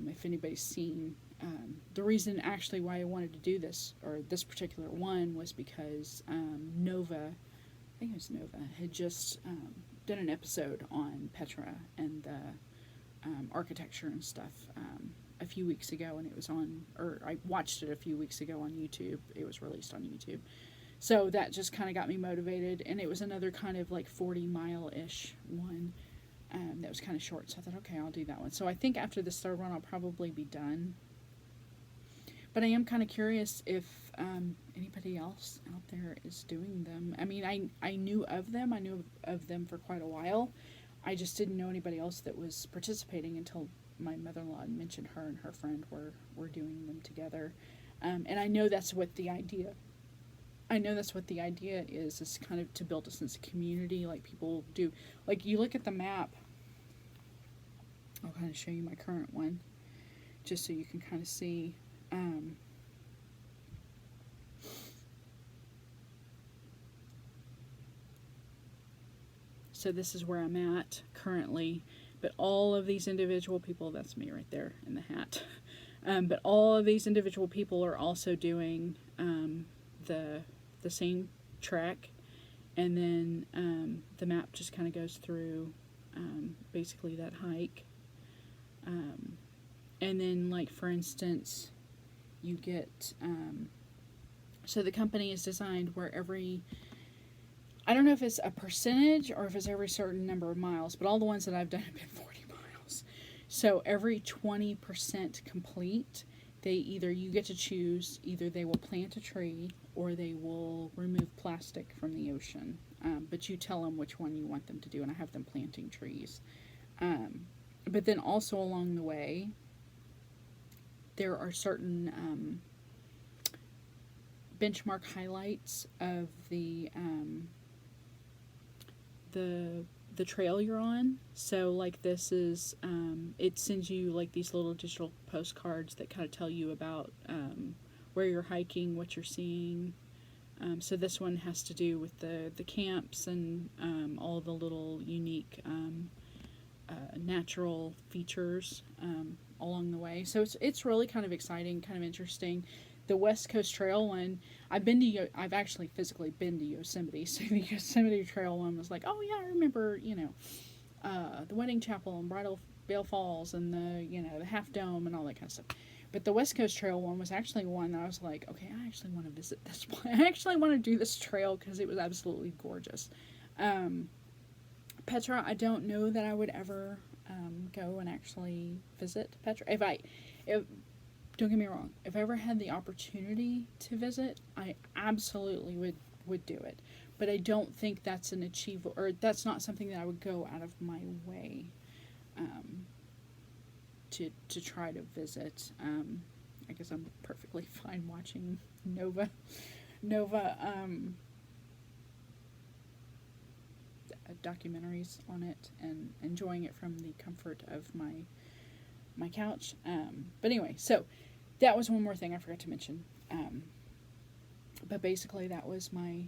If anybody's seen, the reason actually why I wanted to do this, or this particular one, was because Nova, I think it was Nova, had just done an episode on Petra and the architecture and stuff a few weeks ago, and it was on, or I watched it a few weeks ago on YouTube. It was released on YouTube. So that just kind of got me motivated, and it was another kind of like 40-mile-ish one that was kind of short. So I thought, okay, I'll do that one. So I think after this third one, I'll probably be done. But I am kind of curious if anybody else out there is doing them. I mean, I knew of them. I knew of them for quite a while. I just didn't know anybody else that was participating until my mother-in-law mentioned her and her friend were doing them together. And I know that's what the idea is kind of to build a sense of community, like people do. Like, you look at the map, I'll kind of show you my current one, just so you can kind of see. So this is where I'm at currently, but all of these individual people, that's me right there in the hat, but all of these individual people are also doing the same trek, and then the map just kind of goes through basically that hike, and then, like, for instance, you get so the company is designed where I don't know if it's a percentage or if it's every certain number of miles, but all the ones that I've done have been 40 miles. So every 20% complete, you get to choose, either they will plant a tree or they will remove plastic from the ocean. But you tell them which one you want them to do, and I have them planting trees. But then also along the way, there are certain benchmark highlights of the trail you're on. So, like, this is it sends you like these little digital postcards that kind of tell you about where you're hiking, what you're seeing. So this one has to do with the camps and all the little unique natural features along the way. So it's really kind of exciting, kind of interesting. The West Coast Trail one, I've actually physically been to Yosemite, so the Yosemite Trail one was like, oh yeah, I remember, the Wedding Chapel and Bridal Veil Falls and the Half Dome and all that kind of stuff. But the West Coast Trail one was actually one that I was like, okay, I actually want to visit this one. I actually want to do this trail because it was absolutely gorgeous. Petra, I don't know that I would ever go and actually visit Petra. Don't get me wrong, if I ever had the opportunity to visit, I absolutely would do it. But I don't think that's an achievable, or that's not something that I would go out of my way to try to visit. I guess I'm perfectly fine watching Nova documentaries on it and enjoying it from the comfort of my couch. But anyway, so that was one more thing I forgot to mention. But basically that was my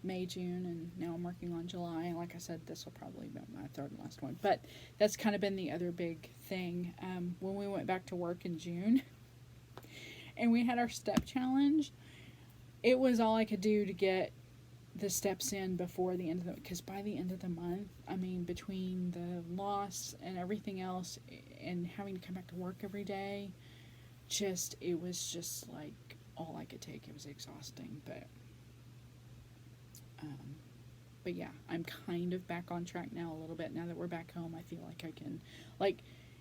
May, June, and now I'm working on July. Like I said, this will probably be my third and last one. But that's kind of been the other big thing. When we went back to work in June and we had our step challenge, it was all I could do to get the steps in before the end of because by the end of the month, I mean, between the loss and everything else and having to come back to work every day, it was just like all I could take. It was exhausting, but yeah, I'm kind of back on track now a little bit. Now that we're back home, I feel like I can,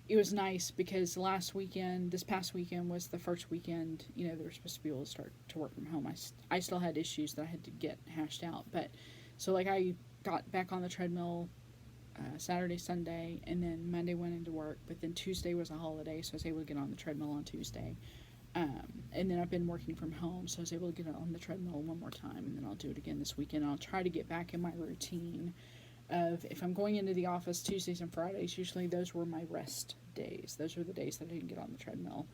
it was nice because this past weekend was the first weekend, they were supposed to be able to start to work from home. I still had issues that I had to get hashed out, but, so I got back on the treadmill Saturday, Sunday, and then Monday went into work, but then Tuesday was a holiday, so I was able to get on the treadmill on Tuesday. And then I've been working from home, so I was able to get on the treadmill one more time, and then I'll do it again this weekend. I'll try to get back in my routine of, if I'm going into the office Tuesdays and Fridays, usually those were my rest days. Those were the days that I didn't get on the treadmill.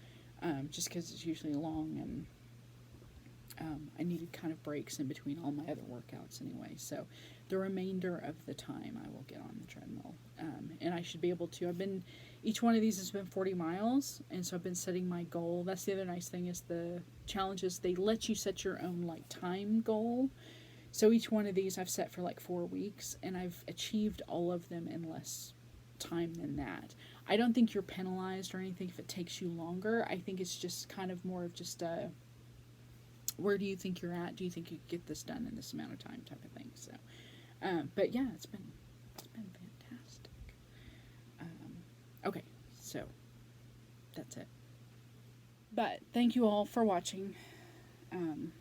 just because it's usually long, and I needed kind of breaks in between all my other workouts anyway. So the remainder of the time I will get on the treadmill. And I should be able to. Each one of these has been 40 miles, and so I've been setting my goal. That's the other nice thing is the challenges, they let you set your own like time goal. So each one of these I've set for like 4 weeks, and I've achieved all of them in less time than that. I don't think you're penalized or anything if it takes you longer. I think it's just kind of more of just a, where do you think you're at? Do you think you could get this done in this amount of time type of thing? So, but yeah, it's been fantastic. Okay, so that's it. But thank you all for watching. I'm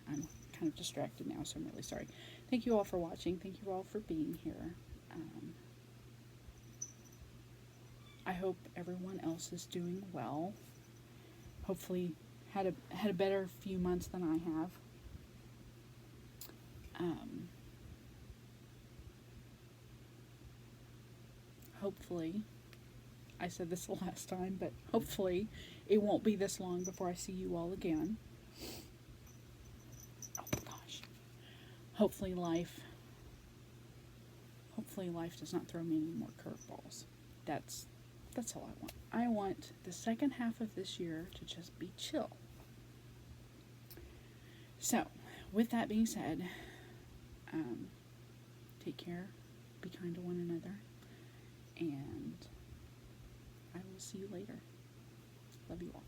kind of distracted now, so I'm really sorry. Thank you all for watching. Thank you all for being here. I hope everyone else is doing well. Hopefully had a better few months than I have. Hopefully, I said this the last time, but hopefully it won't be this long before I see you all again. Oh my gosh. Hopefully life does not throw me any more curveballs. That's all I want. I want the second half of this year to just be chill. So, with that being said, take care, be kind to one another, and I will see you later. Love you all.